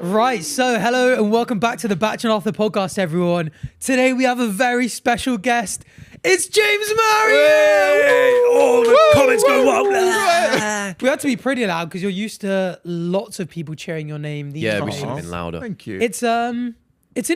Right, so hello and welcome back to the Bach and Arthur podcast, everyone. Today we have a very special guest. It's James Marriott! Oh, the comments go wild. We have to be pretty loud because you're used to lots of people cheering your name these days. Yeah, we should have been louder. Thank you. It's an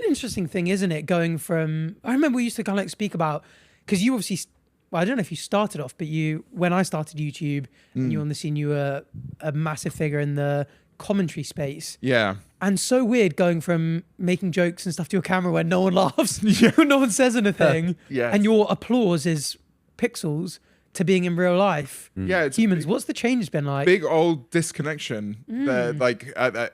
interesting thing, isn't it? Going from, I remember we used to kind of like speak about, because you obviously, well, I don't know if you started off, but when I started YouTube and you were on the scene, you were a massive figure in the commentary space. Yeah. And so weird going from making jokes and stuff to a camera where no one laughs, no one says anything, Yes. and your applause is pixels, to being in real life. Yeah, it's Humans, what's the change been like? big old disconnection there, like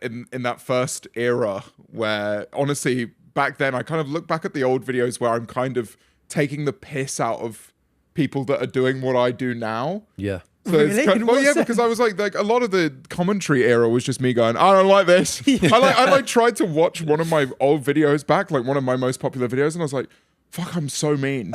in that first era where honestly back then I kind of look back at the old videos where I'm kind of taking the piss out of people that are doing what I do now. Yeah. So Really? it's kind In well, what yeah, sense? because I was like a lot of the commentary era was just me going, I don't like this. I tried to watch one of my old videos back, like one of my most popular videos, and I was like, fuck, I'm so mean.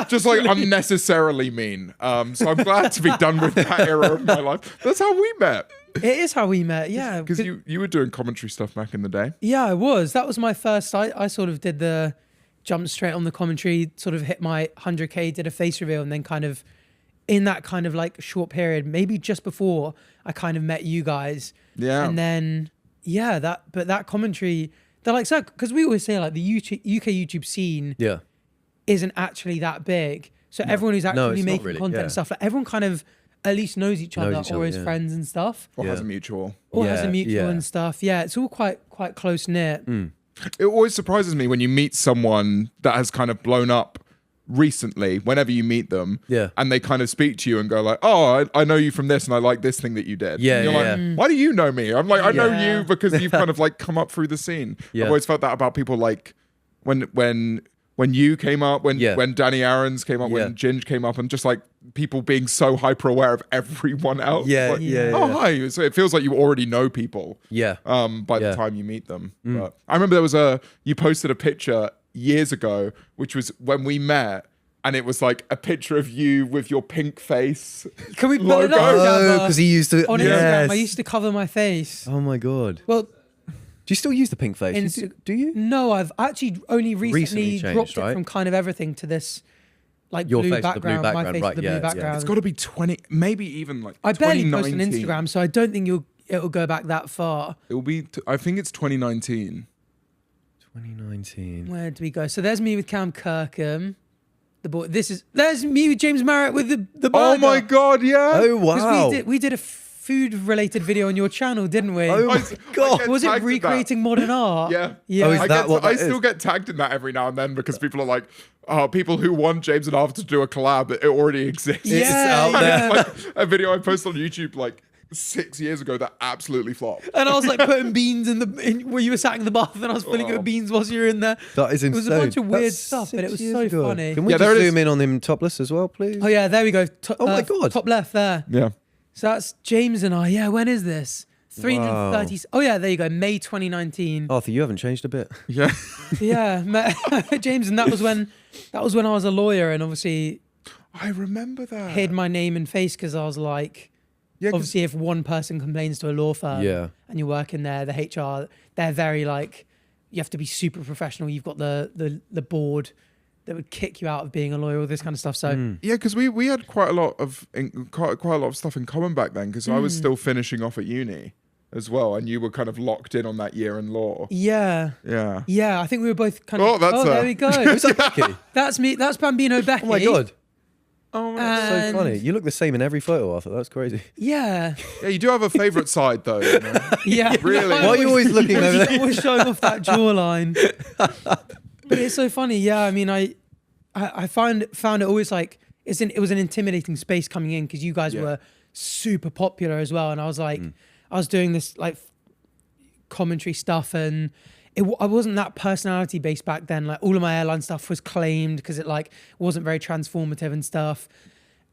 Just like unnecessarily mean. So I'm glad to be done with that era of my life. That's how we met. It is how we met, yeah. Because you were doing commentary stuff back in the day. Yeah, I was. That was my first. I sort of did the jump straight on the commentary, sort of hit my 100K, did a face reveal, and then kind of in that kind of like short period, maybe just before I kind of met you guys. Yeah. And then, yeah, that commentary, they're like, so, because we always say like the UK YouTube scene Yeah. isn't actually that big. So everyone who's No, actually it's not making really, content yeah. and stuff, like everyone kind of at least knows each other or is yeah. friends and stuff. Or has Yeah. a mutual. Or has a Yeah, mutual yeah. and stuff. Yeah, it's all quite close knit. It always surprises me when you meet someone that has kind of blown up recently, whenever you meet them, Yeah. and they kind of speak to you and go like, oh, I know you from this and I like this thing that you did. Yeah, and you're yeah, like, yeah. why do you know me? I'm like, I know Yeah. you because you've kind of like come up through the scene. Yeah. I've always felt that about people like when you came up, when Danny Aarons came up, Yeah. when Ginge came up, and just like people being so hyper aware of everyone else. Yeah, Like, yeah, oh, yeah. hi. So it feels like you already know people. Yeah. By the Yeah. time you meet them. But I remember you posted a picture years ago, which was when we met, and it was like a picture of you with your pink face. Can we put it Logo. up Oh, together? because he used to. On Instagram, Yes. I used to cover my face. Oh my god. Well, Do you still use the pink face? Do you? no, I've actually only recently changed, dropped it right? from kind of everything to this like Your blue face, the blue background. My background, face right, with the yeah, blue yeah. background. It's got to be 20, maybe even like I barely post on 2019. Instagram, so I don't think it'll go back that far. It will be, I think it's 2019. 2019. Where do we go? So there's me with Cam Kirkham. The boy. There's me with James Marriott with the burger. Oh my God, yeah. Oh 'Cause wow. we did a food related video on your channel, didn't we? Oh my God. get Was it tagged in that. recreating modern art? Yeah. Yeah. Oh, is I, that what I that still is? get tagged in that every now and then because people are like, people who want James and Arthur to do a collab, it already exists. Yeah, out there. yeah. Like a video I posted on YouTube like 6 years ago that absolutely flopped. And I was like putting beans in where you were sat in the bath, and I was filling it with beans whilst you were in there. That is It insane. was a bunch of weird That's stuff, but it 6 was years so ago. funny. Can we Yeah, there just it is. zoom in on him topless as well, please? Oh yeah, there we go. Oh my God. Top left there. Yeah. So that's James and I. Yeah, when is this? 330. Wow. Oh yeah, there you go. May 2019. Arthur, you haven't changed a bit. Yeah. Yeah, James, and that was when I was a lawyer, and obviously I remember that. hid my name and face because I was like, Yeah, 'cause- obviously, if one person complains to a law firm, Yeah. and you're working there, the HR, they're very like, you have to be super professional. You've got the board that would kick you out of being a lawyer, all this kind of stuff. So Yeah, because we had quite a lot of stuff in common back then. Because I was still finishing off at uni as well, and you were kind of locked in on that year in law. yeah. Yeah. I think we were both kind Oh, of. that's there a- we go. Is that Becky? That's me. That's Bambino Becky. Oh my god. Oh, So And- funny. You look the same in every photo, Arthur. That's crazy. Yeah. yeah. You do have a favourite side though. You know? Yeah. Really? I Why are you always looking over there? Always showing off that jawline. But it's so funny. Yeah. I mean, I found it always like it was an intimidating space coming in because you guys Yeah. were super popular as well, and I was like, I was doing this like commentary stuff, and I wasn't that personality based back then. Like all of my airline stuff was claimed because it like wasn't very transformative and stuff.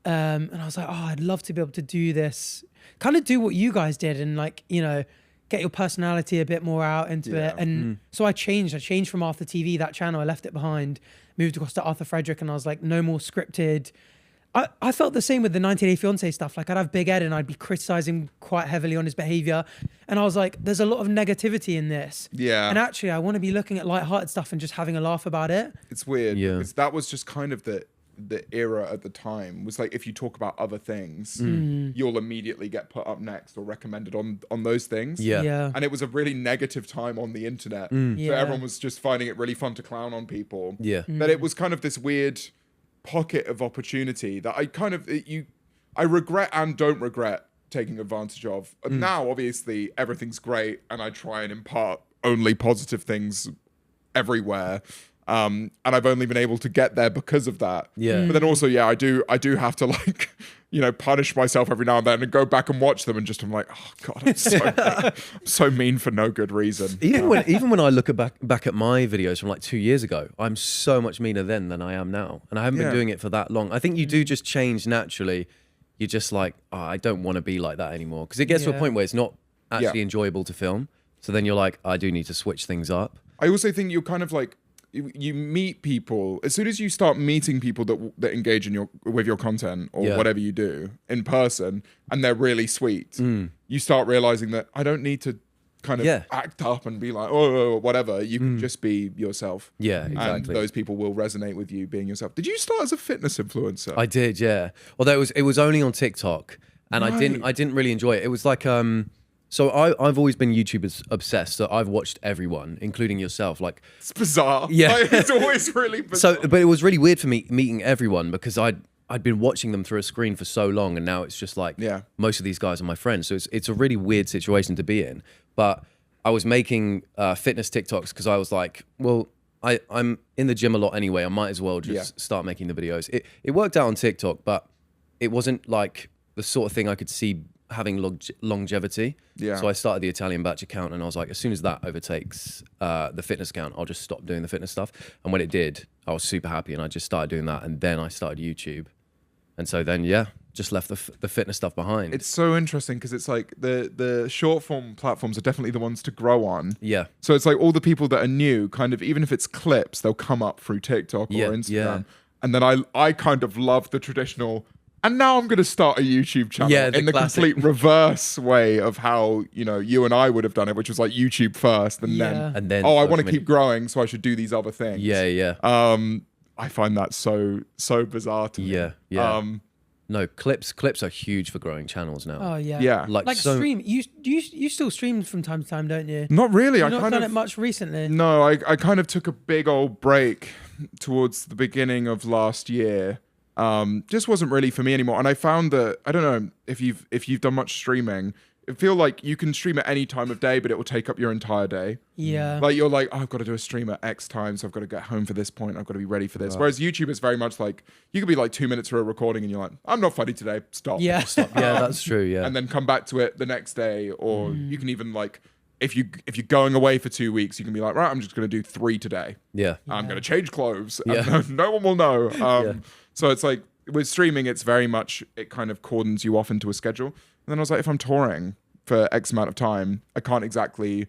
And I was like, oh, I'd love to be able to do this, kind of do what you guys did, and like, you know, get your personality a bit more out into it. And so I changed from arthurtv, that channel. I left it behind, moved across to Arthur Frederick, and I was like, no more scripted. I felt the same with the 90 Day Fiancé stuff. Like I'd have Big Ed and I'd be criticizing quite heavily on his behavior. And I was like, there's a lot of negativity in this. Yeah. And actually I want to be looking at lighthearted stuff and just having a laugh about it. It's weird. Yeah. Because that was just kind of the era at the time. Was like, if you talk about other things, you'll immediately get put up next or recommended on those things. Yeah. And it was a really negative time on the internet. So Yeah. everyone was just finding it really fun to clown on people. Yeah. That it was kind of this weird pocket of opportunity that I regret and don't regret taking advantage of. Now, obviously, everything's great, and I try and impart only positive things everywhere. And I've only been able to get there because of that. Yeah. But then also, I do have to like, punish myself every now and then and go back and watch them and just I'm like, oh God, I'm so mean. I'm so mean for no good reason. Even when I look back at my videos from like 2 years ago, I'm so much meaner then than I am now. And I haven't been doing it for that long. I think you do just change naturally. You're just like, oh, I don't want to be like that anymore. Because it gets to a point where it's not actually enjoyable to film. So then you're like, I do need to switch things up. I also think you're kind of like, you meet people as soon as you start meeting people that engage in with your content or whatever you do in person, and they're really sweet. You start realizing that I don't need to kind of act up and be like, oh, whatever. You can just be yourself. Yeah, exactly. And those people will resonate with you being yourself. Did you start as a fitness influencer? I did, yeah. Although it was only on TikTok, and I didn't really enjoy it. It was like so I've always been YouTube obsessed. So I've watched everyone, including yourself. Like It's bizarre. Yeah. Like, it's always really bizarre. so, but it was really weird for me meeting everyone because I'd been watching them through a screen for so long, and now it's just like most of these guys are my friends. So it's a really weird situation to be in. But I was making fitness TikToks because I was like, well, I'm in the gym a lot anyway. I might as well just start making the videos. It worked out on TikTok, but it wasn't like the sort of thing I could see having longevity. So I started the Italianbach account, and I was like, as soon as that overtakes the fitness account, I'll just stop doing the fitness stuff. And when it did, I was super happy, and I just started doing that. And then I started YouTube. And so then, just left the fitness stuff behind. It's so interesting because it's like the short form platforms are definitely the ones to grow on. Yeah. So it's like all the people that are new, kind of, even if it's clips, they'll come up through TikTok or Instagram. Yeah. And then I kind of love the traditional, and now I'm going to start a YouTube channel in the classic. complete reverse way of how, you and I would have done it, which was like YouTube first and then I want to keep growing, so I should do these other things. Yeah. I find that so bizarre to me. Yeah. No, clips are huge for growing channels now. Oh yeah. Yeah. Like stream. You still stream from time to time, don't you? Not really. You've not done it much recently. No, I kind of took a big old break towards the beginning of last year. Just wasn't really for me anymore. And I found that, I don't know if you've done much streaming, I feel like you can stream at any time of day, but it will take up your entire day. Yeah. Like you're like, oh, I've got to do a stream at X time, so I've got to get home for this point. I've got to be ready for this. Whereas YouTube is very much like, you could be like 2 minutes for a recording and you're like, I'm not funny today. Stop. Yeah. Stop. Yeah, that's true. Yeah. And then come back to it the next day. Or you can even like, if you're going away for 2 weeks, you can be like, right, I'm just going to do 3 today. Yeah. I'm going to change clothes. Yeah. And no one will know. So it's like, with streaming, it's very much, it kind of cordons you off into a schedule. And then I was like, if I'm touring for X amount of time, I can't exactly,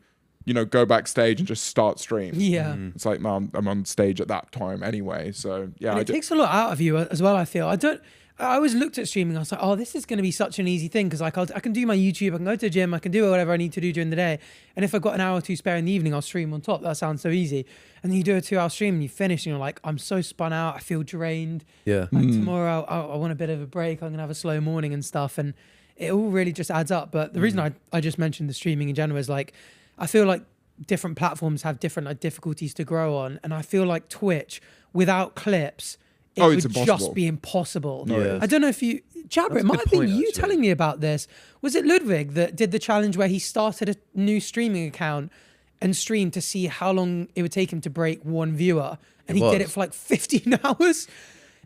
go backstage and just start stream. Yeah. It's like, no, I'm on stage at that time anyway. So yeah. And it takes a lot out of you as well, I feel. I always looked at streaming, I was like, oh, this is going to be such an easy thing because like I can do my YouTube, I can go to the gym, I can do whatever I need to do during the day. And if I've got an hour or two spare in the evening, I'll stream on top. That sounds so easy. And then you do a 2-hour stream and you finish and you're like, I'm so spun out, I feel drained. Yeah. Like tomorrow, I want a bit of a break, I'm going to have a slow morning and stuff. And it all really just adds up. But the reason I just mentioned the streaming in general is like, I feel like different platforms have different like difficulties to grow on. And I feel like Twitch, without clips, it would just be impossible. Yeah. I don't know if you, Jabber, it might have been you telling me about this. Was it Ludwig that did the challenge where he started a new streaming account and streamed to see how long it would take him to break one viewer? And he did it for like 15 hours.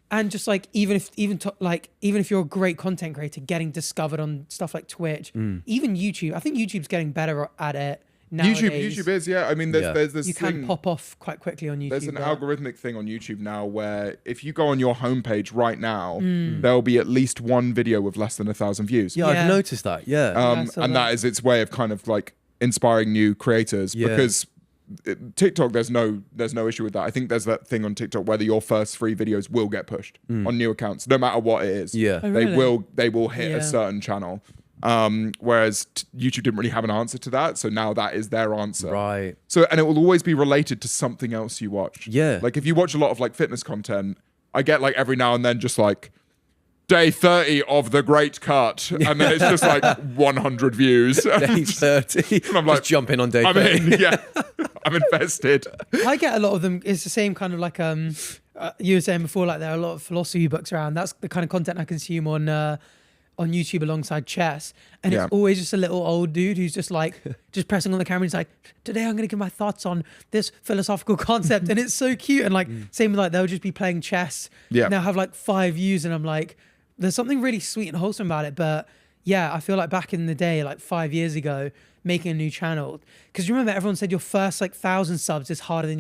And just like, even if you're a great content creator, getting discovered on stuff like Twitch, even YouTube, I think YouTube's getting better at it. Nowadays. YouTube is, I mean, there's this you thing. can pop off quite quickly on YouTube. There's an algorithmic thing on YouTube now where if you go on your homepage right now, there'll be at least one video with less than 1,000 views. Yeah, I've noticed that. Yeah. And that is its way of kind of like inspiring new creators because TikTok, there's no issue with that. I think there's that thing on TikTok where your first 3 videos will get pushed on new accounts, no matter what it is. Yeah. Oh, really? They will hit a certain channel. Whereas YouTube didn't really have an answer to that, so now that is their answer. Right. So, and it will always be related to something else you watch. Yeah. Like if you watch a lot of like fitness content, I get like every now and then just like day 30 of the great cut, and then it's just like 100 views. Day 30. And I'm like, just jump in on day 30. I'm in, yeah. I'm invested. I get a lot of them. It's the same kind of like you were saying before, like there are a lot of philosophy books around. That's the kind of content I consume on YouTube alongside chess, and it's always just a little old dude who's just like just pressing on the camera. He's like, today I'm going to give my thoughts on this philosophical concept, and it's so cute. And like same with like they'll just be playing chess. Yeah, and they'll have like 5 views, and I'm like, there's something really sweet and wholesome about it. But yeah, I feel like back in the day, like 5 years ago, making a new channel, because you remember everyone said your first like 1,000 subs is harder than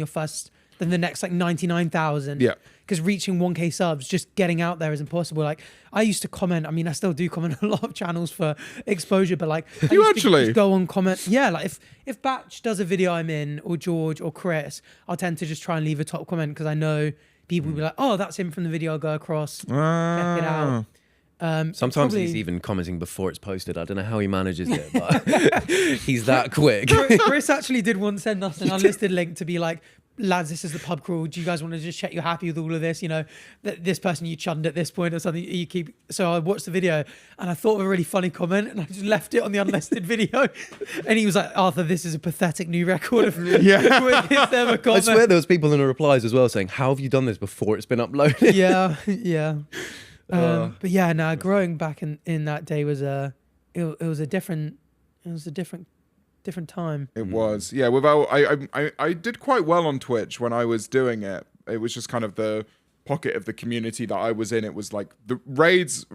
the next like 99,000. Yeah. Because reaching 1K subs, just getting out there is impossible. Like I used to comment. I mean, I still do comment on a lot of channels for exposure, but like do you actually just go on comment? Yeah, like if Bach does a video I'm in, or George or Chris, I'll tend to just try and leave a top comment because I know people will be like, oh, that's him from the video. I'll go across, check it out. Sometimes he's even commenting before it's posted. I don't know how he manages it, but he's that quick. Chris actually did once send us an unlisted link to be like, lads, this is the pub crawl. Do you guys want to just check you're happy with all of this? You know, this person you chunned at this point or something. You keep. So I watched the video and I thought of a really funny comment and I just left it on the unlisted video. And he was like, Arthur, this is a pathetic new record of quickest ever comment. I swear there was people in the replies as well saying, how have you done this before it's been uploaded? Yeah. But yeah, no, growing back in that day was it was a different time. It was, yeah. Without, I did quite well on Twitch when I was doing it. It was just kind of the pocket of the community that I was in. It was like the raids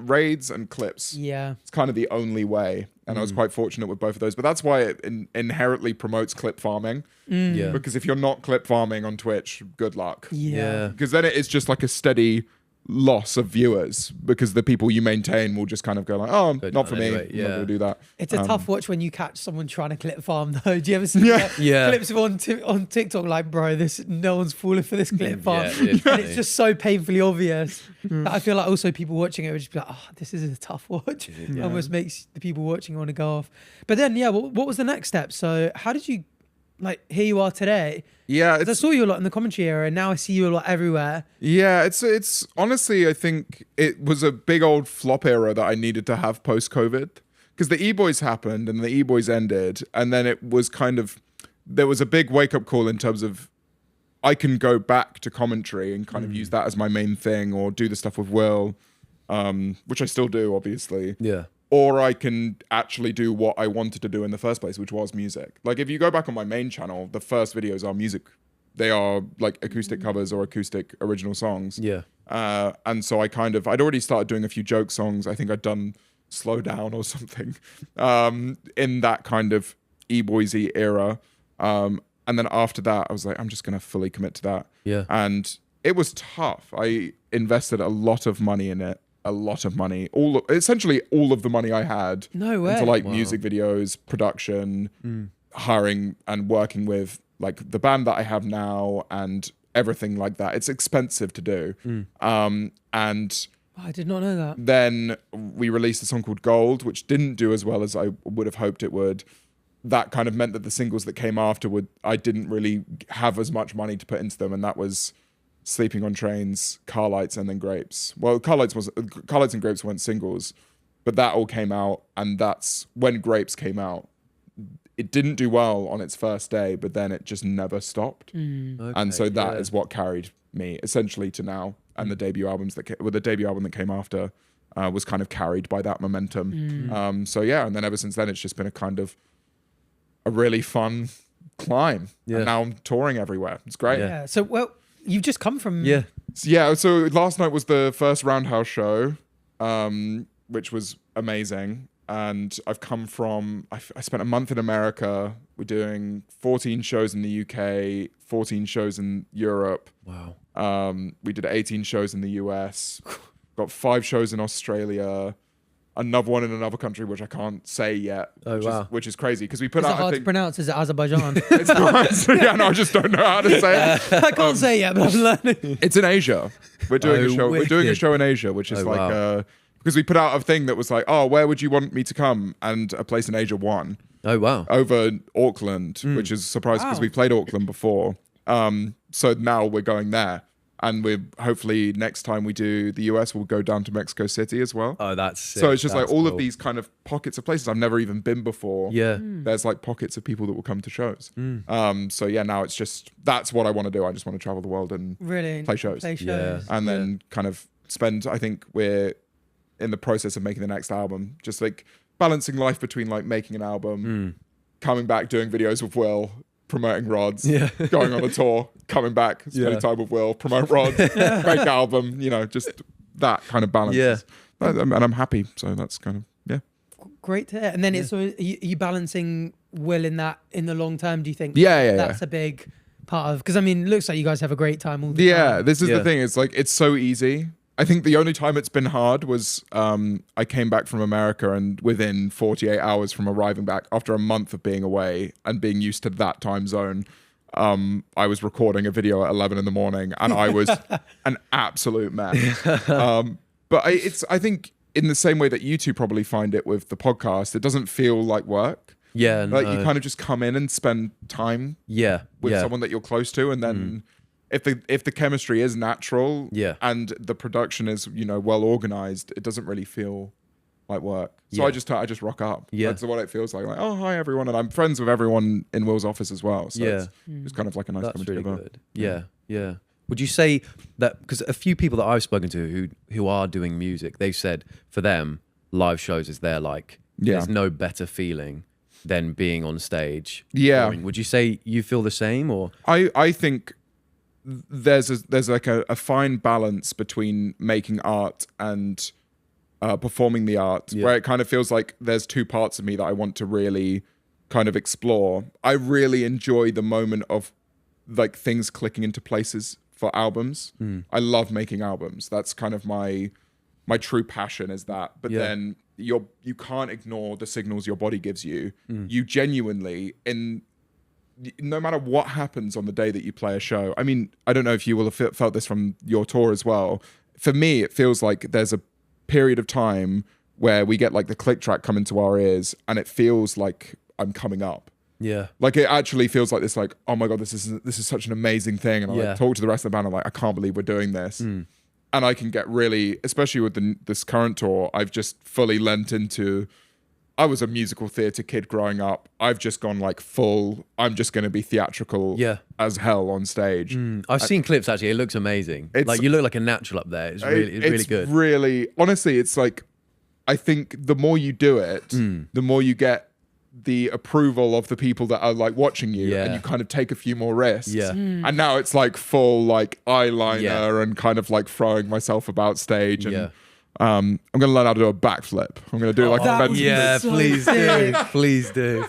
and clips. Yeah, it's kind of the only way, and I was quite fortunate with both of those. But that's why it inherently promotes clip farming. Yeah, because if you're not clip farming on Twitch, good luck. Yeah, because then it is just like a steady loss of viewers, because the people you maintain will just kind of go like, oh, not for me. Anyway, I'm not going to do that. It's a tough watch when you catch someone trying to clip farm though. Do you ever see clips of on TikTok like, bro, no one's falling for this clip farm, and it's just so painfully obvious that I feel like also people watching it would just be like, oh, this is a tough watch. Almost makes the people watching want to go off. But then what was the next step? So how did you, like, here you are today? Yeah, I saw you a lot in the commentary era, and now I see you a lot everywhere. Yeah, it's honestly, I think it was a big old flop era that I needed to have post-COVID, because the E-Boys happened and the E-Boys ended, and then it was kind of, there was a big wake-up call in terms of I can go back to commentary and kind of use that as my main thing, or do the stuff with Will, which I still do, obviously. Yeah. Or I can actually do what I wanted to do in the first place, which was music. Like if you go back on my main channel, the first videos are music. They are like acoustic covers or acoustic original songs. Yeah. And so I'd already started doing a few joke songs. I think I'd done Slow Down or something in that kind of E-Boysy era. And then after that, I was like, I'm just going to fully commit to that. Yeah. And it was tough. I invested a lot of money in it. Essentially all of the money I had into like music videos, production, hiring and working with like the band that I have now and everything like that. It's expensive to do. And I did not know that. Then we released a song called Gold, which didn't do as well as I would have hoped it would. That kind of meant that the singles that came afterward, I didn't really have as much money to put into them, and that was Sleeping on Trains, Car Lights, and then Grapes. Well, Car Lights and Grapes weren't singles, but that all came out, and that's when Grapes came out. It didn't do well on its first day, but then it just never stopped. Okay, and so that is what carried me essentially to now. And the debut album that came after was kind of carried by that momentum. So yeah, and then ever since then, it's just been a kind of a really fun climb. Yeah. And now I'm touring everywhere. It's great. Yeah. So, well, you've just come from... Yeah. So last night was the first Roundhouse show, which was amazing. And I've come from... I spent a month in America. We're doing 14 shows in the UK, 14 shows in Europe. Wow. We did 18 shows in the US. Got 5 shows in Australia. another one in another country, which I can't say yet, which is crazy because we put out. Is it hard to pronounce? Is it Azerbaijan? It's not. Yeah, no, I just don't know how to say it. I can't say it yet, but I'm learning. It's in Asia. We're doing a show. We're doing a show in Asia, which is because we put out a thing that was like, oh, where would you want me to come? And a place in Asia won. Oh wow! Over Auckland, which is surprising because we played Auckland before. So now we're going there. And we're hopefully next time we do the US, we'll go down to Mexico City as well. Oh, that's sick. So it's just like all of these kind of pockets of places I've never even been before. Yeah. There's like pockets of people that will come to shows. So yeah, now it's just, that's what I want to do. I just want to travel the world and play shows. Yeah. And then kind of spend, I think we're in the process of making the next album, just like balancing life between like making an album, coming back, doing videos with Will, promoting Rods, going on a tour, coming back, spending time with Will, promote Rods, make an album, you know, just that kind of balance. Yeah. And I'm happy. So that's kind of, Great to hear. And then it's, so are you balancing Will in that in the long term, do you think? That's a big part of, because I mean, it looks like you guys have a great time all the time. Yeah, this is the thing. It's like, it's so easy. I think the only time it's been hard was I came back from America and within 48 hours from arriving back, after a month of being away and being used to that time zone, I was recording a video at 11 in the morning and I was an absolute mess. But I think in the same way that you two probably find it with the podcast, it doesn't feel like work. Yeah. Like you kind of just come in and spend time with someone that you're close to, and then if the chemistry is natural and the production is, you know, well organized, it doesn't really feel like work. So I just rock up. That's what it feels like. Like, oh, hi everyone, and I'm friends with everyone in Will's office as well. So it's kind of like a nice coming really together. Good. Yeah. Would you say that, because a few people that I've spoken to who are doing music, they've said for them live shows is their like there's no better feeling than being on stage. Touring. Would you say you feel the same, or? I think there's like a fine balance between making art and performing the art, where it kind of feels like there's two parts of me that I want to really kind of explore. I really enjoy the moment of like things clicking into places for albums. I love making albums. That's kind of my true passion is that. But then you can't ignore the signals your body gives you. You genuinely, no matter what happens on the day that you play a show, I mean, I don't know if you will have felt this from your tour as well. For me, it feels like there's a period of time where we get like the click track come into our ears and it feels like I'm coming up. Yeah. Like it actually feels like this, like, oh my God, this is such an amazing thing. And I like talk to the rest of the band, I'm like, I can't believe we're doing this. And I can get really, especially with this current tour, I've just fully lent into, I was a musical theatre kid growing up. I've just gone like full, I'm just going to be theatrical as hell on stage. I've seen clips actually. It looks amazing. Like you look like a natural up there. It's really good. Really, honestly, it's like, I think the more you do it, the more you get the approval of the people that are like watching you, and you kind of take a few more risks. And now it's like full like eyeliner and kind of like throwing myself about stage. And I'm gonna learn how to do a backflip. I'm gonna do like please do.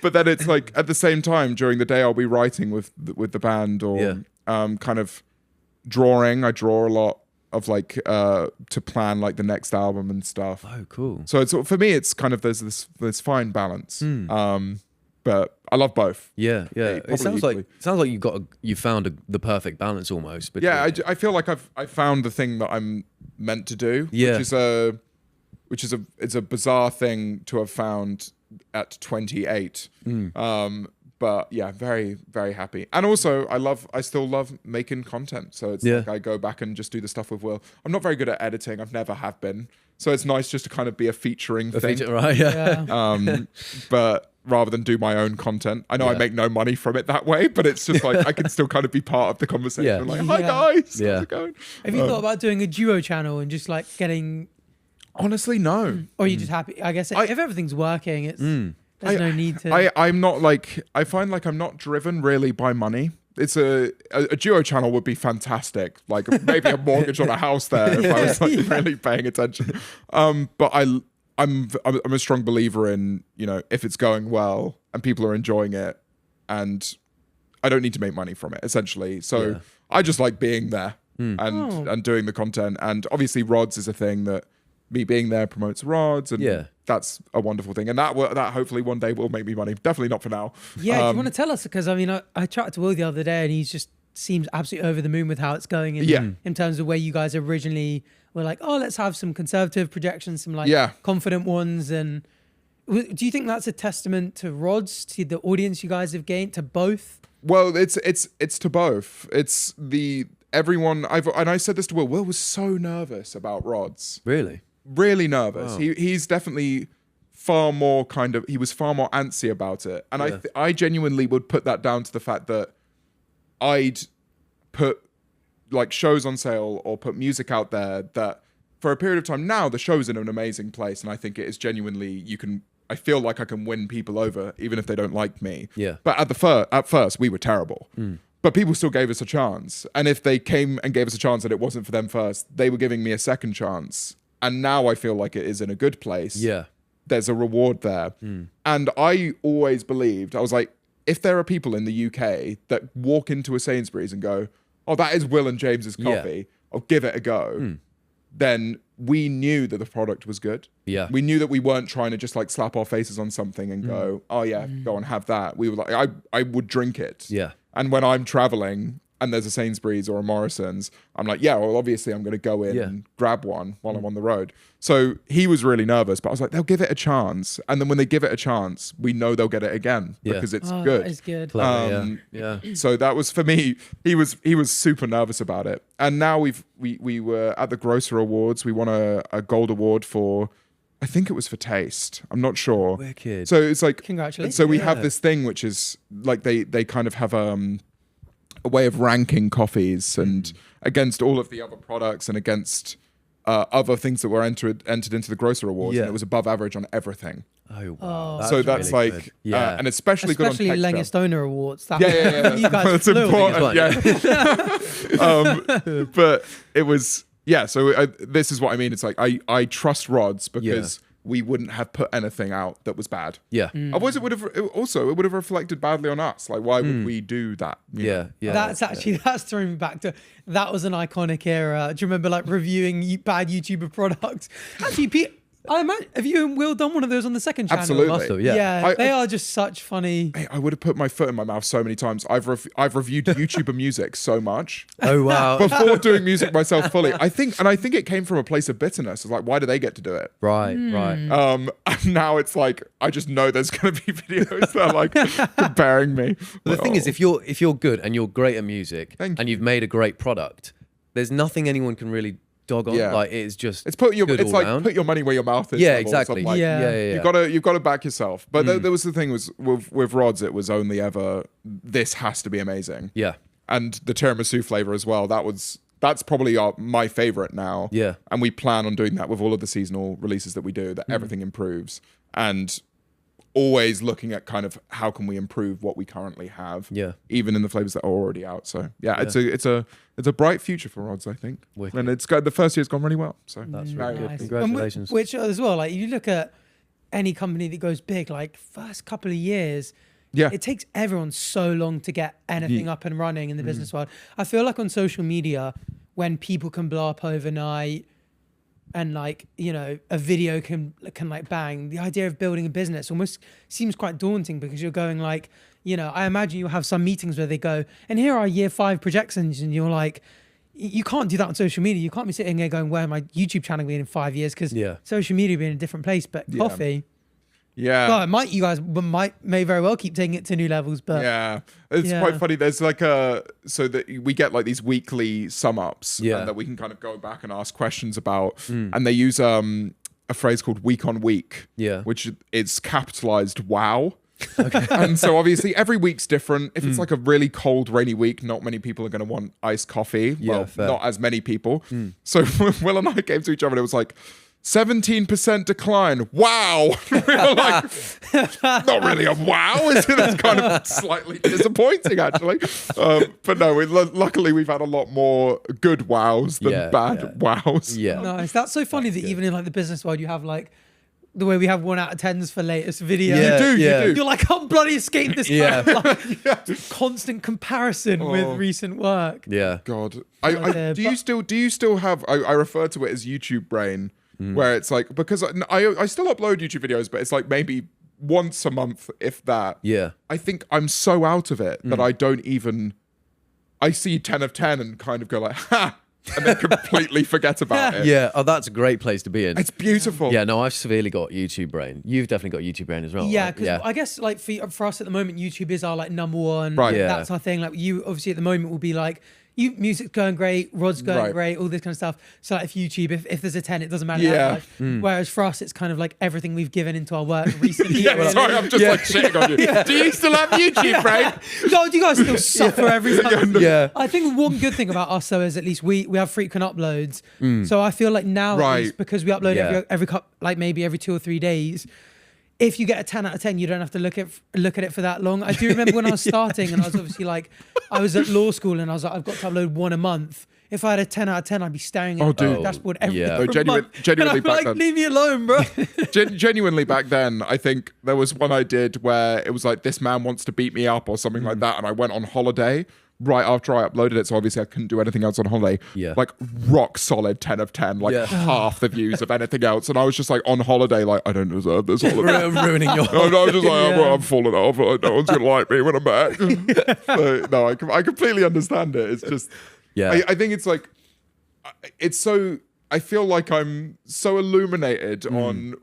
But then it's like at the same time during the day I'll be writing with the band or kind of drawing. I draw a lot of like to plan like the next album and stuff. Oh, cool. So it's, for me it's kind of there's this fine balance. But I love both. It sounds like you found the perfect balance almost. I feel like I found the thing that I'm meant to do, which is a bizarre thing to have found at 28. But yeah, very, very happy. And also I still love making content. So it's like I go back and just do the stuff with Will. I'm not very good at editing. I've never have been. So it's nice just to kind of be a featuring thing. But rather than do my own content. I know I make no money from it that way, but it's just like I can still kind of be part of the conversation. Like, hi guys, how's it going? Have you thought about doing a duo channel and just like getting... Honestly, no. Or are you just happy? I guess if everything's working, it's... There's no need to. I'm not like, I find like I'm not driven really by money. It's a duo channel would be fantastic. Like maybe a mortgage on a house there if I was like really paying attention. But I'm a strong believer in, you know, if it's going well and people are enjoying it, and I don't need to make money from it essentially. So I just like being there and doing the content. And obviously Rods is a thing that me being there promotes rods, and that's a wonderful thing. And that hopefully one day will make me money. Definitely not for now. Yeah, do you want to tell us? Because I mean, I chatted to Will the other day, and he just seems absolutely over the moon with how it's going. In terms of where you guys originally were like, oh, let's have some conservative projections, some like confident ones. And do you think that's a testament to rods, to the audience you guys have gained, to both? Well, it's to both. It's everyone. And I said this to Will. Will was so nervous about rods. Really nervous. Oh. He's definitely far more he was far more antsy about it. And I genuinely would put that down to the fact that I'd put like shows on sale or put music out there that for a period of time now, the show's in an amazing place. And I think it is genuinely, I feel like I can win people over even if they don't like me. Yeah. But at first we were terrible. But people still gave us a chance. And if they came and gave us a chance and it wasn't for them first, they were giving me a second chance. And now I feel like it is in a good place. Yeah. There's a reward there. And I always believed, I was like, if there are people in the UK that walk into a Sainsbury's and go, oh, that is Will and James's coffee, I'll give it a go, then we knew that the product was good. Yeah. We knew that we weren't trying to just like slap our faces on something and go, oh yeah, go and have that. We were like, I would drink it. Yeah. And when I'm traveling and there's a Sainsbury's or a Morrison's, I'm like, yeah, well, obviously I'm going to go in and grab one while I'm on the road. So he was really nervous, but I was like, they'll give it a chance. And then when they give it a chance, we know they'll get it again because it's good. That is good. Clever, yeah. So that was, for me, he was super nervous about it. And now we were at the Grocer Awards. We won a gold award for, I think it was for taste. I'm not sure. Wicked. So it's like, congratulations. So we have this thing, which is like, they kind of have a way of ranking coffees and against all of the other products and against other things that were entered into the Grocer Awards, and it was above average on everything. Oh wow! So that's really like, and especially good on texture. Especially Stoner Awards. That you guys that's important. Yeah. But it was So this is what I mean. It's like I trust rods because we wouldn't have put anything out that was bad. Yeah. Otherwise, it would have reflected badly on us. Like, why would we do that? Yeah. That's throwing me back to, that was an iconic era. Do you remember like reviewing bad YouTuber products? Actually, Pete, I imagine, have you and Will done one of those on the second channel? Absolutely. Yeah. They are just such funny. I would have put my foot in my mouth so many times. I've reviewed YouTuber music so much. Oh wow! Before doing music myself fully, I think it came from a place of bitterness. It's like, why do they get to do it? Right. And now it's like, I just know there's going to be videos that are like comparing me. But the thing is, if you're good and you're great at music and you've made a great product, there's nothing anyone can really dog on. Like it's put your money where your mouth is. Yeah, exactly. Like, you've got to back yourself. But there was the thing with rods, it was only ever, this has to be amazing. Yeah. And the tiramisu flavor as well. That's probably my favorite now. Yeah. And we plan on doing that with all of the seasonal releases that we do, that everything improves. And always looking at kind of how can we improve what we currently have. Yeah. Even in the flavors that are already out. So it's a bright future for rods, I think. Wicked. And the first year's gone really well. So that's really nice. Good. Congratulations. Which as well, like you look at any company that goes big, like first couple of years, it takes everyone so long to get anything up and running in the business world. I feel like on social media, when people can blow up overnight and like, you know, a video can like bang, the idea of building a business almost seems quite daunting because you're going like, you know, I imagine you'll have some meetings where they go, and here are year 5 projections, and you're like, you can't do that on social media. You can't be sitting there going, where my YouTube channel being in 5 years? Because social media will be in a different place. But coffee, well, you guys may very well keep taking it to new levels. But it's quite funny. There's like so that we get like these weekly sum ups that we can kind of go back and ask questions about, and they use a phrase called week on week, which is capitalized wow. Okay. And so obviously every week's different. If it's like a really cold, rainy week, not many people are going to want iced coffee. Well, not as many people. So Will and I came to each other and it was like 17% decline. Wow. We were like, not really a wow. It's kind of slightly disappointing actually. But no, luckily we've had a lot more good wows than bad wows. Yeah. Nice. That's so funny that even in like the business world, you have like the way we have 1 out of 10s for latest video. You do. You're like, I can't bloody escape this like, constant comparison with recent work. Yeah. God. Do you still have, I refer to it as YouTube brain, where it's like, because I still upload YouTube videos, but it's like maybe once a month, if that. Yeah. I think I'm so out of it that I don't even, I see 10 of 10 and kind of go like, ha, and then completely forget about it. Yeah. Oh, that's a great place to be in. It's beautiful. Yeah, no, I've severely got YouTube brain. You've definitely got YouTube brain as well. Yeah, right? because I guess like for us at the moment, YouTube is our like number one. Right. Yeah. That's our thing. Like you obviously at the moment will be like, music's going great, Rod's going great, all this kind of stuff. So like if YouTube, if there's a 10, it doesn't matter that much. Whereas for us, it's kind of like everything we've given into our work recently. Sorry, I'm just like shitting on you. Do you still have YouTube, Frank? No, do you guys still suffer every time? Yeah. I think one good thing about us though is at least we have frequent uploads. So I feel like now at least, because we upload every like maybe every 2 or 3 days. If you get a 10 out of 10, you don't have to look at it for that long. I do remember when I was starting and I was obviously like, I was at law school and I was like, I've got to upload one a month. If I had a 10 out of 10, I'd be staring at the dashboard every genuinely and back like, then. leave me alone, bro. Genuinely back then, I think there was one I did where it was like, this man wants to beat me up or something like that. And I went on holiday right after I uploaded it. So obviously I couldn't do anything else on holiday. Yeah. Like rock solid 10 of 10, like half the views of anything else. And I was just like on holiday, like, I don't deserve this holiday. Ruining your I was just like, well, I'm falling off. Like, no one's going to like me when I'm back. So, no, I completely understand it. It's just, I think it's like, it's so, I feel like I'm so illuminated on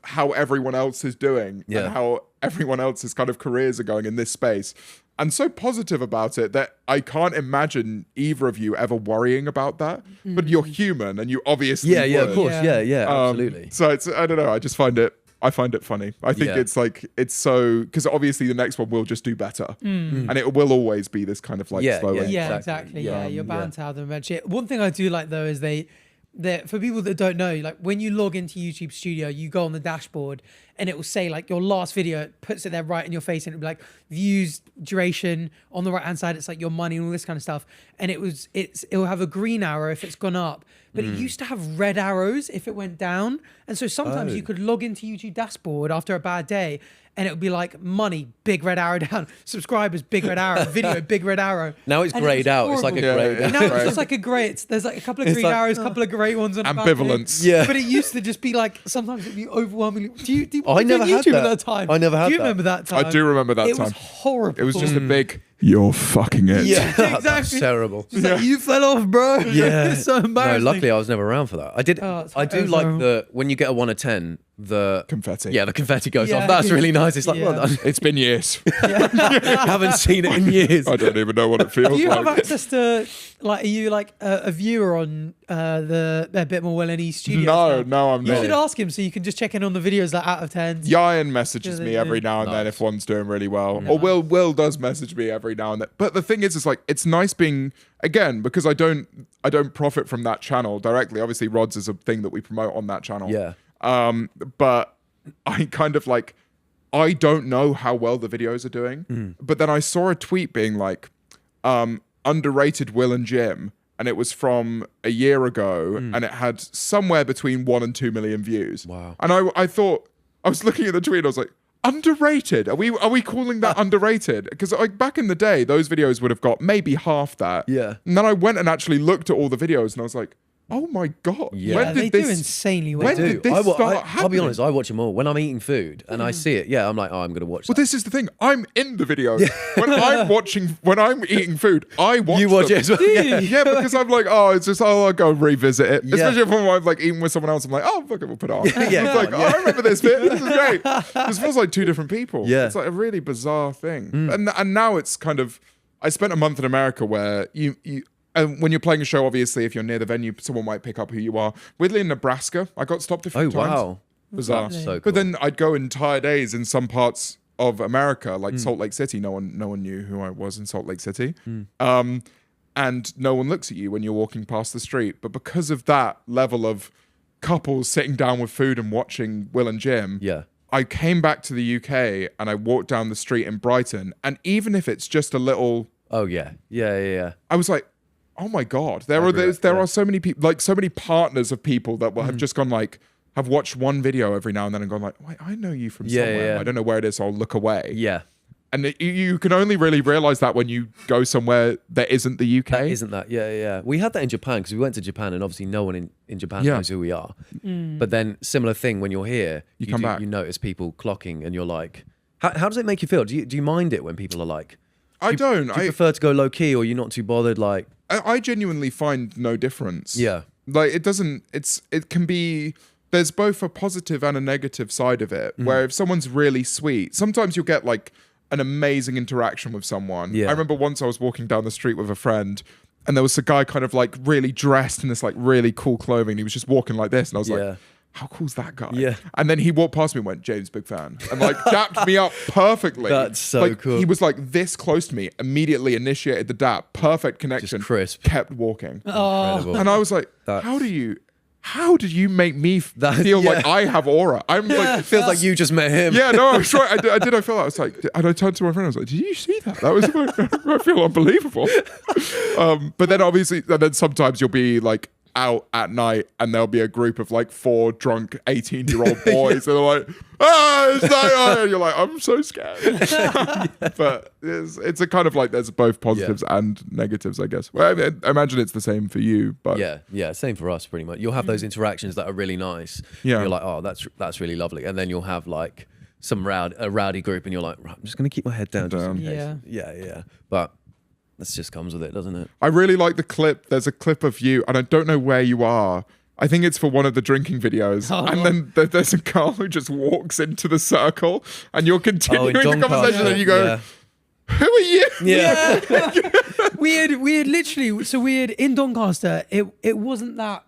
how everyone else is doing and how everyone else's kind of careers are going in this space. And so positive about it that I can't imagine either of you ever worrying about that. But you're human and you obviously Yeah, would. of course. Yeah, absolutely. So it's, I don't know, I just find it funny. I think it's like, it's so, because obviously the next one will just do better. And it will always be this kind of like slow end. Yeah, exactly. Yeah, you're bound to have them eventually. One thing I do like though is for people that don't know, like when you log into YouTube Studio, you go on the dashboard and it will say like your last video, it puts it there right in your face and it'll be like views, duration. On the right hand side, it's like your money and all this kind of stuff. And it will have a green arrow if it's gone up, but it used to have red arrows if it went down. And so sometimes you could log into YouTube dashboard after a bad day and it would be like money, big red arrow down, subscribers, big red arrow, video, big red arrow. Now it's grayed out. It's like a grey. Now it's just like a grey. There's like a couple of green arrows, a couple of grey ones on ambivalence. But it used to just be like, sometimes it'd be overwhelmingly. I never had YouTube that. at that time? I never had that. Do you remember that time? I do remember that it time. It was horrible. It was just a big, you're fucking it. Yeah, exactly. That's terrible. Just like, you fell off, bro. Yeah. It's so embarrassing. No, luckily I was never around for that. I did. I do like when you get a 1 of 10, the confetti. Yeah, the confetti goes off. That's really nice. It's like, well done. It's been years. Haven't seen it in years. I don't even know what it feels like. Do you have access to, like, are you like a viewer on the Bit More Will and E studio? No, I'm not. You should ask him so you can just check in on the videos like out of 10. Yayan messages me every now and then if one's doing really well. Or Will does message me every now and then. But the thing is, it's like, it's nice being, again, because I don't profit from that channel directly. Obviously, Rods is a thing that we promote on that channel. Yeah. But I kind of like, I don't know how well the videos are doing. But then I saw a tweet being like, underrated Will and Jim. And it was from a year ago. And it had somewhere between 1 and 2 million views. Wow. And I thought, I was looking at the tweet, I was like, underrated? Are we calling that underrated? Because like back in the day, those videos would have got maybe half that. Yeah. And then I went and actually looked at all the videos and I was like, oh my God. Yeah. When They did do insanely well. When did this start happening? I'll be honest, I watch them all. When I'm eating food and I see it, I'm like, oh, I'm going to watch that. Well, this is the thing. I'm in the video. When I'm eating food, I watch You watch them. it as well. Yeah, because I'm like, I'll go and revisit it. Especially if I'm like eating with someone else, I'm like, oh, fuck it, we'll put it on. It's like, I remember this bit. This is great. This feels like 2 different people. Yeah. It's like a really bizarre thing. And now it's kind of, I spent a month in America where and when you're playing a show, obviously, if you're near the venue, someone might pick up who you are. Weirdly, in Nebraska, I got stopped a few times. Wow. Bizarre. That's so cool. But then I'd go entire days in some parts of America, like Salt Lake City. No one knew who I was in Salt Lake City. And no one looks at you when you're walking past the street. But because of that level of couples sitting down with food and watching Will and Jim, I came back to the UK and I walked down the street in Brighton. And even if it's just a little... Oh, yeah. Yeah. I was like, oh my God, there are so many people, like so many partners of people that will have just gone like, have watched one video every now and then and gone like, wait, I know you from somewhere. I don't know where it is, so I'll look away. Yeah. And you can only really realize that when you go somewhere that isn't the UK. That isn't that. Yeah. We had that in Japan because we went to Japan and obviously no one in Japan knows who we are. But then similar thing when you're here, you come back. You notice people clocking and you're like, how does it make you feel? Do you mind it when people are like, I don't. Do you prefer to go low key or you're not too bothered? Like, I genuinely find no difference. Yeah. Like it can be, there's both a positive and a negative side of it, where if someone's really sweet, sometimes you'll get like an amazing interaction with someone. Yeah. I remember once I was walking down the street with a friend and there was a guy kind of like really dressed in this like really cool clothing. He was just walking like this and I was like, how cool's that guy? Yeah. And then he walked past me and went, James, big fan. And like dapped me up perfectly. That's so like, cool. He was like this close to me, immediately initiated the dap, perfect connection. Just crisp. Kept walking. Incredible. And I was like, how did you make me feel like I have aura? I'm like, it feels like you just met him. Yeah, no, I was right. I did. I felt like I was like, and I turned to my friend. I was like, "Did you see that? That was I feel unbelievable." But then obviously, and then sometimes you'll be like out at night, and there'll be a group of like 4 drunk 18-year-old boys, and they're like, it's that, and you're like, I'm so scared. But it's a kind of like there's both positives and negatives, I guess. Well, I imagine it's the same for you, but yeah, same for us pretty much. You'll have those interactions that are really nice. Yeah, you're like, oh, that's really lovely, and then you'll have like a rowdy group, and you're like, right, I'm just gonna keep my head down. Just in case. Yeah. But that just comes with it, doesn't it? I really like the clip. There's a clip of you, and I don't know where you are. I think it's for one of the drinking videos. And then there's a girl who just walks into the circle, and you're continuing the conversation, and you go, who are you? Yeah. we had in Doncaster, it wasn't that,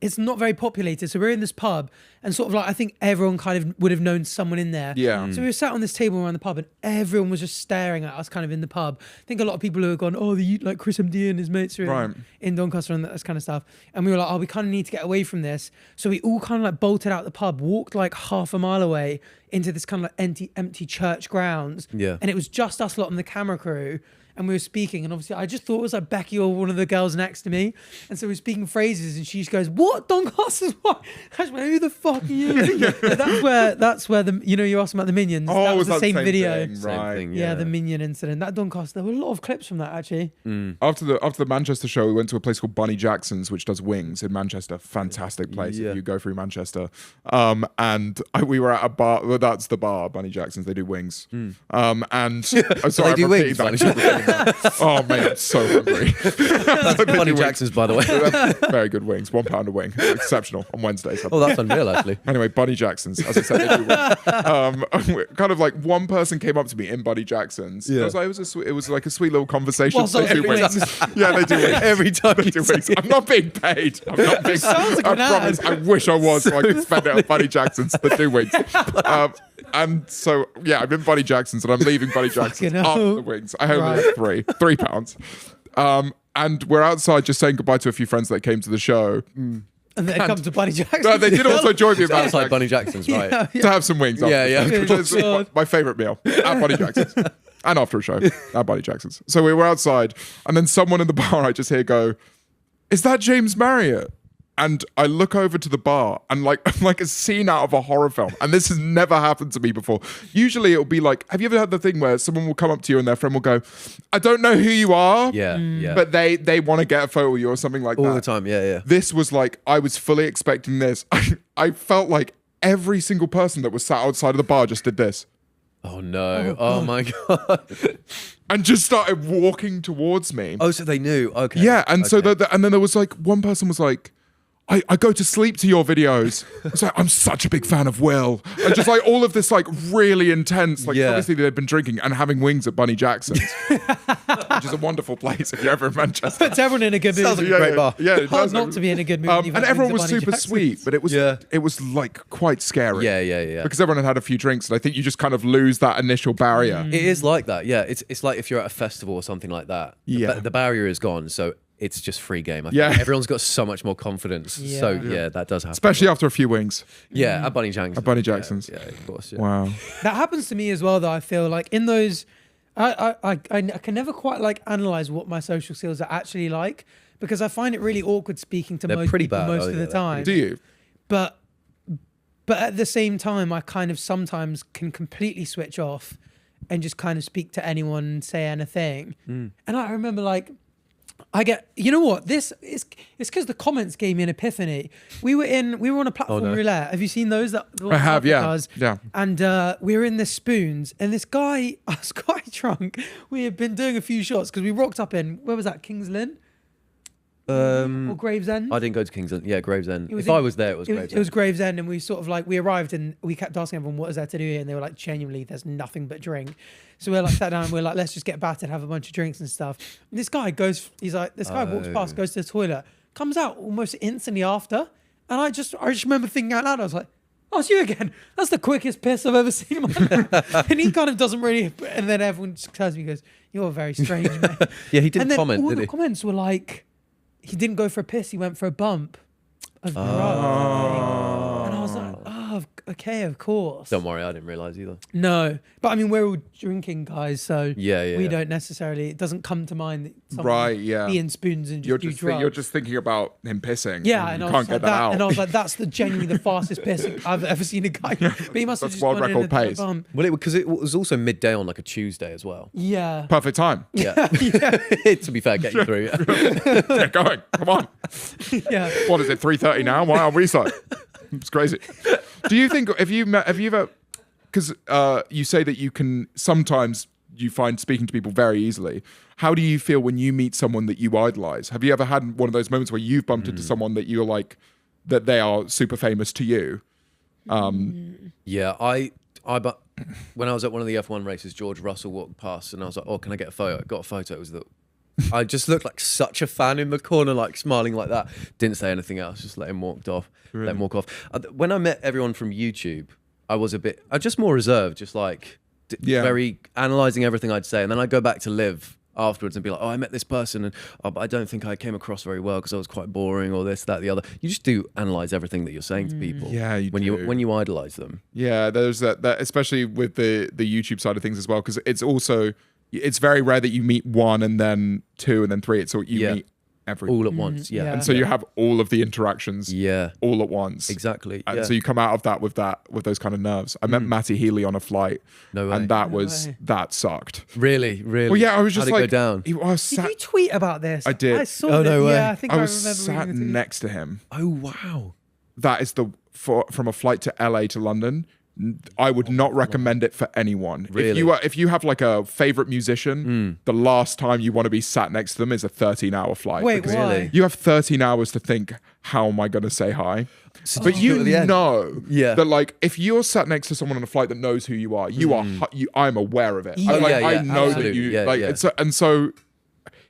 it's not very populated. So we're in this pub and sort of like, I think everyone kind of would have known someone in there. Yeah. So we were sat on this table around the pub and everyone was just staring at us kind of in the pub. I think a lot of people who have gone, like Chris MD and his mates are in Doncaster and that kind of stuff. And we were like, we kind of need to get away from this. So we all kind of like bolted out the pub, walked like half a mile away into this kind of like empty church grounds. Yeah. And it was just us lot on the camera crew. And we were speaking, and obviously I just thought it was like Becky or one of the girls next to me. And so we were speaking phrases, and she just goes, "What? Doncaster's what?" I just went, "Who the fuck are you?" That's where the, you asked about the Minions. Oh, that was the same video. Thing, right. Same thing, yeah, the Minion incident. That Doncaster, there were a lot of clips from that actually. After the Manchester show, we went to a place called Bunny Jackson's, which does wings in Manchester. Fantastic place if you go through Manchester. And we were at a bar. Well, that's the bar, Bunny Jackson's. They do wings. And sorry, they do wings. Oh man, I'm so hungry. That's Bunny Jackson's, by the way. Very good wings. £1 a wing. Exceptional on Wednesdays. Oh, that's unreal, actually. Anyway, Bunny Jackson's, as I said, they do wings. Kind of like one person came up to me in Bunny Jackson's. Yeah. It was like a sweet little conversation. They do wings. Yeah, they do wings. Every time they do wings. I'm not being paid. I'm not being. Sounds like I promise. I wish I was, so I could spend it on Bunny Jackson's. They do wings. And so, yeah, I'm in Bunny Jackson's and I'm leaving Bunny Jackson's after the wings. I only had £3. And we're outside just saying goodbye to a few friends that came to the show. And then come to Bunny Jackson's. No, they did also join me about outside Bunny Jackson's, right? To have some wings. Yeah. Which is my favourite meal at Bunny Jackson's. And after a show at Bunny Jackson's. So we were outside and then someone in the bar I just hear go, "Is that James Marriott?" And I look over to the bar and I'm like a scene out of a horror film. And this has never happened to me before. Usually it'll be like, have you ever had the thing where someone will come up to you and their friend will go, "I don't know who you are." Yeah. But they want to get a photo with you or something like that. All the time, yeah. This was like, I was fully expecting this. I felt like every single person that was sat outside of the bar just did this. Oh no. Oh my God. And just started walking towards me. Oh, so they knew. Okay. Yeah. And so and then there was like, one person was like, I go to sleep to your videos. It's like, I'm such a big fan of Will. And just like all of this like really intense, obviously they've been drinking and having wings at Bunny Jackson's, which is a wonderful place if you're ever in Manchester. Puts everyone in a good mood. Sounds like a great bar. Yeah, it hard does. not to be in a good mood. And everyone was super sweet, but it was like quite scary. Yeah. Because everyone had had a few drinks and I think you just kind of lose that initial barrier. It is like that, yeah. It's like if you're at a festival or something like that. The barrier is gone, so it's just free game. I think everyone's got so much more confidence. Yeah. So that does happen. Especially after a few wings. Yeah, at Bunny Jackson's. At Bunny Jackson's. Yeah, of course. Yeah. Wow. That happens to me as well, though. I feel like in those, I can never quite like analyze what my social skills are actually like because I find it really awkward speaking to most people most of the time. Do you? But at the same time, I kind of sometimes can completely switch off and just kind of speak to anyone and say anything. And I remember like, you know what? It's because the comments gave me an epiphany. We were on a platform roulette. Have you seen those? I have, yeah. And we were in the spoons, and this guy, I was quite drunk. We had been doing a few shots because we rocked up in, where was that, King's Lynn? Or Gravesend? I didn't go to King's Lynn. Yeah, Gravesend. If I was there, it was Gravesend. It was Gravesend, and we sort of like, we arrived and we kept asking everyone, what is there to do here? And they were like, genuinely, there's nothing but drink. So we're like sat down and we're like, let's just get battered, have a bunch of drinks and stuff. And this guy walks past, goes to the toilet, comes out almost instantly after. And I just remember thinking out loud, I was like, oh, it's you again. That's the quickest piss I've ever seen in my life. And he kind of doesn't really, and then everyone just turns to me and goes, you're very strange, man. Yeah, he didn't comment, all did the he? comments were like, he didn't go for a piss, he went for a bump of drugs. And I was like, oh, okay, of course. Don't worry, I didn't realise either. No, but I mean, we're all drinking guys, so we don't necessarily, it doesn't come to mind that someone be in spoons and just do drugs. You're just thinking about him pissing. Yeah, and you I can't get that out. And I was like, that's genuinely the fastest piss I've ever seen a guy. But he must have just world gone record in pace. bump. Well, because it was also midday on like a Tuesday as well. Yeah. Perfect time. Yeah. To be fair, get you through. Get going. Come on. Yeah. What is it, 3:30 now? Why are we so? It's crazy. Do you think, have you ever, because you say that sometimes you find speaking to people very easily. How do you feel when you meet someone that you idolize? Have you ever had one of those moments where you've bumped into someone that you're like, that they are super famous to you? Yeah, but when I was at one of the F1 races, George Russell walked past and I was like, oh, can I get a photo? I got a photo. It was I just looked like such a fan in the corner, like smiling like that. Didn't say anything else, just let him walk off. Really? Let him walk off. When I met everyone from YouTube, I was just more reserved, just like very analysing everything I'd say. And then I'd go back to live afterwards and be like, oh, I met this person and but I don't think I came across very well because I was quite boring or this, that, the other. You just do analyse everything that you're saying to people. Yeah, when you idolise them. Yeah, there's that especially with the YouTube side of things as well, because it's very rare that you meet one and then two and then three. It's you meet everyone all at once. Yeah, and so you have all of the interactions. Yeah, all at once. Exactly. And so you come out of that with those kind of nerves. I met Matty Healy on a flight. No way. And that sucked. Really. Well, yeah, I was just How'd it go down? Did you tweet about this? I did. I saw no way. Yeah, I think I was remember sat reading it. next to him. Oh wow. That is from a flight to LA to London. I would not recommend it for anyone. Really? If you have like a favorite musician, the last time you want to be sat next to them is a 13-hour flight. Wait, why? You have 13 hours to think, how am I going to say hi? But you know that like if you're sat next to someone on a flight that knows who you are, I'm aware of it. I know that you and so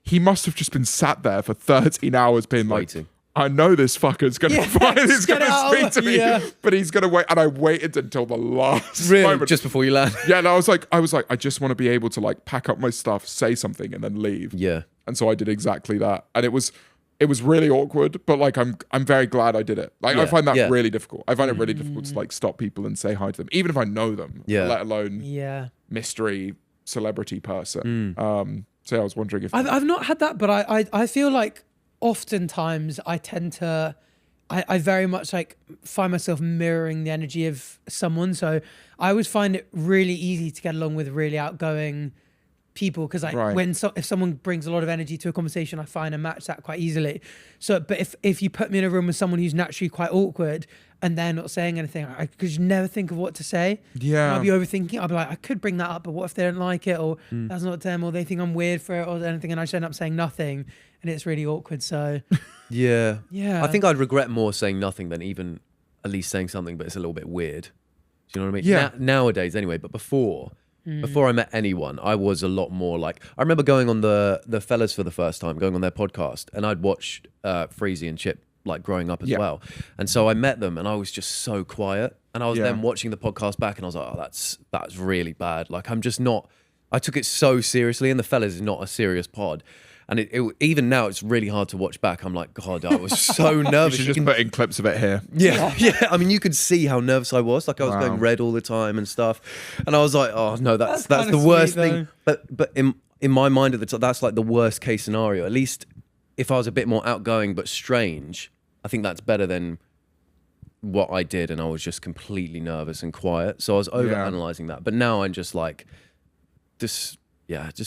he must have just been sat there for 13 hours being waiting. Like, I know this fucker's going to find he's going to speak to me, but he's going to wait. And I waited until the last moment. Just before you land. Yeah, and I was like, I just want to be able to like pack up my stuff, say something, and then leave. Yeah. And so I did exactly that. And it was really awkward, but like I'm very glad I did it. Like I find that really difficult. I find it really difficult to like stop people and say hi to them, even if I know them. Yeah. Let alone mystery celebrity person. So I was wondering if I've not had that, but I feel like oftentimes I tend to I very much like find myself mirroring the energy of someone, so I always find it really easy to get along with really outgoing people, because if someone brings a lot of energy to a conversation, I find I match that quite easily. So but if you put me in a room with someone who's naturally quite awkward and they're not saying anything, I could never think of what to say. Yeah. I'll be overthinking. I'll be like, I could bring that up, but what if they don't like it, or that's not them, or they think I'm weird for it, or anything, and I just end up saying nothing, and it's really awkward. So yeah. Yeah. I think I'd regret more saying nothing than even at least saying something, but it's a little bit weird. Do you know what I mean? Yeah. Nowadays, anyway, but before I met anyone, I was a lot more like, I remember going on the Fellas for the first time, going on their podcast, and I'd watched Freezy and Chip like growing up as well. And so I met them and I was just so quiet. And I was then watching the podcast back and I was like, oh, that's really bad. Like I took it so seriously, and the Fellas is not a serious pod. And it even now, it's really hard to watch back. I'm like, God, I was so nervous. You should just put in clips of it here. Yeah. I mean, you could see how nervous I was. Like I was going red all the time and stuff. And I was like, oh no, that's the worst thing. But in my mind at the time, that's like the worst case scenario. At least if I was a bit more outgoing but strange, I think that's better than what I did. And I was just completely nervous and quiet. So I was over analyzing that. But now I'm just like, just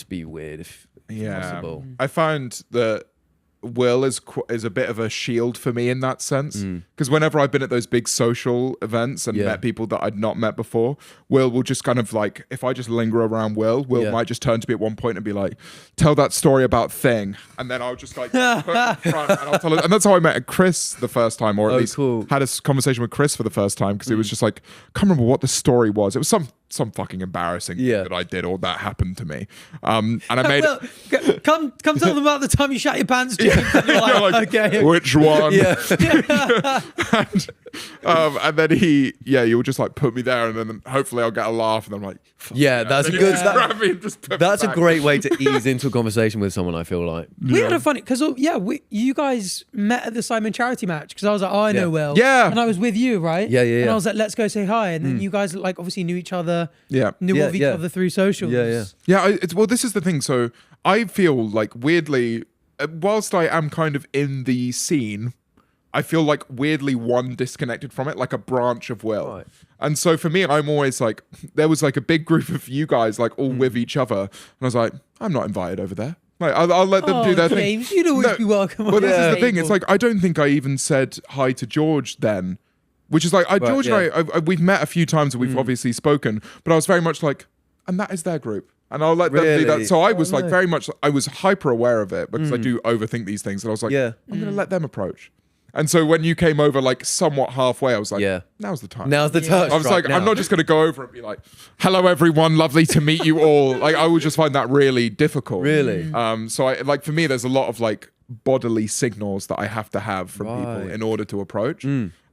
be weird if possible. I find that Will is a bit of a shield for me in that sense, because whenever I've been at those big social events and met people that I'd not met before, Will will just kind of like, if I just linger around Will might just turn to me at one point and be like, tell that story about thing, and then I'll just like put it in front and I'll tell it. And that's how I met Chris the first time, or at least had a conversation with Chris for the first time, because it was just like, I can't remember what the story was. It was some fucking embarrassing thing that I did or that happened to me. And I made come tell them about the time you shat your pants. Like, okay. Which one? Yeah. and then you'll just like put me there, and then hopefully I'll get a laugh, and I'm like, that's good. That's a great way to ease into a conversation with someone, I feel like. We had a funny, because you guys met at the Simon charity match, because I was like, I know Will. Yeah. And I was with you, right? Yeah. And I was like, let's go say hi. And then you guys like obviously knew each other. Knew of each other through socials. Well, this is the thing. So I feel like weirdly, whilst I am kind of in the scene, I feel like weirdly one disconnected from it, like a branch of Will. Right. And so for me, I'm always like, there was like a big group of you guys like all with each other, and I was like, I'm not invited over there. Like I'll let them do their James, thing. You'd always be welcome. But this is the thing. It's like, I don't think I even said hi to George then. Which is like, George and I, we've met a few times and we've obviously spoken, but I was very much like, and that is their group. And I'll let them do that. So I was like very much, I was hyper aware of it, because I do overthink these things. And I was like, I'm going to let them approach. And so when you came over like somewhat halfway, I was like, now's the time. Now's the touch. I was like, I'm not just going to go over and be like, hello everyone, lovely to meet you all. Like I would just find that really difficult. Really? So I like, for me, there's a lot of like bodily signals that I have to have from people in order to approach.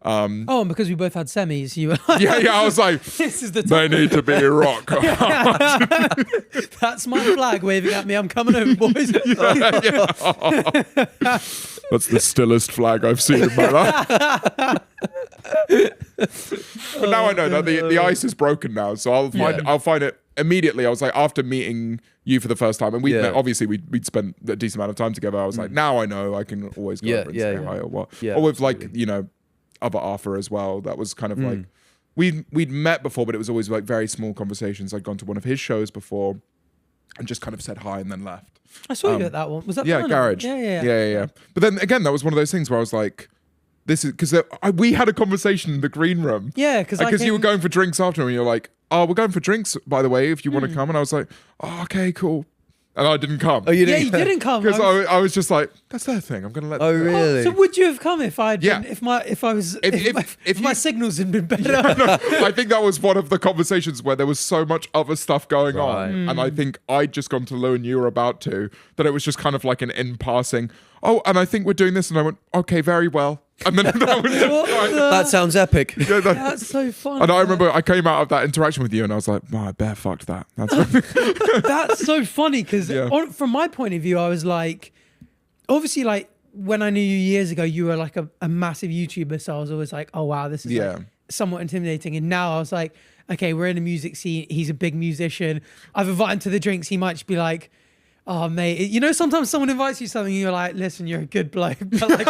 And because we both had semis, you were like, I was like, this is the they need to be rock. That's my flag waving at me. I'm coming over, boys. That's the stillest flag I've seen in my life. But now I know that the ice is broken now, so I'll find it immediately. I was like, after meeting you for the first time, and obviously we'd spent a decent amount of time together, I was like, now I know I can always go over and say hi or what. Or with like, other Arthur as well. That was kind of like, we'd met before, but it was always like very small conversations. I'd gone to one of his shows before and just kind of said hi and then left. I saw you at that one. Was that Garage? Yeah. But then again, that was one of those things where I was like, this is because we had a conversation in the green room. Yeah, because you were going for drinks after, and you're like, oh, we're going for drinks, by the way, if you want to come. And I was like, oh, okay, cool. And I didn't come. Oh, you didn't? Yeah, you didn't come. Because I was just like, that's their thing. I'm going to let them go. Really? So would you have come if I'd been, if my signals had been better? I think that was one of the conversations where there was so much other stuff going on. And I think I'd just gone to Lou and you were about to, that it was just kind of like an in passing, oh, and I think we're doing this. And I went, okay, very well. And then that was just that sounds epic. That's so fun. And I remember I came out of that interaction with you and I was like, oh, I bare fucked that. That's so funny because from my point of view, I was like, obviously like when I knew you years ago, you were like a massive YouTuber. So I was always like, oh wow, this is like somewhat intimidating. And now I was like, okay, we're in the music scene. He's a big musician. I've invited him to the drinks. He might just be like, oh mate, sometimes someone invites you something and you're like, listen, you're a good bloke, but like,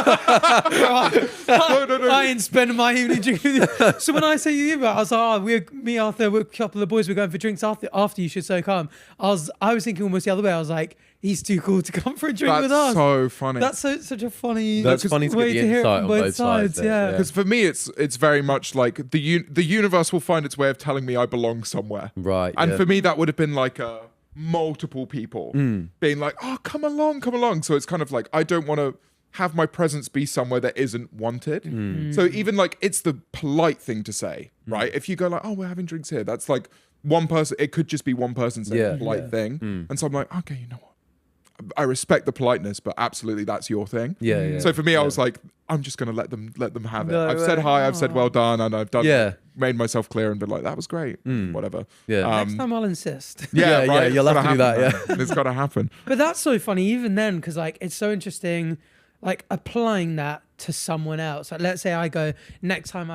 I ain't spending my evening drinking with you. So when I say you, I was like, me, Arthur, we're a couple of boys, we're going for drinks after you should so come. I was thinking almost the other way. I was like, he's too cool to come for a drink with us. That's so funny. That's such a funny That's funny to way get the to hear it insight from on both sides. Yeah, because for me it's very much like the universe will find its way of telling me I belong somewhere. Right. And for me that would have been like multiple people being like, oh, come along. So it's kind of like, I don't want to have my presence be somewhere that isn't wanted. So even like, it's the polite thing to say, right? If you go like, oh, we're having drinks here, that's like one person, it could just be one person saying a polite thing. And so I'm like, okay, you know what? I respect the politeness, but absolutely that's your thing. So for me, I was like, I'm just going to let them have it. I've said hi, I've said well done, and I've done made myself clear and been like, that was great. Whatever. Next time I'll insist. Right? You'll have to do that. It's got to happen. But that's so funny, even then, because like it's so interesting, like applying that to someone else. Like let's say I go next time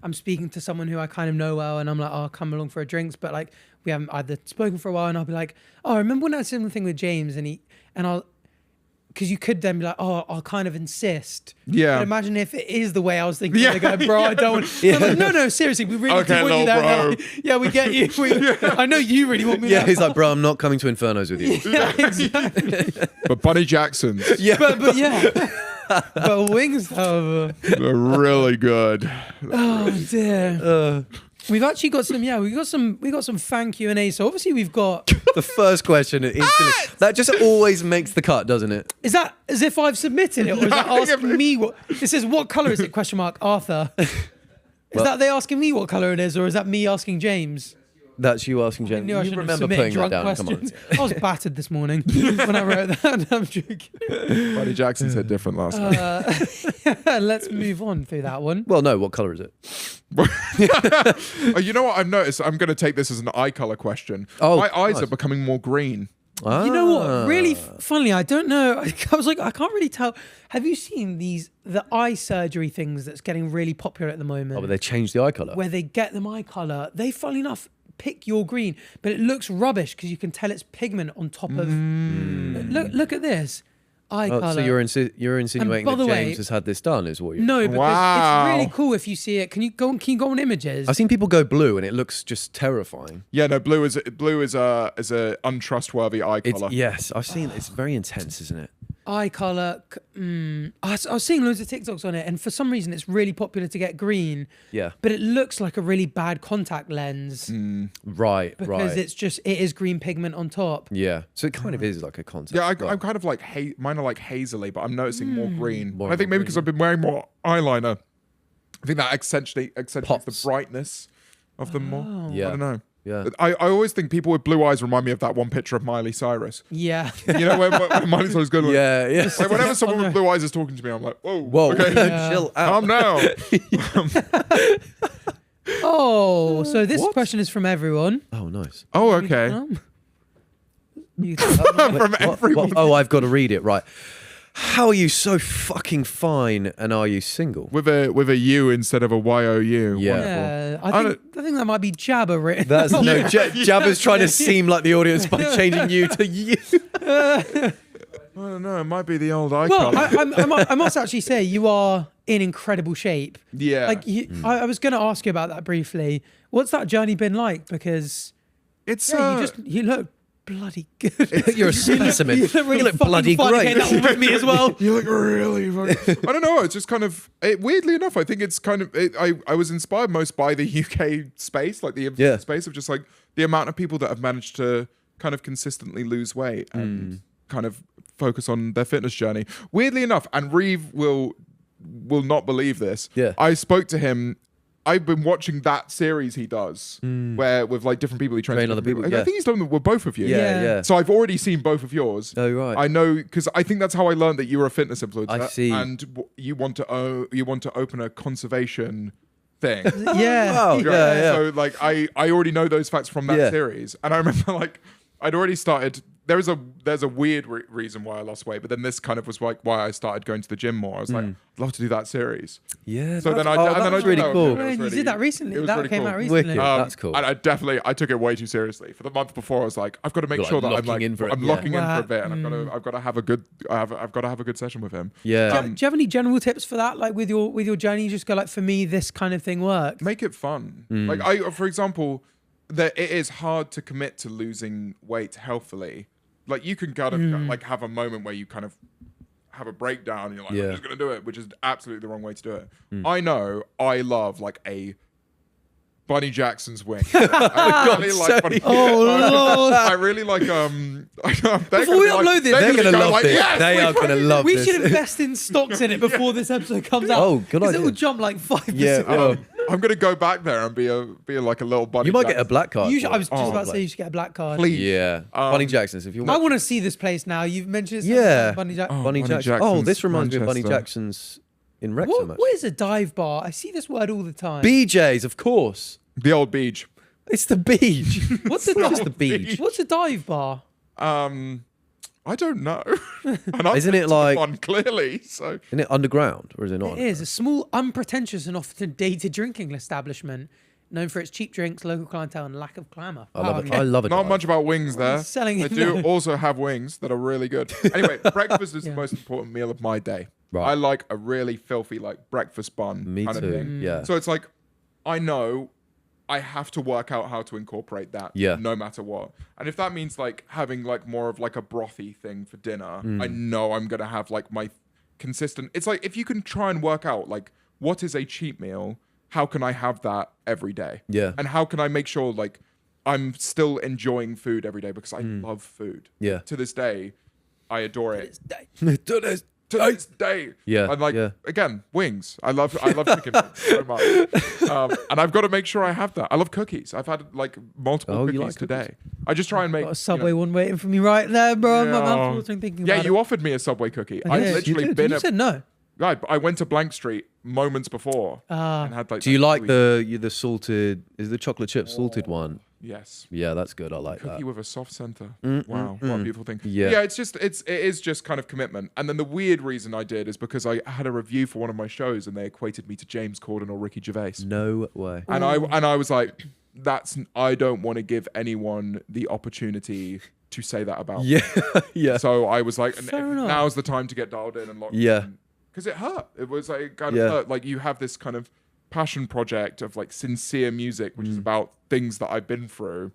I'm speaking to someone who I kind of know well, and I'm like, oh, come along for a drinks, but like we haven't either spoken for a while, and I'll be like, oh, I remember when I had a similar thing with James, and because you could then be like, oh, I'll kind of insist. Yeah. But imagine if it is the way I was thinking. They go, bro, I don't want. I'm like, no, seriously, we really do want you there now. Yeah, we get you. I know you really want me there. Yeah, he's like, bro, I'm not coming to Infernos with you. Yeah, exactly. But Bunny Jackson's. Yeah. But yeah. But wings, however, They're really good. oh dear. We've actually got some. Yeah, we got some fan Q&A. So obviously we've got. The first question instantly, that just always makes the cut, doesn't it? Is that as if I've submitted it, or is that asking me what? It says what color is it? Question mark Arthur. Is that they asking me what color it is, or is that me asking James? That's you asking James. I You should remember submit putting drunk that down? questions. Come on. I was battered this morning when I wrote that. I'm joking. Bunny Jackson said different last night. Let's move on through that one. Well, no. What color is it? You know what I've noticed? I'm going to take this as an eye color question. Oh, my eyes nice. are becoming more green. You know what? Really funnily, I don't know. I was like, I can't really tell. Have you seen the eye surgery things that's getting really popular at the moment? Oh, but they changed the eye color. Where they get them eye color. They, funnily enough, pick your green, but it looks rubbish because you can tell it's pigment on top of. Look at this eye color. So you're insinuating by that the James way- has had this done, is what you're? No, because Wow. it's really cool if you see it. Can you go on images? I've seen people go blue and it looks just terrifying. Yeah, no, blue is a untrustworthy eye color. Yes, I've seen. It's very intense, isn't it? Eye color. I was seeing loads of TikToks on it, and for some reason, it's really popular to get green. Yeah. But it looks like a really bad contact lens Right. because it is green pigment on top. Yeah. So it kind of is like a concept. Yeah, I'm kind of like mine are like hazily, but I'm noticing more green. More I think maybe because I've been wearing more eyeliner. I think that accentuates Pops. the brightness of them more. Yeah. I don't know. Yeah. I always think people with blue eyes remind me of that one picture of Miley Cyrus. Yeah. You know, when Miley Cyrus going like, Yeah. like whenever someone with blue eyes is talking to me, I'm like, whoa, Whoa. okay, Chill out. calm down. Oh, so this What? question is from everyone. Oh, nice. Oh, okay. From everyone. Oh, I've got to read it. Right. How are you so fucking fine and are you single? With a U instead of a YOU. Yeah. Wonderful. I think that might be Jabba written. That's no Jabba's trying to seem like the audience by changing you to you. I don't know. It might be the old eye Well, color. I must actually say you are in incredible shape. Yeah. Like I was going to ask you about that briefly. What's that journey been like? Because It's you look bloody good. You're a specimen. You look really You look fucking bloody funny. great. Hey, that one with me as well. you look really fucking... I don't know. It's just kind of weirdly enough. I think it's kind of. I was inspired most by the UK space, like the influencer space of just like the amount of people that have managed to kind of consistently lose weight and kind of focus on their fitness journey. Weirdly enough, and Reeve will not believe this. Yeah. I spoke to him. I've been watching that series he does, where with like different people he trains. Train other people, I yeah. think he's done with both of you. Yeah. So I've already seen both of yours. Oh, right. I know because I think that's how I learned that you were a fitness influencer. I see. And you want to open a conservation thing. Yeah. Wow. Yeah. So like I already know those facts from that series, and I remember like I'd already started. There's a weird reason why I lost weight, but then this kind of was like why I started going to the gym more. I was like, I'd love to do that series. Yeah. So then that's really cool. You did that recently. It was That really came cool. out recently. Wicked. That's cool. And I took it way too seriously. For the month before, I was like, I've got to make You're sure like that I'm locking in for it. I'm Yeah. locking in for a bit, and I've got to have a good session with him. Yeah. Do you have any general tips for that? Like with your journey, you just go like, for me, this kind of thing works. Make it fun. Like for example, that it is hard to commit to losing weight healthily. Like you can kind of like have a moment where you kind of have a breakdown and you're like, I'm just gonna do it, which is absolutely the wrong way to do it. I know I love like a Bunny Jackson's wing. I really like Bunny. Lord. I really like Before we upload this, They're gonna love this. Yes, They are gonna love We this. should invest in stocks in it before this episode comes out. Oh, good 'Cause idea. it will jump like 5%. Yeah. I'm gonna go back there and be like a little Bunny. You might get a Jackson. black card. I was just Oh, about to say you should get a black card. Please. Yeah. Bunny Jackson's. If you I want. want to see this place now. You've mentioned Yeah. Bunny Jack. Oh, Bunny Bunny Jackson. Oh, Jackson's this reminds me of Bunny Manchester. Jackson's in Wrexham. What is a dive bar? I see this word all the time. BJ's, of course. The old beach. It's the beach. What's a Just dive? the beach. What's a dive bar? I don't know. And I'm Isn't it into like- fun, clearly? So Isn't it underground or is it not? It is a small, unpretentious, and often dated drinking establishment. known for its cheap drinks, local clientele, and lack of glamour. I love it. I love it. Not much about wings there. Selling I it. do also have wings that are really good. Anyway, breakfast is the most important meal of my day. Right. I like a really filthy like breakfast bun Me kind too. of thing. Yeah. So it's like, I know I have to work out how to incorporate that no matter what. And if that means like having like more of like a brothy thing for dinner, I know I'm going to have like my consistent. It's like if you can try and work out like what is a cheat meal, how can I have that every day? Yeah. And how can I make sure like I'm still enjoying food every day because I love food. Yeah. To this day, I adore it. To To this day. Yeah. And like again, wings. I love chicken wings so much. And I've got to make sure I have that. I love cookies. I've had like multiple cookies today. I just try and make Got a Subway one waiting for me right there, bro. Yeah. My mouth's watering thinking Yeah, about you it. offered me a Subway cookie. I I've did. literally You did. been You said no. Right, I went to Blank Street moments before and had like. Do you that like sweet- the salted? Is the chocolate chip salted one? Yes. Yeah, that's good. I like Cookie that. with a soft center. Wow, what a beautiful thing. Yeah. Yeah, it is just kind of commitment. And then the weird reason I did is because I had a review for one of my shows and they equated me to James Corden or Ricky Gervais. No way. And I was like, I don't want to give anyone the opportunity to say that about me. Yeah. So I was like, Fair enough. now's the time to get dialed in and locked Yeah. in. Because it hurt. It was like, it kind of hurt. Like you have this kind of passion project of like sincere music, which is about things that I've been through.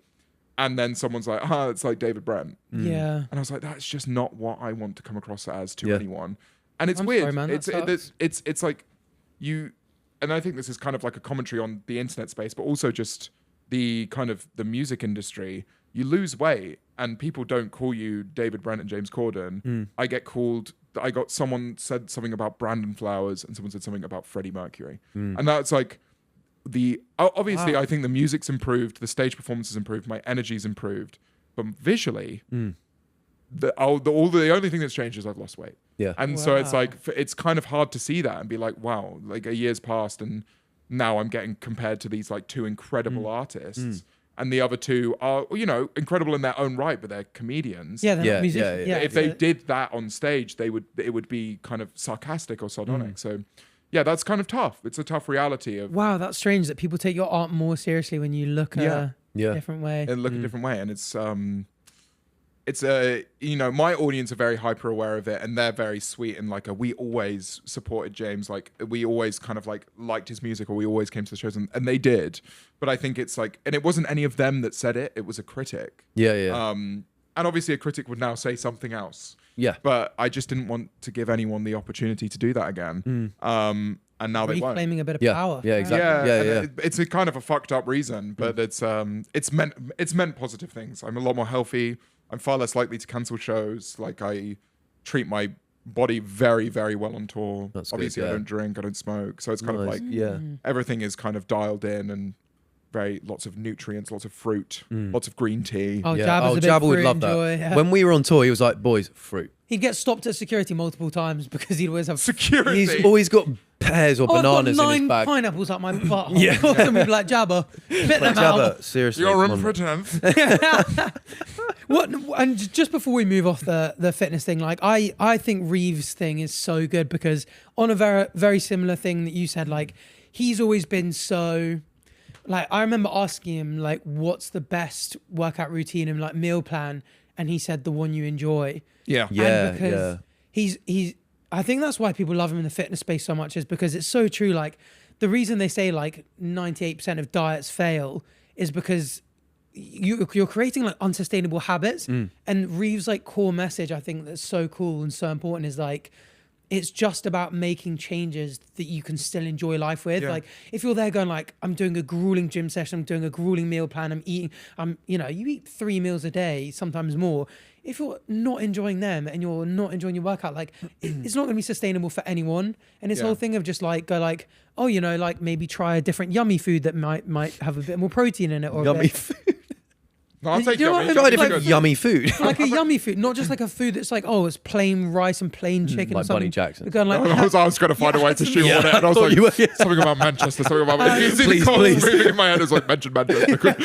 And then someone's like, it's like David Brent. Yeah. And I was like, that's just not what I want to come across as to Yeah. anyone. And it's I'm weird. sorry, man, that sucks. It's like you, and I think this is kind of like a commentary on the internet space, but also just the kind of the music industry. You lose weight and people don't call you David Brent and James Corden. I got someone said something about Brandon Flowers and someone said something about Freddie Mercury. And that's like obviously I think the music's improved, the stage performance has improved, my energy's improved, but visually, the only thing that's changed is I've lost weight. Yeah. And so it's like, it's kind of hard to see that and be like, wow, like a year's passed and now I'm getting compared to these like two incredible artists. And the other two are, incredible in their own right, but they're comedians. Yeah, they're Yeah, not musicians. yeah. If they did that on stage, it would be kind of sarcastic or sardonic. So yeah, that's kind of tough. It's a tough reality of Wow, that's strange that people take your art more seriously when you look a different way. and look a different way. And it's my audience are very hyper aware of it and they're very sweet and like we always supported James, like we always kind of like liked his music or we always came to the shows and they did. But I think it's like, and it wasn't any of them that said it was a critic. Yeah. And obviously a critic would now say something else. Yeah. But I just didn't want to give anyone the opportunity to do that again. And now they won't. Reclaiming a bit of Yeah. power. Yeah, right? exactly. Yeah, Yeah. It's a kind of a fucked up reason, but it's meant positive things. I'm a lot more healthy. I'm far less likely to cancel shows. Like I treat my body very, very well on tour. That's good, Obviously, I yeah. don't drink, I don't smoke, so it's kind of Nice. like everything is kind of dialed in and lots of nutrients, lots of fruit, lots of green tea. Oh, Yeah. Jabba's a big Jabba would fruit love that. enjoy, yeah. When we were on tour, he was like, "Boys, fruit." He'd get stopped at security multiple times because he'd always have Security. He's always got pears or Oh, I've got bananas in 9 his bag. pineapples up my butt. Yeah. And we'd be like, Jabba, spit Like, them out. Jabba, seriously. You're come in on, for a mate. 10th. What? And just before we move off the fitness thing, like I think Reeves' thing is so good because on a very very similar thing that you said, like he's always been so. Like I remember asking him like, what's the best workout routine and like meal plan, and he said the one you enjoy. Yeah. Yeah. And because he's I think that's why people love him in the fitness space so much is because it's so true. Like the reason they say like 98% of diets fail is because you're creating like unsustainable habits. And Reeves' like core message, I think that's so cool and so important is like, it's just about making changes that you can still enjoy life with. Yeah. Like if you're there going like, I'm doing a grueling gym session, I'm doing a grueling meal plan, I'm eating, you eat 3 meals a day, sometimes more. If you're not enjoying them and you're not enjoying your workout, like it's not going to be sustainable for anyone. And this whole thing of just like, go like, oh, like maybe try a different yummy food that might have a bit more protein in it. Or Yummy food. No, I'll take You know what yummy. I mean? Try Like- different yummy food. like a yummy food, not just like a food that's like, oh, it's plain rice and plain chicken or Like something. Bunny Jackson. We're going like, I was going to find a way to shoot on it, and I was thought like, you were- yeah. something about Manchester, something about Please, please. moving in my head is like mention Manchester. but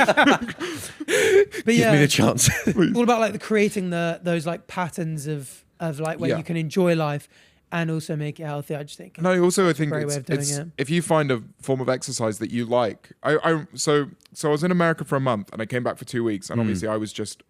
Give yeah, me the chance. all about like the creating those like patterns of like where Yeah. you can enjoy life. and also make it healthy. I just think. And I also think great way of doing it. if you find a form of exercise that you like. So I was in America for a month and I came back for 2 weeks, and obviously I was just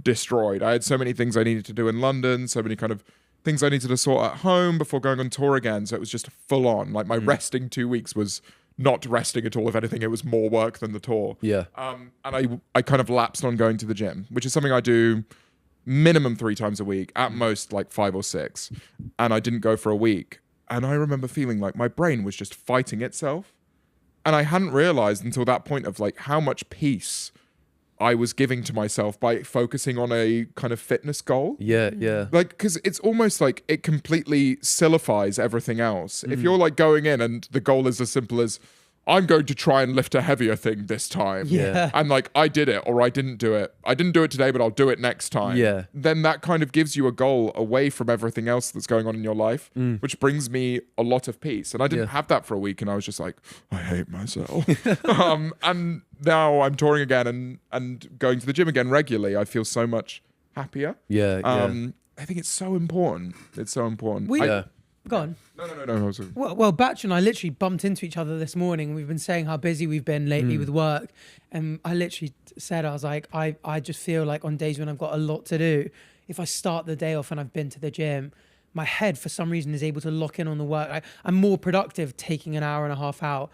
destroyed. I had so many things I needed to do in London, so many kind of things I needed to sort at home before going on tour again. So it was just full on. Like my resting 2 weeks was not resting at all. If anything, it was more work than the tour. Yeah. And I kind of lapsed on going to the gym, which is something I do minimum 3 times a week, at most like 5 or 6. And I didn't go for a week. And I remember feeling like my brain was just fighting itself. And I hadn't realized until that point of like how much peace I was giving to myself by focusing on a kind of fitness goal. Yeah, yeah. Like, because it's almost like it completely silifies everything else. If you're like going in and the goal is as simple as, I'm going to try and lift a heavier thing this time. Yeah. And like, I did it or I didn't do it. I didn't do it today, but I'll do it next time. Yeah. Then that kind of gives you a goal away from everything else that's going on in your life, which brings me a lot of peace. And I didn't have that for a week, and I was just like, I hate myself. And now I'm touring again and going to the gym again regularly. I feel so much happier. Yeah, yeah. I think it's so important. It's so important. Go on. No. Well, Batch and I literally bumped into each other this morning. We've been saying how busy we've been lately with work. And I literally said, I was like, I just feel like on days when I've got a lot to do, if I start the day off and I've been to the gym, my head for some reason is able to lock in on the work. I'm more productive taking an hour and a half out,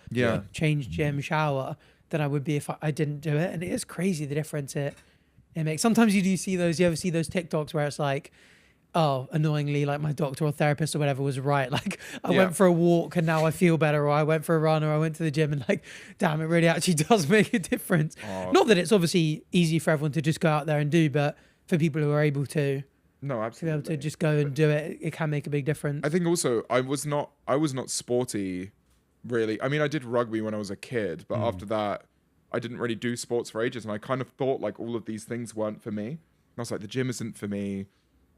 change, gym, shower, than I would be if I didn't do it. And it is crazy the difference it makes. Sometimes you ever see those TikToks where it's like, oh, annoyingly, like my doctor or therapist or whatever was right. Like I went for a walk and now I feel better, or I went for a run, or I went to the gym, and like, damn, it really actually does make a difference. Not that it's obviously easy for everyone to just go out there and do, but for people who are able to, no, absolutely, to be able to just go and do it, it can make a big difference. I think also I was not sporty, really. I mean, I did rugby when I was a kid, but after that, I didn't really do sports for ages, and I kind of thought like all of these things weren't for me. And I was like, the gym isn't for me.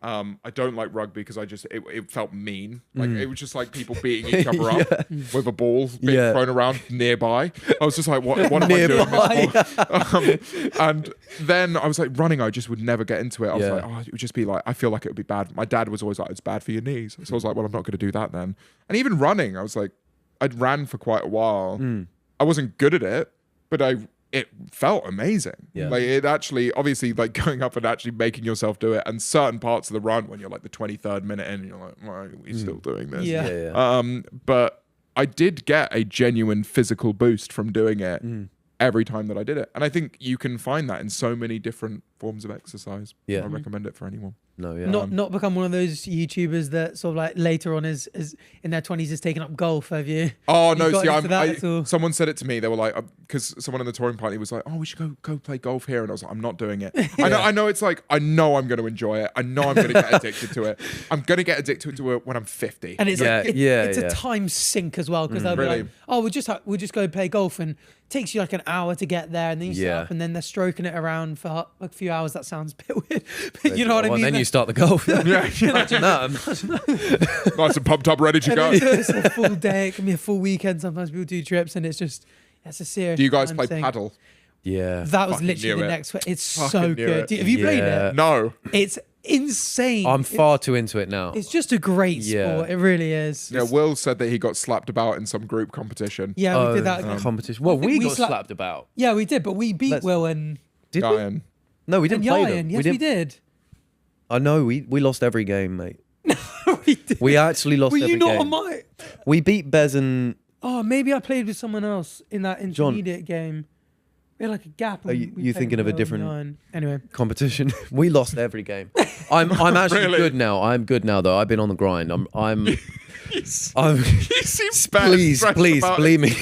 I don't like rugby because it felt mean. Like it was just like people beating each other up with a ball being thrown around nearby. I was just like, what am I doing this for? And then I was like, running, I just would never get into it. I was like, oh, it would just be like, I feel like it would be bad. My dad was always like, it's bad for your knees. So I was like, well, I'm not going to do that then. And even running, I was like, I'd ran for quite a while. I wasn't good at it, but it felt amazing. Yeah. Like it actually, obviously, like going up and actually making yourself do it, and certain parts of the run when you're like the 23rd minute in, you're like, why are we still doing this? Yeah. But I did get a genuine physical boost from doing it every time that I did it. And I think you can find that in so many different forms of exercise. Yeah. I recommend it for anyone. No, yeah. Not become one of those YouTubers that sort of like later on is in their 20s is taking up golf, have you? Oh, no, see, someone said it to me. They were like, because someone in the touring party was like, oh, we should go play golf here. And I was like, I'm not doing it. I know it's like, I know I'm going to enjoy it. I know I'm going to get addicted to it. I'm going to get addicted to it when I'm 50. And it's it's a time sink as well, because they'll be like, oh, we'll just go play golf, and it takes you like an hour to get there, and then you sit up, and then they're stroking it around for a few hours. That sounds a bit weird, but you know what I mean? Then you start the golf. Imagine nice and pumped up, ready to go. It's a full day. It can be a full weekend. Sometimes people do trips, and it's a serious. Do you guys play paddle? Yeah, that was literally the next. It's so good. Have you played it? No. It's insane. I'm far too into it now. It's just a great sport. It really is. Yeah, Will said that he got slapped about in some group competition. Yeah, we did that. Competition. Well, we got slapped about. Yeah, we did, but we beat Will and Ryan. No, we didn't play them. Yes, we did. I know, we lost every game, mate. We did. We actually lost every game. Were you not on my... We beat Bez and... Oh, maybe I played with someone else in that intermediate game. We had like a gap. Are you thinking of a different competition? We lost every game. I'm actually good now. I'm good now, though. I've been on the grind. I'm he seems please believe me.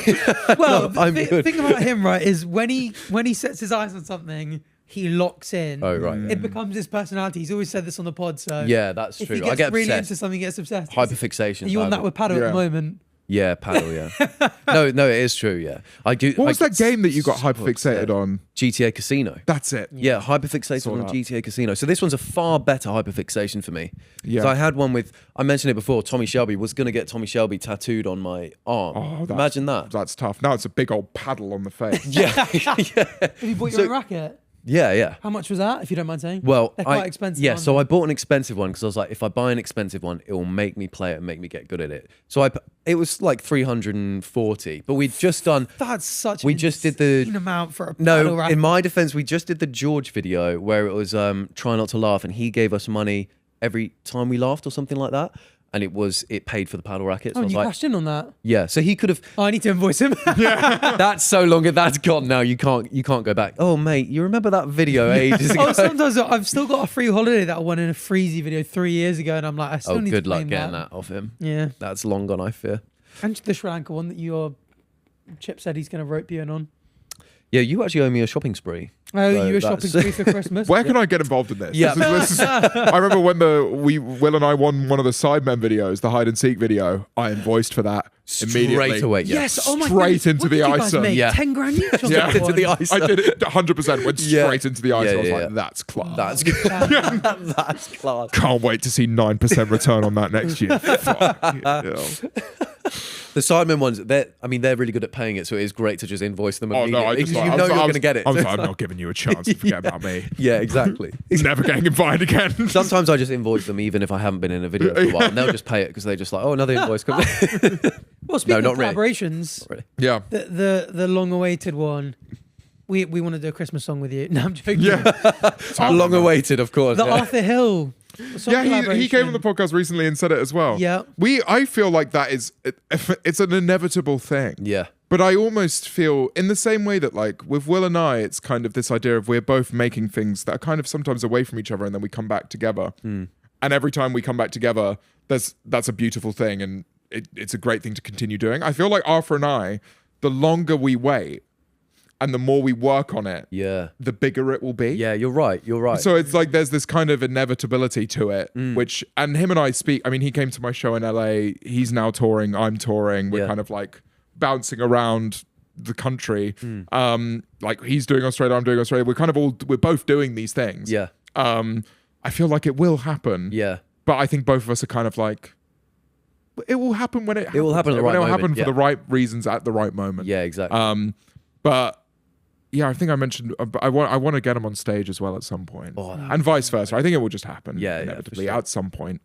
Well, no, the thing about him, right, is when he sets his eyes on something, he locks in. Oh, right. It becomes his personality. He's always said this on the pod. So yeah, that's true. If he gets really obsessed. into something, he gets obsessed. Hyperfixation. Are you on that with Padel at the moment? Yeah, Padel, yeah. no, it is true, yeah. I do. What was that game that you got hyperfixated on? GTA Casino. That's it. Yeah, hyperfixated on GTA Casino. So this one's a far better hyperfixation for me. Yeah. So I had one with, I mentioned it before, Tommy Shelby. Was going to get Tommy Shelby tattooed on my arm. Oh, imagine that. That's tough. Now it's a big old paddle on the face. Yeah. Have you bought your own racket? Yeah. How much was that, if you don't mind saying? Well, they're quite expensive. Yeah, aren't so they? I bought an expensive one because I was like, if I buy an expensive one, it will make me play it and make me get good at it. So it was like 340, but we'd just done. That's such. We just did the amount for a paddle no. racket. In my defense, we just did the George video where it was try not to laugh, and he gave us money every time we laughed or something like that, and it paid for the paddle racket. So Oh, I was you like, cashed in on that. yeah. So he could have. Oh, I need to invoice him. That's so long. That's gone now. You can't go back. Oh, mate, you remember that video ages ago? Oh, sometimes I've still got a free holiday that I won in a Freezy video 3 years ago, and I'm like, I still need good to luck claim getting that off him. Yeah. That's long gone, I fear. And the Sri Lanka one that your Chip said he's going to rope you in on. Yeah, you actually owe me a shopping spree. Oh, So you were that's- shopping spree for Christmas? Where can I get involved in this? Yeah. I remember when Will and I won one of the Sidemen videos, the hide and seek video. I invoiced for that immediately. Straight away. Yeah. Yes, oh my Straight goodness. into What the did you guys ISO. make? Yeah. 10 grand each on Yeah. that Into one? the ice. I did it 100%. Went Yeah. straight into the ISO. I was Yeah, like, yeah. that's class. That's good. That's class. Can't wait to see 9% return on that next year. Fuck, yeah. The Sidemen ones, they're really good at paying it, so it is great to just invoice them Oh immediately. no! I just because like, you know I was, you're I going was- to get it. I was like, I'm not giving you a chance to forget about me. Yeah, exactly. Never getting invited again. Sometimes I just invoice them even if I haven't been in a video for a while, and they'll just pay it because they're just like, oh, another invoice comes. Well, speaking No, of not really. collaborations, Really. Yeah. the long-awaited one, we want to do a Christmas song with you. No, I'm joking. Yeah. Long awaited, of course. The yeah. Arthur Hill. song Yeah, he came collaboration. on the podcast recently and said it as well. Yeah. I feel like that is, it's an inevitable thing. Yeah. But I almost feel in the same way that like with Will and I, it's kind of this idea of we're both making things that are kind of sometimes away from each other and then we come back together. And every time we come back together, that's a beautiful thing and it's a great thing to continue doing. I feel like Arthur and I, the longer we wait and the more we work on it, Yeah. the bigger it will be. Yeah, you're right. You're right. So it's like there's this kind of inevitability to it, which, and him and I speak, I mean, he came to my show in LA, he's now touring, I'm touring, we're Yeah. kind of like bouncing around the country. Like he's doing Australia, I'm doing Australia. We're both doing these things. Yeah. I feel like it will happen. Yeah. But I think both of us are kind of like, it will happen when it happens. It will happen at the right It will moment, happen for yeah. the right reasons at the right moment. Yeah, exactly. But yeah, I think I mentioned I want to get him on stage as well at some point, and vice versa. I think it will just happen inevitably for sure. at some point.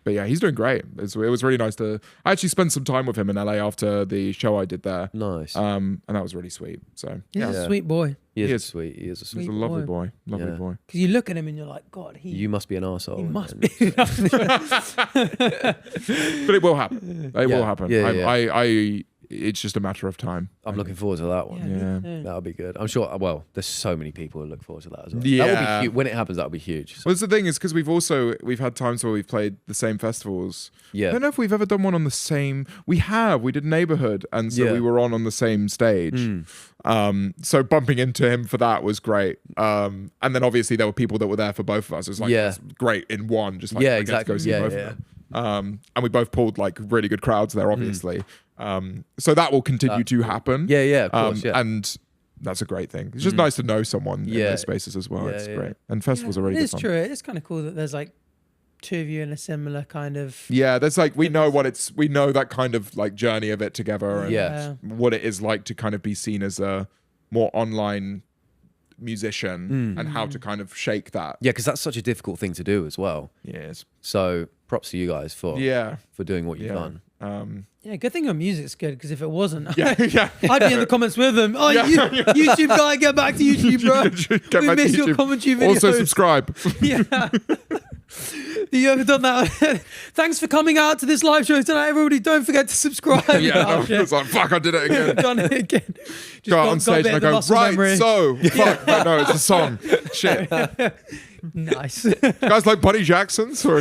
But yeah, he's doing great. It was really nice to. I actually spent some time with him in LA after the show I did there. Nice. And that was really sweet. So He's yeah, a sweet boy. He is he is- sweet. He is a he's sweet. a lovely boy. boy. Lovely Yeah. boy. Because you look at him and you're like, God, You must be an arsehole. he must and- be. But it will happen. It will happen. Yeah, yeah. It's just a matter of time. I'm looking forward to that one. Yeah. That'll be good. I'm sure. Well, there's so many people who look forward to that as well. That Yeah. will be when it happens. That'll be huge. Well, the thing is, because we've had times where we've played the same festivals. Yeah. I don't know if we've ever done one on the same. We did Neighborhood, and so Yeah. we were on the same stage. So bumping into him for that was great. And then obviously there were people that were there for both of us. It was like it's great in one, just like Yeah, I get to go exactly. see Yeah, both yeah. of them. And we both pulled like really good crowds there, obviously. So that will continue to happen. Yeah, yeah, of course. Yeah. And that's a great thing. It's just nice to know someone in Yeah. those spaces as well. Yeah, It's yeah. great. And festivals are really It good is fun. true. It's kind of cool that there's like two of you in a similar kind of. Yeah, there's like we know that kind of like journey of it together and Yeah. what it is like to kind of be seen as a more online musician and how to kind of shake that. Yeah, because that's such a difficult thing to do as well. Yes. So props to you guys for doing what you've done. Yeah, good thing your music's good because if it wasn't, Yeah. I'd be in the comments with them. Oh, YouTube guy, get back to YouTube, bro. Get We back to missed your YouTube. commentary videos. Also subscribe. Yeah. You ever done that? Thanks for coming out to this live show tonight, everybody. Don't forget to subscribe. Yeah, Oh, shit. it's like fuck, I did it again. Done it again. Just Go out on stage and I go, right, so fuck, no, it's a song. Shit. Nice. Guys like Buddy Jackson's or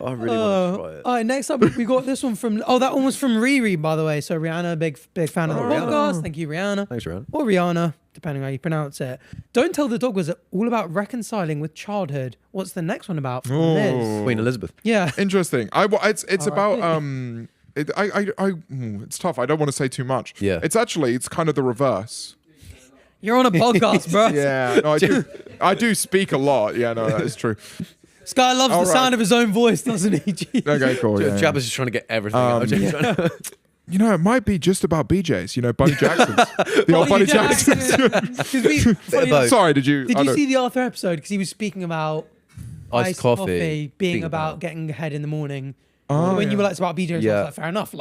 I really want to try it. All right, next up we got this one from. Oh, that one was from Riri, by the way. So Rihanna, big fan of the Rihanna. podcast. Thank you, Rihanna. Thanks, Ryan. Or Rihanna, depending how you pronounce it. Don't Tell the Dog was all about reconciling with childhood. What's the next one about? From Liz? Queen Elizabeth. Yeah. interesting. It's All about it's tough. I don't want to say too much. Yeah. It's kind of the reverse. You're on a podcast, bro. Yeah, no, I do speak a lot. Yeah, no, that is true. This guy loves All the right. sound of his own voice, doesn't he? Jeez. Okay, cool. Yeah, Jabba's just trying to get everything out. You know, it might be just about BJs. You know, Bunny Jacksons, the old Bunny Jacksons. Sorry, did you see the Arthur episode? Because he was speaking about iced coffee being about getting ahead in the morning. When you were like, it's about BJs, I was like, fair enough.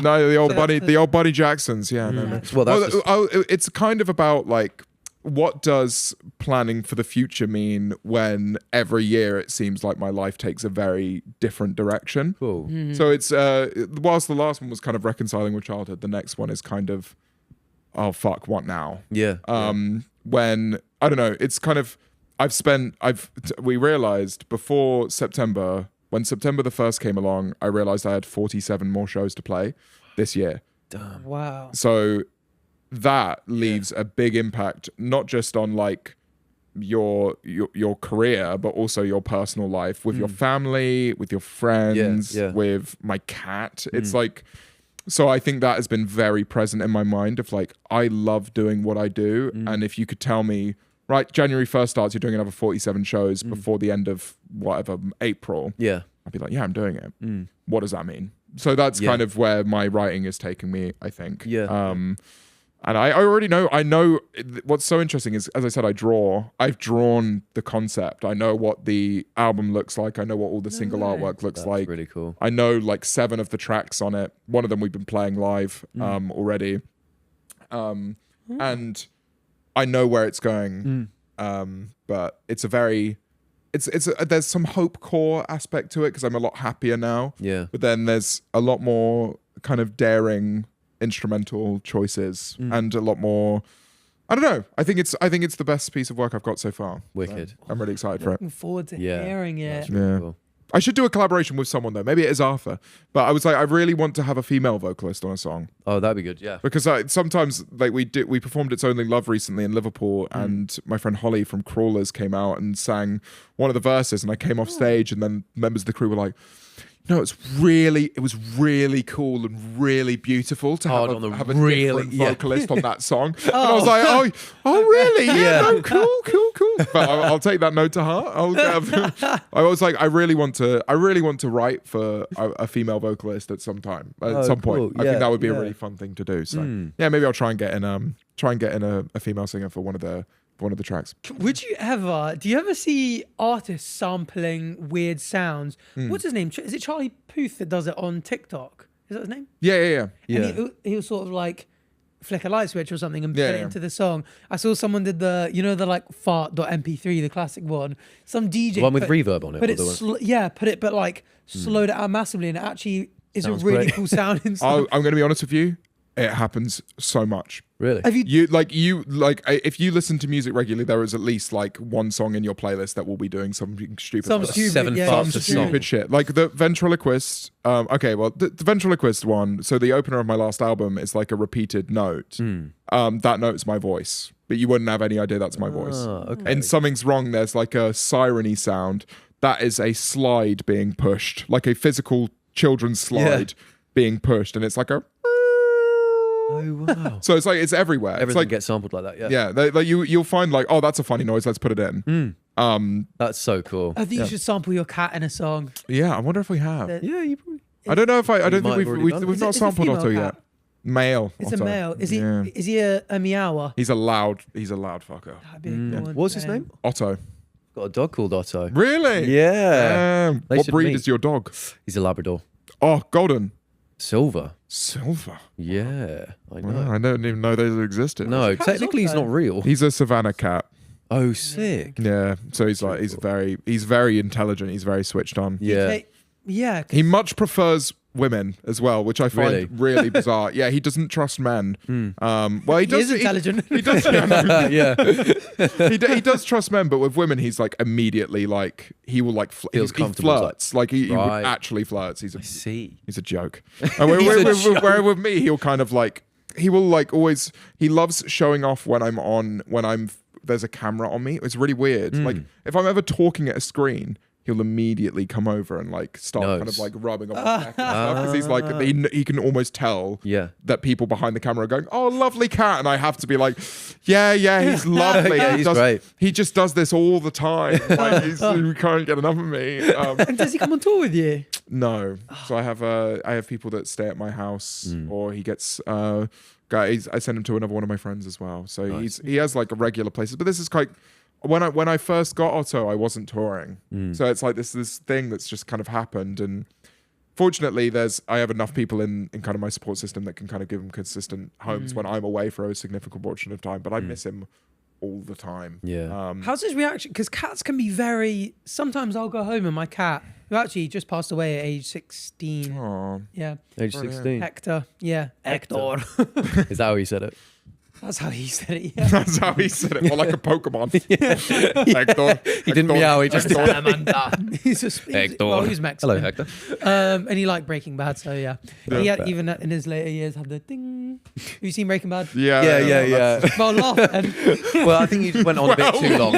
No, the old Bunny Jacksons. Yeah, no. Well, it's kind of about like, what does planning for the future mean when every year it seems like my life takes a very different direction? Cool. So it's whilst the last one was kind of reconciling with childhood, the next one is kind of, oh fuck, what now? Yeah. When I don't know, it's kind of we realized before September, when September the 1st came along, I realized I had 47 more shows to play this year. Damn. Wow. So that leaves a big impact, not just on like your career, but also your personal life with your family, with your friends, with my cat. It's like, so I think that has been very present in my mind of like, I love doing what I do. And if you could tell me, right, January 1st starts, you're doing another 47 shows before the end of whatever, April. Yeah. I'd be like, yeah, I'm doing it. What does that mean? So that's kind of where my writing is taking me, I think. Yeah. And I already know, what's so interesting is, as I said, I've drawn the concept. I know what the album looks like. I know what all the single artwork looks like. That's really cool. I know like 7 of the tracks on it. One of them we've been playing live already. And I know where it's going. But it's there's some hope core aspect to it because I'm a lot happier now. Yeah. But then there's a lot more kind of daring instrumental choices and a lot more, I don't know, I think it's the best piece of work I've got so far. Wicked. So I'm really excited for it. Looking forward to hearing it. That's really cool. I should do a collaboration with someone though. Maybe it is Arthur, but I was like, I really want to have a female vocalist on a song. Oh, that'd be good. Yeah. Because sometimes like we performed It's Only Love recently in Liverpool, and my friend Holly from Crawlers came out and sang one of the verses, and I came off stage, and then members of the crew were like, no, it was really cool and really beautiful to have a different vocalist on that song. And I was like, oh really? Yeah, no, cool. But I'll take that note to heart. I was like, I really want to write for a female vocalist at some point. Cool. I think that would be a really fun thing to do. So yeah, maybe I'll try and get in a female singer for one of the tracks. Do you ever see artists sampling weird sounds? What's his name? Is it Charlie Puth that does it on TikTok? Is that his name? Yeah. And he'll sort of like flick a light switch or something and put it into the song. I saw someone did the like fart.mp3, the classic one. Some DJ. The one with reverb on it. But slowed it out massively, and it actually is a really cool sound. I'm going to be honest with you. It happens so much. Really? If you listen to music regularly, there is at least like one song in your playlist that will be doing something stupid. Some stupid shit. Like the ventriloquist. The ventriloquist one. So the opener of my last album is like a repeated note. That note's my voice, but you wouldn't have any idea that's my voice. Okay. And Something's Wrong, there's like a siren-y sound. That is a slide being pushed, like a physical children's slide being pushed, and it's like a. Oh wow! So it's like it's everywhere. Everything gets sampled like that. Yeah. You'll find like, oh, that's a funny noise. Let's put it in. That's so cool. I think you should sample your cat in a song. Yeah, I wonder if we have. You probably. I don't know if I don't think we've not sampled Otto yet. Male. It's Otto. a male. Is he a meower? He's a loud fucker. What's his name? Otto. Got a dog called Otto. Really? Yeah. What breed is your dog? He's a Labrador. Oh, golden. Silver. Yeah, I know. Wow, I don't even know those existed. No, technically he's not real. He's a savannah cat. Oh, sick. Yeah, so he's very intelligent. He's very switched on. Yeah. He much prefers women as well, which I find really bizarre. Yeah, he doesn't trust men. Well, he does. He is intelligent. He does. He does trust men, but with women, he's like immediately like he will like he flirts. Like he actually flirts. He's a joke. And where with me, he'll kind of like he will like always. He loves showing off when there's a camera on me. It's really weird. Like if I'm ever talking at a screen, he'll immediately come over and like start kind of like rubbing on my neck and stuff, because he's like he can almost tell that people behind the camera are going, "Oh, lovely cat," and I have to be like, "Yeah, he's lovely. He's great. He just does this all the time. Like, we can't get enough of me." And does he come on tour with you? No. So I have people that stay at my house, or he gets guys. I send him to another one of my friends as well. So he has like a regular places. But this is quite. When I first got Otto, I wasn't touring. So it's like this thing that's just kind of happened. And fortunately, I have enough people in kind of my support system that can kind of give him consistent homes when I'm away for a significant portion of time. But I miss him all the time. Yeah. How's his reaction? Because cats can be very... Sometimes I'll go home and my cat, who actually just passed away at age 16. Aww. Yeah. Age 16. Hector. Yeah. Hector. Is that how he said it? That's how he said it, yeah. That's how he said it. More like a Pokemon. Hector. He didn't meow, he just He's just Hector. Well, he's Mexican. Hello, Hector. And he liked Breaking Bad, so yeah. He had, fair. even in his later years, had the ding. Have you seen Breaking Bad? Yeah. Well, laugh then. Well, I think you went on a bit too long.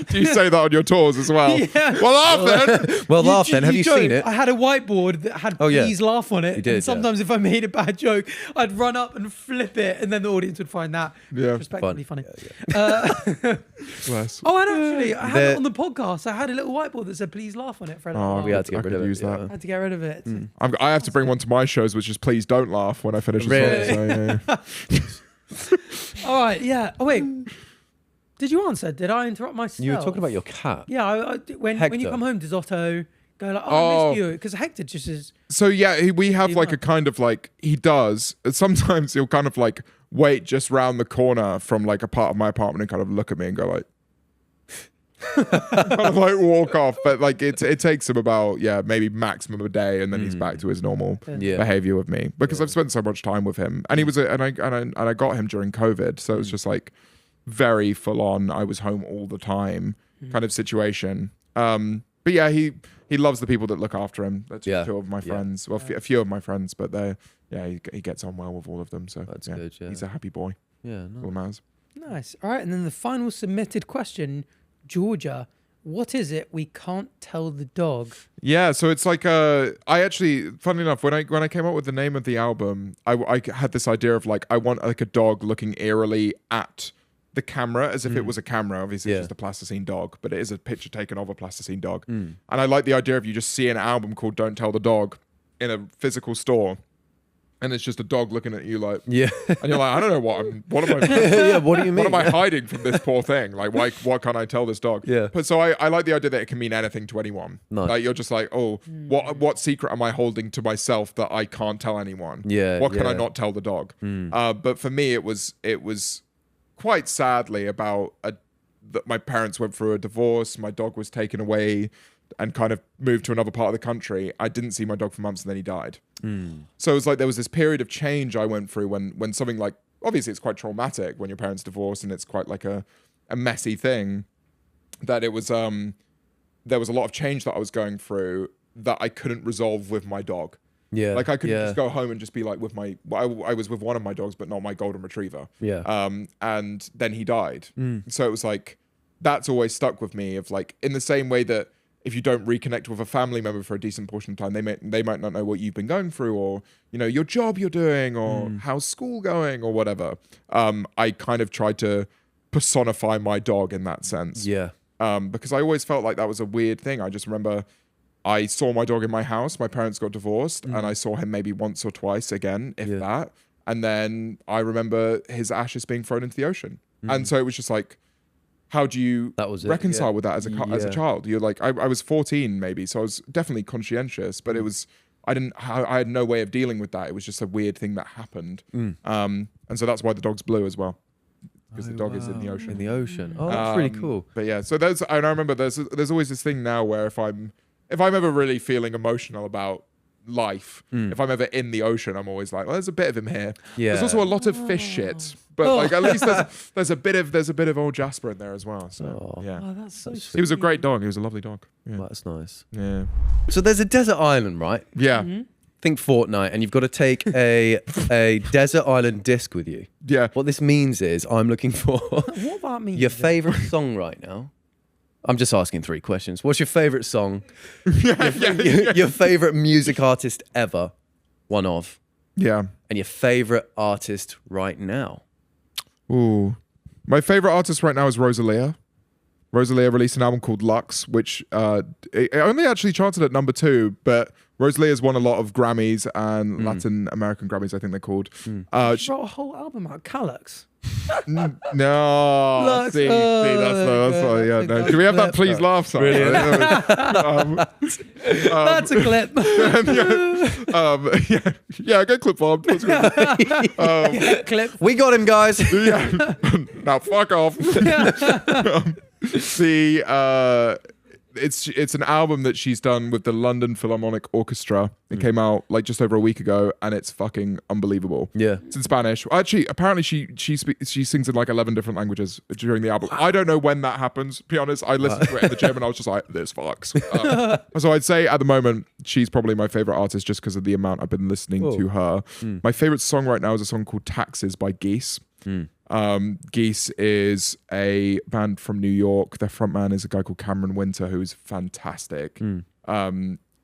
Do you say that on your tours as well? Yeah. Well, laugh then. Well, laugh then. Have you joke. seen it? I had a whiteboard that had please laugh on it. You did, and sometimes if I made a bad joke, I'd run up and flip it, and then the audience would find that respectfully funny. Bless. Oh, I had it on the podcast. I had a little whiteboard that said please laugh on it for a little while. We had to get rid of it. Use that. I had to get rid of it. I have to bring one to my shows, which is please don't laugh when I finish a song. So, All right, yeah. Oh, wait. Did you answer? Did I interrupt myself? You were talking about your cat. Yeah, when you come home, does Otto go like, I missed you? Because Hector just is... So yeah, we have like a kind of like, he does. Sometimes he'll kind of like wait just round the corner from like a part of my apartment and kind of look at me and go like... kind of like walk off. But like it takes him about, maybe maximum a day, and then he's back to his normal behavior with me. Because I've spent so much time with him. And he was, and I got him during COVID. So it was just like very full on, I was home all the time kind of situation. But yeah, he loves the people that look after him. That's two of my friends. Well, a few of my friends, but he gets on well with all of them. So that's good. Yeah. He's a happy boy. Yeah, All matters. Nice. All right, and then the final submitted question, Georgia. What is it we can't tell the dog? Yeah, so it's like I actually, funnily enough, when I came up with the name of the album, I had this idea of like I want like a dog looking eerily at the camera as if it was a camera. Obviously it's just a plasticine dog, but it is a picture taken of a plasticine dog. And I like the idea of you just see an album called Don't Tell the Dog in a physical store, and it's just a dog looking at you like, and you're like, I don't know what am I what do you mean? What am I hiding from this poor thing? Like, why can't I tell this dog? Yeah. But so I like the idea that it can mean anything to anyone. Nice. Like you're just like, oh, what secret am I holding to myself that I can't tell anyone? Yeah. What can I not tell the dog? But for me, it was quite sadly about that my parents went through a divorce. My dog was taken away and kind of moved to another part of the country. I didn't see my dog for months, and then he died. So it was like there was this period of change I went through when something like, obviously it's quite traumatic when your parents divorce and it's quite like a messy thing, that it was there was a lot of change that I was going through that I couldn't resolve with my dog. Yeah. Like I couldn't just go home and just be like with I was with one of my dogs, but not my golden retriever. Yeah. And then he died. So it was like, that's always stuck with me, of like, in the same way that if you don't reconnect with a family member for a decent portion of time, they might not know what you've been going through, or, you know, your job you're doing, or how's school going, or whatever. I kind of tried to personify my dog in that sense. Yeah. Because I always felt like that was a weird thing. I just remember I saw my dog in my house. My parents got divorced, and I saw him maybe once or twice again, if that. And then I remember his ashes being thrown into the ocean. And so it was just like, how do you reconcile with that as a child? You're like, I was 14 maybe, so I was definitely conscientious, but it was, I had no way of dealing with that. It was just a weird thing that happened. And so that's why the dog's blue as well, because the dog is in the ocean. In the ocean. Oh, that's really cool. But yeah, so and I remember there's always this thing now where if I'm ever really feeling emotional about life, if I'm ever in the ocean, I'm always like, well, there's a bit of him here. Yeah. There's also a lot of fish shit, but like at least there's a bit of old Jasper in there as well. So yeah, that's so sweet. He was a great dog. He was a lovely dog. Yeah. Well, that's nice. Yeah. So there's a desert island, right? Yeah. Think Fortnite, and you've got to take a desert island disc with you. Yeah. What this means is, I'm looking for What that means? your favorite song right now. I'm just asking 3 questions. What's your favorite song? Your favorite music artist ever? One of. Yeah. And your favorite artist right now? Ooh. My favorite artist right now is Rosalia. Rosalia released an album called Lux, which it only actually charted at number 2, but Rosalia's won a lot of Grammys and Latin American Grammys, I think they're called. She wrote a whole album out, Calyx. No. Lux. See, that's yeah. No. Can we have that please laugh song? That's a clip. Yeah, go clip Bob. Clip. We got him, guys. Now fuck off. It's an album that she's done with the London Philharmonic Orchestra. It came out like just over a week ago, and it's fucking unbelievable. Yeah, it's in Spanish. Actually, apparently she sings in like 11 different languages during the album. I don't know when that happens. To be honest, I listened to it in the gym, and I was just like, "This fucks." So I'd say at the moment she's probably my favorite artist just because of the amount I've been listening to her. My favorite song right now is a song called "Taxes" by Geese. Geese is a band from New York. Their frontman is a guy called Cameron Winter, who's fantastic.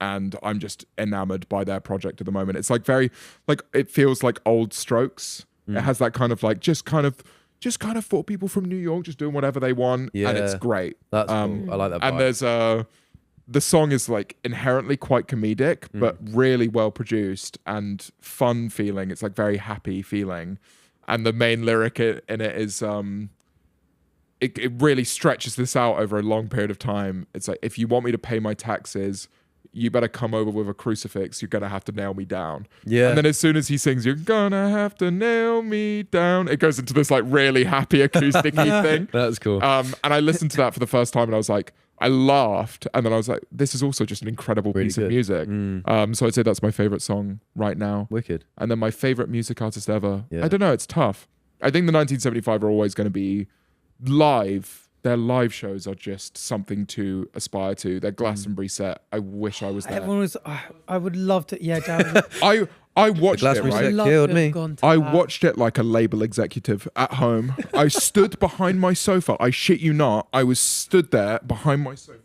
And I'm just enamored by their project at the moment. It's like very, like, it feels like old Strokes. It has that kind of like, just kind of for people from New York, just doing whatever they want. And it's great. That's cool. I like that vibe. And there's the song is like inherently quite comedic, but really well produced and fun feeling. It's like very happy feeling. And the main lyric in it is, it really stretches this out over a long period of time. It's like, if you want me to pay my taxes, you better come over with a crucifix. You're going to have to nail me down. Yeah. And then as soon as he sings, you're going to have to nail me down, it goes into this like really happy acoustic-y thing. That's cool. And I listened to that for the first time and I was like, I laughed. And then I was like, this is also just an incredible piece of music. So I'd say that's my favorite song right now. Wicked. And then my favorite music artist ever. I don't know. It's tough. I think the 1975 are always going to be live. Their live shows are just something to aspire to. Their Glastonbury set, I wish I was there. Everyone was. I would love to. Yeah, Darren. I watched it, right? Killed me. I watched it like a label executive at home. I stood behind my sofa. I shit you not. I was stood there behind my sofa.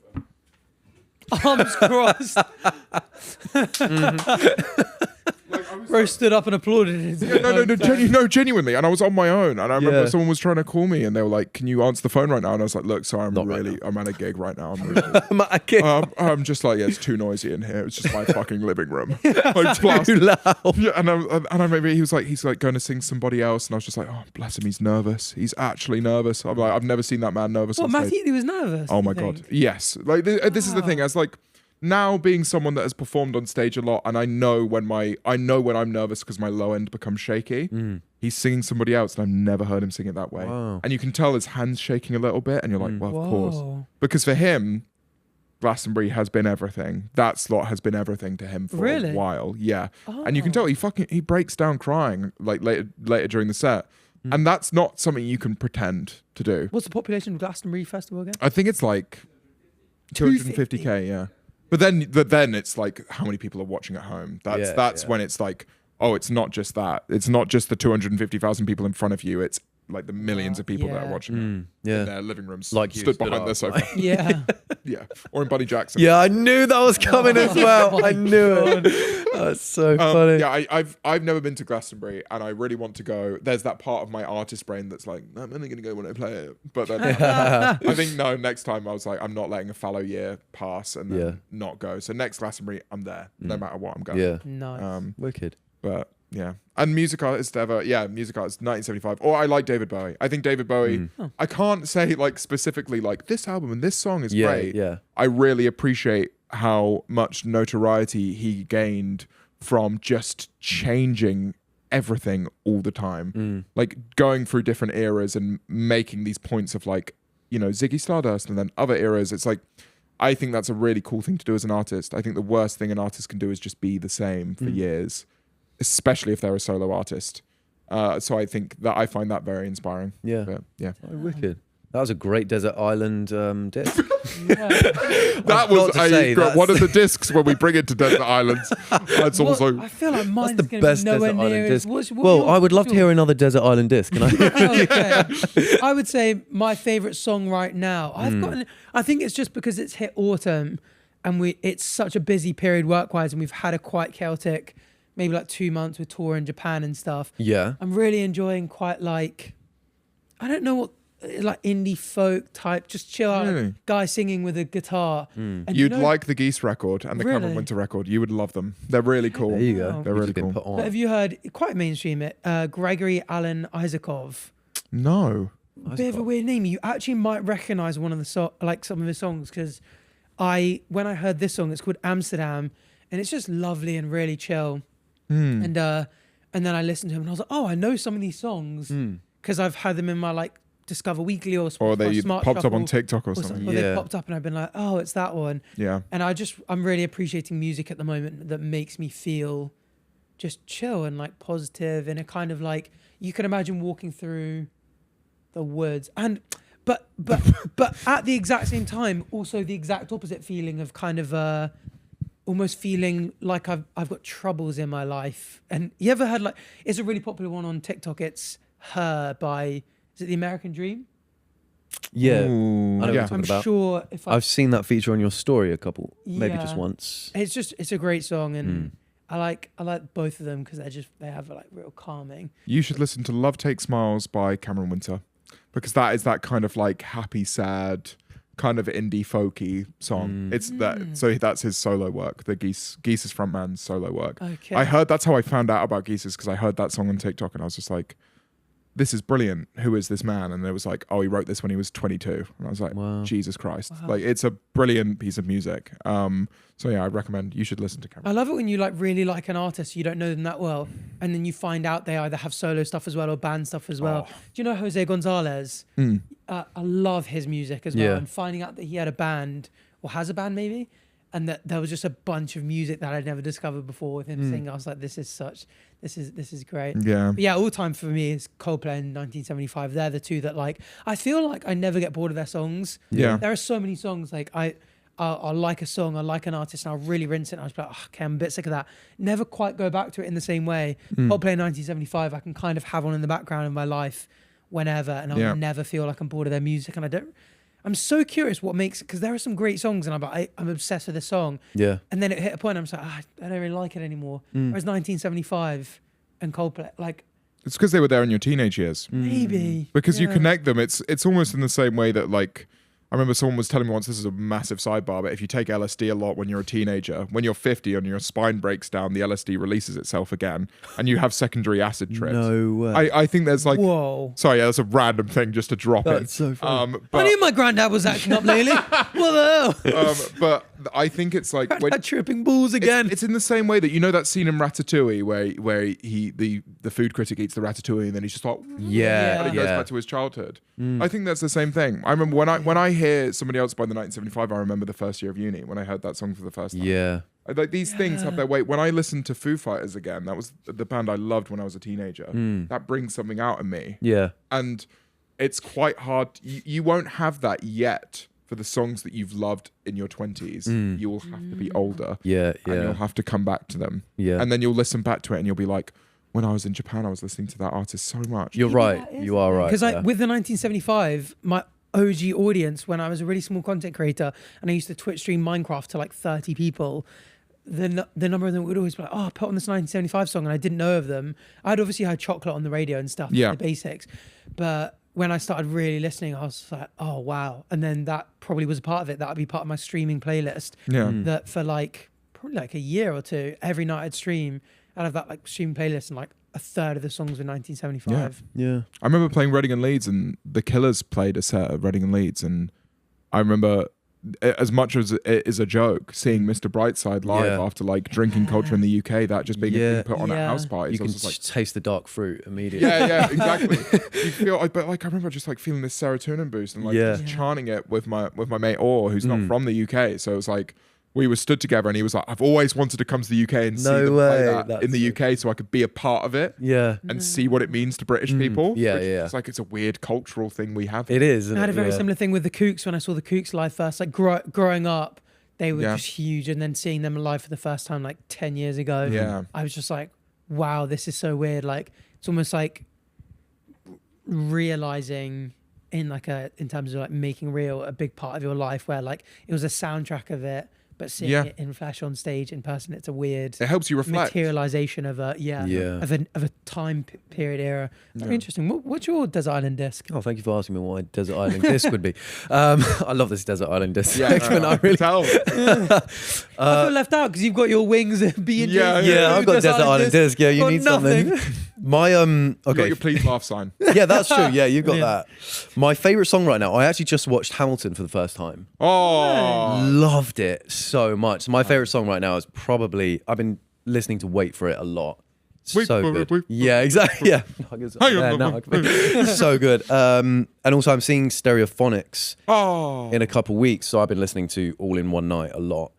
Arms crossed. Bro stood up and applauded. No, genuinely. And I was on my own. And I remember someone was trying to call me and they were like, can you answer the phone right now? And I was like, look, sorry, I'm at a gig right now. I'm at a gig. I'm just like, it's too noisy in here. It's just my fucking living room. Like, too loud. Yeah, and I remember he's like going to sing somebody else. And I was just like, oh, bless him. He's nervous. He's actually nervous. I'm like, I've never seen that man nervous. What, Matthew was nervous? Oh my God. Yes. Like this is the thing. As like, now being someone that has performed on stage a lot, and I know when I'm nervous because my low end becomes shaky. He's singing somebody else, and I've never heard him sing it that way. Wow. And you can tell his hands shaking a little bit, and you're like, well, of course, because for him, Glastonbury has been everything. That slot has been everything to him for a while. Yeah, and you can tell he breaks down crying like later during the set. And that's not something you can pretend to do. What's the population of Glastonbury Festival again? I think it's like 250k. Yeah. But then it's like how many people are watching at home. That's when it's like, oh, it's not just that. It's not just the 250,000 people in front of you. It's like the millions of people that are watching in their living rooms, like stood behind their sofa. Yeah. Or in Buddy Jackson. Yeah, I knew that was coming as well. I knew it. That's so funny. Yeah, I've never been to Glastonbury, and I really want to go. There's that part of my artist brain that's like, I'm only going to go when I play it. But then I think next time I was like, I'm not letting a fallow year pass and then not go. So next Glastonbury, I'm there, no matter what I'm going. Yeah, nice, wicked. But yeah, and music artist 1975. Or I like David Bowie. I think David Bowie. I can't say like specifically like this album and this song is great. Yeah, I really appreciate how much notoriety he gained from just changing everything all the time, like going through different eras and making these points of like, you know, Ziggy Stardust and then other eras. It's like, I think that's a really cool thing to do as an artist. I think the worst thing an artist can do is just be the same for years, especially if they're a solo artist. So I think that I find that very inspiring. Yeah. But, yeah. Oh, wicked. That was a great desert island disc. That was one of the discs when we bring it to desert islands. That's also. I feel like mine's the best nowhere desert island near disc. Well, I would love to hear another desert island disc. Can I? Okay. I would say my favorite song right now. I think it's just because it's hit autumn, and it's such a busy period work-wise, and we've had a quite chaotic, maybe like 2 months with tour in Japan and stuff. Yeah. I'm really enjoying quite like, I don't know what, like indie folk type, just chill out, like guy singing with a guitar. And You'd like the Geese record and the Really? Cameron Winter record. You would love them. They're really cool. There you go. They're really cool. But have you heard, quite mainstream it, Gregory Alan Isakov? No. Bit of a weird name. You actually might recognize one of the like some of his songs, because when I heard this song, it's called Amsterdam, and it's just lovely and really chill. And then I listened to him and I was like, oh, I know some of these songs because I've had them in my like Discover Weekly or they Smart popped Shuffle up on TikTok or something. Or they popped up and I've been like, oh, it's that one. Yeah. And I'm really appreciating music at the moment that makes me feel just chill and like positive in a kind of like, you can imagine walking through the woods and but at the exact same time also the exact opposite feeling of kind of almost feeling like I've got troubles in my life. And you ever heard like, it's a really popular one on TikTok, it's Her by, is it The American Dream? Yeah. Ooh, I know what you're talking I'm about. sure if I've seen that feature on your story maybe just once. It's a great song, and I like both of them because they have like real calming. You should listen to Love Takes Smiles by Cameron Winter, because that is that kind of like happy, sad, kind of indie folky song. It's that. So that's his solo work. The Geese's frontman's solo work. Okay. I heard, that's how I found out about Geese's, because I heard that song on TikTok and I was just like, this is brilliant. Who is this man? And it was like, oh, he wrote this when he was 22. And I was like, wow. Jesus Christ. Wow. Like, it's a brilliant piece of music. So yeah, I recommend you should listen to Cameron. I love it when you like really like an artist, you don't know them that well, and then you find out they either have solo stuff as well or band stuff as well. Do you know Jose Gonzalez? I love his music as well. Yeah. And finding out that he had a band, or has a band maybe, and that there was just a bunch of music that I'd never discovered before with him singing. I was like, this is great. Yeah. But yeah, all time for me is Coldplay and 1975. They're the two that like, I feel like I never get bored of their songs. Yeah. There are so many songs like I'll like a song, I like an artist, and I'll really rinse it. And I'll just be like, oh, okay, I'm a bit sick of that. Never quite go back to it in the same way. Coldplay 1975, I can kind of have on in the background in my life whenever, and I'll never feel like I'm bored of their music. And I'm so curious what makes it, because there are some great songs, and I'm obsessed with this song. Yeah. And then it hit a point, I'm just like, I don't really like it anymore. Whereas 1975 and Coldplay, like, It's because they were there in your teenage years. maybe. Because you connect them. It's almost in the same way that, like, I remember someone was telling me once, this is a massive sidebar, but if you take LSD a lot when you're a teenager, when you're 50 and your spine breaks down, the LSD releases itself again, and you have secondary acid trips. No way. I think there's like... Whoa. Sorry, yeah, that's a random thing just to drop That's so funny. I knew my granddad was acting up lately. What the hell? But I think it's like... Granddad tripping balls again. It's in the same way that, you know, that scene in Ratatouille where the food critic eats the ratatouille and then he's just like... Yeah. And he goes back to his childhood. I think that's the same thing. I remember when I hear Somebody Else by the 1975, I remember the first year of uni when I heard that song for the first time. Yeah. Like, these things have their weight. When I listened to Foo Fighters again, that was the band I loved when I was a teenager. That brings something out in me. Yeah. And it's quite hard. You won't have that yet for the songs that you've loved in your 20s. You will have to be older. Yeah. And you'll have to come back to them. Yeah. And then you'll listen back to it and you'll be like, when I was in Japan, I was listening to that artist so much. You're right. You are right. Because with the 1975, my OG audience, when I was a really small content creator and I used to Twitch stream Minecraft to like 30 people, the number of them would always be like, oh, put on this 1975 song, and I didn't know of them. I'd obviously had Chocolate on the radio and stuff, the basics. But when I started really listening, I was like, oh, wow. And then that probably was a part of it. That would be part of my streaming playlist. Yeah. That for like, probably like a year or two, every night I'd stream. I'd have that like stream playlist, and like a third of the songs were 1975. Yeah. I remember playing Reading and Leeds, and the Killers played a set at Reading and Leeds, and I remember, as much as it is a joke, seeing Mr. Brightside live after like drinking culture in the UK, that just being a thing put on at house parties. You can like, taste the dark fruit immediately. Yeah, exactly. You feel, but like I remember just like feeling this serotonin boost and like just chanting it with my mate Orr, who's not from the UK. So it was like, we were stood together, and he was like, "I've always wanted to come to the UK and see them play that in the UK, so I could be a part of it, and see what it means to British people." It's like it's a weird cultural thing we have. It is. I had a very similar thing with the Kooks when I saw the Kooks live first. Like growing up, they were just huge, and then seeing them live for the first time like 10 years ago, I was just like, "Wow, this is so weird." Like it's almost like realizing in terms of like making real a big part of your life, where like it was a soundtrack of it, but seeing it in flesh on stage in person, it's a weird. It helps you reflect. Materialization of a of a time period era. Very interesting. What's your desert island disc? Oh, thank you for asking me what my desert island disc would be. I love this desert island disc section. I really tell. I feel left out because you've got your wings being. I've got desert island disc. Yeah, you need something. My okay. You got your please laugh sign. Yeah, that's true. Yeah, you've got that. My favorite song right now. I actually just watched Hamilton for the first time. Oh, loved it so much. My favorite song right now is probably. I've been listening to Wait for It a lot. So good. Yeah, exactly. Yeah, so good. And also, I'm seeing Stereophonics in a couple weeks, so I've been listening to All in One Night a lot.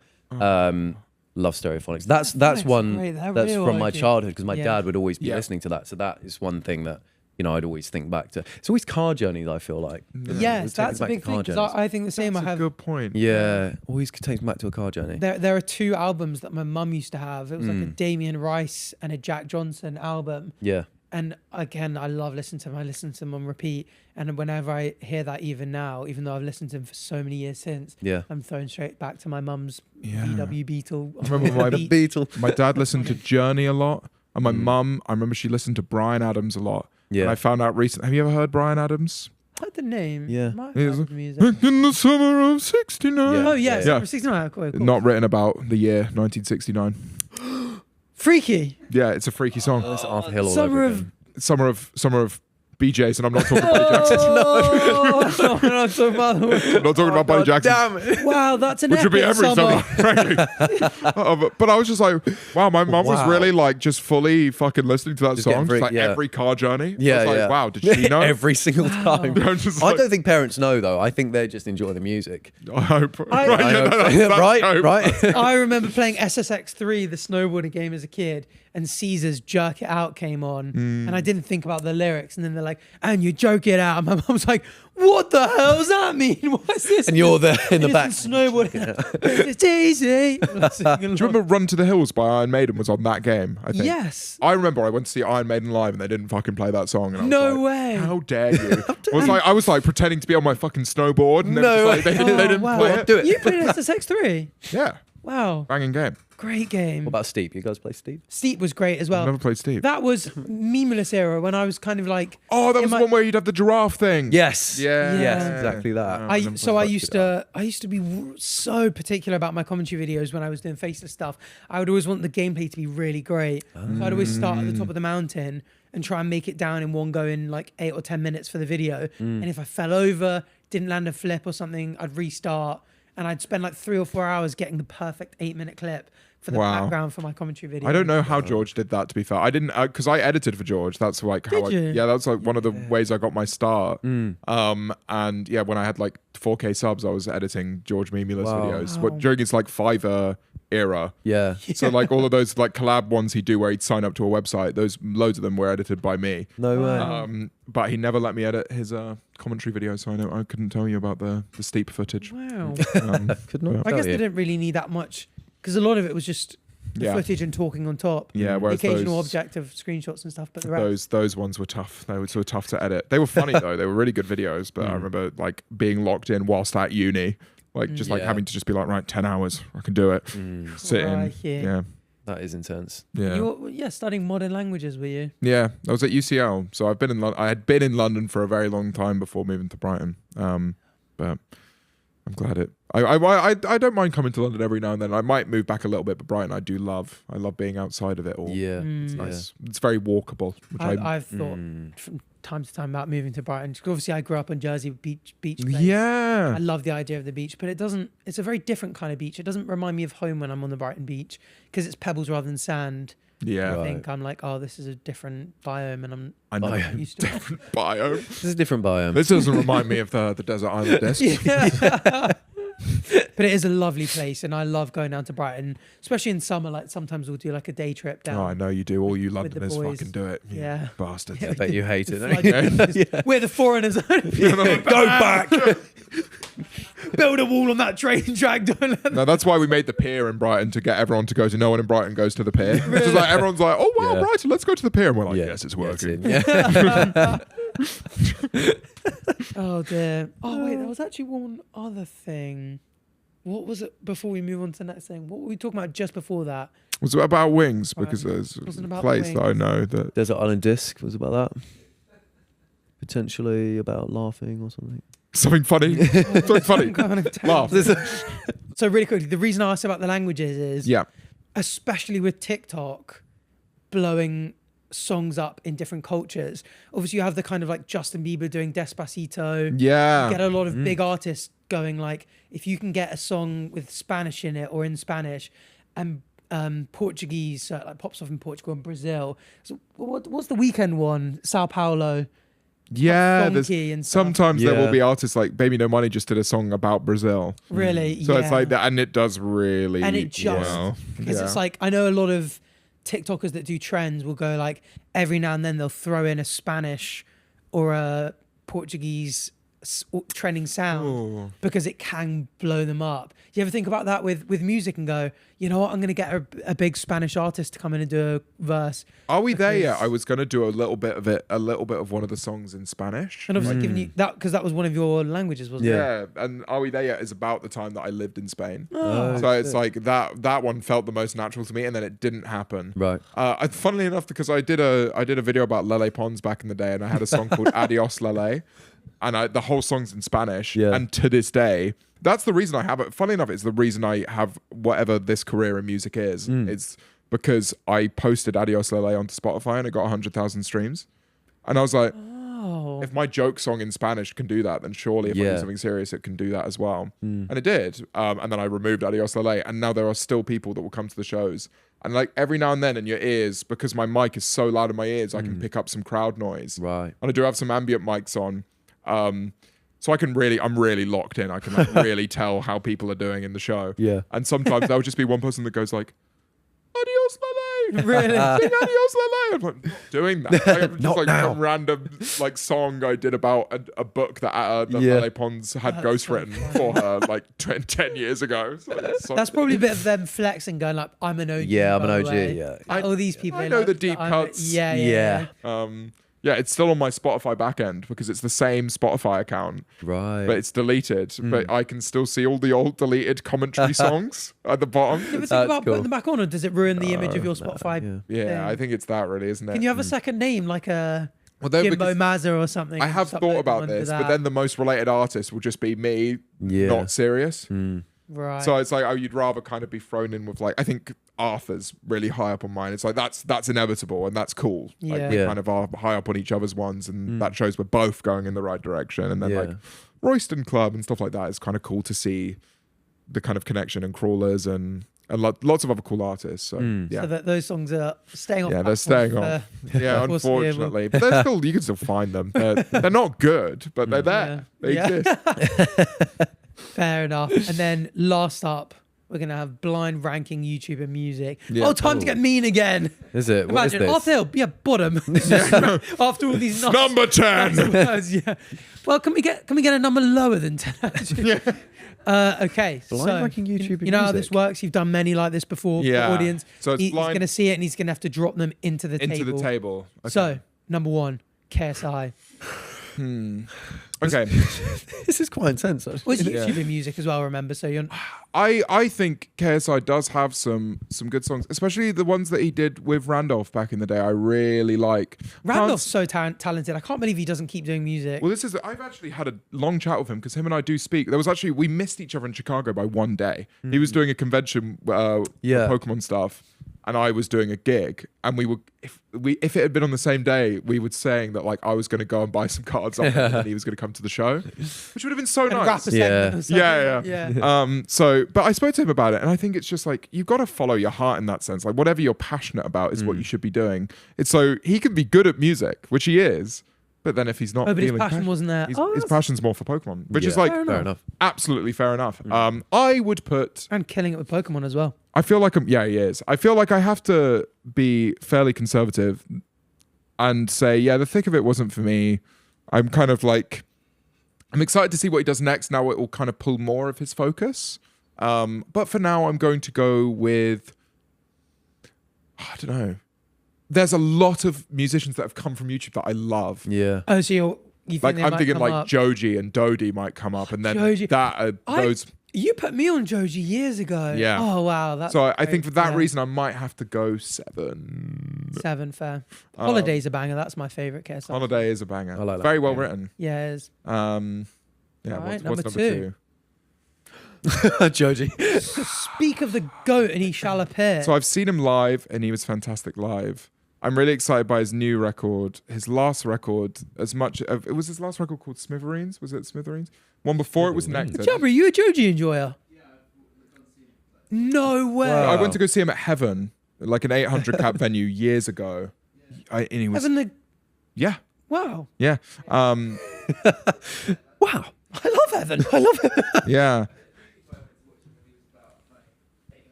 Love Stereophonics. That's one that's from my childhood, because my dad would always be listening to that. So that is one thing that I'd always think back to. It's always car journeys, I feel like. Yes, that's a big thing, because I think the same. That's a good point. Yeah, always takes me back to a car journey. There are two albums that my mum used to have. It was like a Damien Rice and a Jack Johnson album. Yeah. And again, I love listening to them. I listen to them on repeat. And whenever I hear that, even now, even though I've listened to them for so many years since, I'm thrown straight back to my mum's VW Beetle. I remember the Beetle. My dad listened to Journey a lot. And my mum, I remember she listened to Bryan Adams a lot. Yeah. And I found out recently. Have you ever heard Bryan Adams? I heard the name. Yeah. In the summer of '69. Yeah. Oh, yeah. Summer of '69. Cool. Not written about the year 1969. Freaky. Yeah, it's a freaky song. That's Arthur Hill all Summer over of Summer of BJ's, and I'm not talking about Buddy Jackson. No, I'm not talking about I'm not talking about Buddy Jackson. Damn it. Wow, that's an which would be every summer. But I was just like, wow, my mum was really like just fully fucking listening to that song. Just like every car journey. Yeah, I was like, wow, did she know? Every single time. I don't think parents know, though. I think they just enjoy the music. I hope. Right. I remember playing SSX3, the snowboarding game, as a kid, and Caesar's Jerk It Out came on, and I didn't think about the lyrics, and then they're like, and you jerk it out. And my mum's like, what the hell does that mean? What's this? And you're there in the back. Snowboarding. It's easy. Do you remember Run to the Hills by Iron Maiden was on that game, I think? Yes. I remember I went to see Iron Maiden live and they didn't fucking play that song. And I was way. How dare you? I was like pretending to be on my fucking snowboard, and they didn't play it. Do it. You played SSX3? Yeah. Wow. Banging game. Great game. What about Steep? You guys play Steep? Steep was great as well. I've never played Steep. That was Memeulous era, when I was kind of like... Oh, that was the one where you'd have the giraffe thing. Yes. Yeah. Yes, exactly that. I used to be so particular about my commentary videos when I was doing faceless stuff. I would always want the gameplay to be really great. So I'd always start at the top of the mountain and try and make it down in one go in like 8 or 10 minutes for the video. And if I fell over, didn't land a flip or something, I'd restart. And I'd spend like 3 or 4 hours getting the perfect 8-minute clip for the background for my commentary video. I don't know how George did that, to be fair. I didn't, because I edited for George. That's like how that's like one of the ways I got my start. And yeah, when I had like 4K subs, I was editing George Memeulous videos during his like Fiverr era. Yeah. So like all of those like collab ones he'd do where he'd sign up to a website, loads of them were edited by me. No way. But he never let me edit his commentary videos, so I couldn't tell you about the Steep footage. Wow. Could not. I guess they didn't really need that much, because a lot of it was just the footage and talking on top. Yeah, whereas the occasional objective screenshots and stuff, but the rest. Those ones were tough. They were so tough to edit. They were funny though. They were really good videos. But I remember like being locked in whilst at uni, like just like having to just be like, right, 10 hours, I can do it. Sit in. Yeah. That is intense. Yeah. You were, studying modern languages, were you? Yeah, I was at UCL, so I've been in. I had been in London for a very long time before moving to Brighton. But I'm glad it. I don't mind coming to London every now and then. I might move back a little bit, but Brighton I do love. I love being outside of it all. Yeah, it's nice. It's very walkable. Which I've thought from time to time about moving to Brighton. Obviously, I grew up on Jersey, beach place. Yeah, I love the idea of the beach, but it doesn't. It's a very different kind of beach. It doesn't remind me of home when I'm on the Brighton beach, because it's pebbles rather than sand. Yeah, I think I'm like, oh, this is a different biome, and I'm not used to different biome. This is a different biome. This doesn't remind me of the desert island disc. But it is a lovely place, and I love going down to Brighton, especially in summer. Like sometimes we'll do like a day trip down. Oh, I know you do. All you Londoners fucking do it. Yeah, bastards. I bet you hate it. Don't you? We're the foreigners. Go back. Build a wall on that train track. No, that's why we made the pier in Brighton, to get everyone to go to. No one in Brighton goes to the pier. It's just like everyone's like, oh wow, Brighton, let's go to the pier, and we're like, yes, it's working. Oh dear. Oh wait, there was actually one other thing. What was it before we move on to the next thing? What were we talking about just before that? Was it about wings? Because there's a place that I know that... Desert Island Disc was about that. Potentially about laughing or something. Something funny. Something funny. Laugh. So really quickly, the reason I asked about the languages is, especially with TikTok blowing songs up in different cultures. Obviously, you have the kind of like Justin Bieber doing Despacito. Yeah. You get a lot of big artists going like, if you can get a song with Spanish in it or in Spanish, and Portuguese, so like pops off in Portugal and Brazil. So what's the weekend one? Sao Paulo. Yeah, sometimes there will be artists like Baby No Money just did a song about Brazil. Really? So it's like that, and it does really well. Because it's like, I know a lot of TikTokers that do trends will go like, every now and then they'll throw in a Spanish or a Portuguese trending sound because it can blow them up. Do you ever think about that with music and go, you know what, I'm going to get a big Spanish artist to come in and do a verse? Are we there yet? I was going to do a little bit of one of the songs in Spanish. And obviously giving you that, because that was one of your languages, wasn't it? Yeah, and Are We There Yet is about the time that I lived in Spain. So it's like that one felt the most natural to me, and then it didn't happen. Right. Funnily enough, because I did a video about Lele Pons back in the day, and I had a song called Adios Lele. And the whole song's in Spanish. Yeah. And to this day, that's the reason I have it. Funnily enough, it's the reason I have whatever this career in music is. It's because I posted Adios Lele onto Spotify and it got 100,000 streams. And I was like, if my joke song in Spanish can do that, then surely if I do something serious, it can do that as well. And it did. And then I removed Adios Lele. And now there are still people that will come to the shows. And like every now and then in your ears, because my mic is so loud in my ears, I can pick up some crowd noise. Right. And I do have some ambient mics on. So I'm really locked in. I can like really tell how people are doing in the show. Yeah. And sometimes there'll just be one person that goes like, Adios Lele. Really? Sing Adios Lele. I'm like, not doing that. Like, just like some random like song I did about a book that Lele Pons had ghostwritten for her like 10 years ago. So that's probably a bit of them flexing, going like, I'm an OG. Yeah, I'm an OG. Yeah. All these people. I know the deep cuts. Yeah. Yeah, it's still on my Spotify backend because it's the same Spotify account. Right. But it's deleted. But I can still see all the old deleted commentary songs at the bottom. Do you ever think about putting them back on, or does it ruin the image of your Spotify? Yeah, I think it's that really, isn't it? Can you have a second name, like a Jimbo Mazza or something? I have thought about this, but then the most related artist will just be me, not serious. Right. So it's like, you'd rather kind of be thrown in with like, I think Arthur's really high up on mine. It's like that's inevitable and that's cool. Like we kind of are high up on each other's ones, and that shows we're both going in the right direction. And then like Royston Club and stuff like that is kind of cool to see the kind of connection, and Crawlers and lots of other cool artists. So so those songs are staying off. Yeah, they're staying off. Yeah, unfortunately, but they're still, you can still find them. They're not good, but they're there. They exist. Fair enough. And then last up, we're going to have blind ranking YouTube and music. Yeah. Oh, time to get mean again. Is it? What Imagine, is this? Arthur Hill, bottom. After all these nuts. Number 10. Yeah. Well, can we get a number lower than 10? Okay. Blind ranking YouTube and you know how music. this works? You've done many like this before for the audience. So he's going to see it and he's going to have to drop them into the table. Okay. So, number 1, KSI. Okay. This is quite intense, actually. Well, it's YouTube and music as well, remember? So you're... I think KSI does have some good songs, especially the ones that he did with Randolph back in the day. I really like. Randolph's so talented. I can't believe he doesn't keep doing music. Well, I've actually had a long chat with him because him and I do speak. We missed each other in Chicago by one day. He was doing a convention for Pokemon stuff, and I was doing a gig, and if it had been on the same day, we were saying that like I was going to go and buy some cards off him and he was going to come to the show, which would have been so nice. But I spoke to him about it, and I think it's just like you've got to follow your heart in that sense. Like whatever you're passionate about is what you should be doing. It's so he can be good at music, which he is, But then if he's not but his feeling passion wasn't there. his passion's more for Pokemon, which is fair enough. Absolutely fair enough. I would put... And killing it with Pokemon as well. I feel like he is. I feel like I have to be fairly conservative and say, yeah, the thick of it wasn't for me. I'm kind of like... I'm excited to see what he does next. Now it will kind of pull more of his focus. But for now, I'm going to go with... I don't know. There's a lot of musicians that have come from YouTube that I love. Yeah. Oh, so you think like they I'm might thinking come like up? Joji and Dodie might come up, and then Joji. those. You put me on Joji years ago. Yeah. Oh wow. That's So I think for that yeah. reason, I might have to go 7. 7, fair. Holiday's a banger. That's my favorite Care song. Holiday is a banger. I like that. Very well written. Yeah, it is. Yeah. Right, What's number 2? Joji. Speak of the goat and he shall appear. So I've seen him live, and he was fantastic live. I'm really excited by his new record. His last record, it was his last record called Smithereens. Was it Smithereens? One before it was Nectar. Jabber, you a Joji enjoyer? No way. Wow. I went to go see him at Heaven, like an 800 cap venue years ago. And he was yeah. Wow. Yeah. Wow. I love Evan. I love it. Yeah.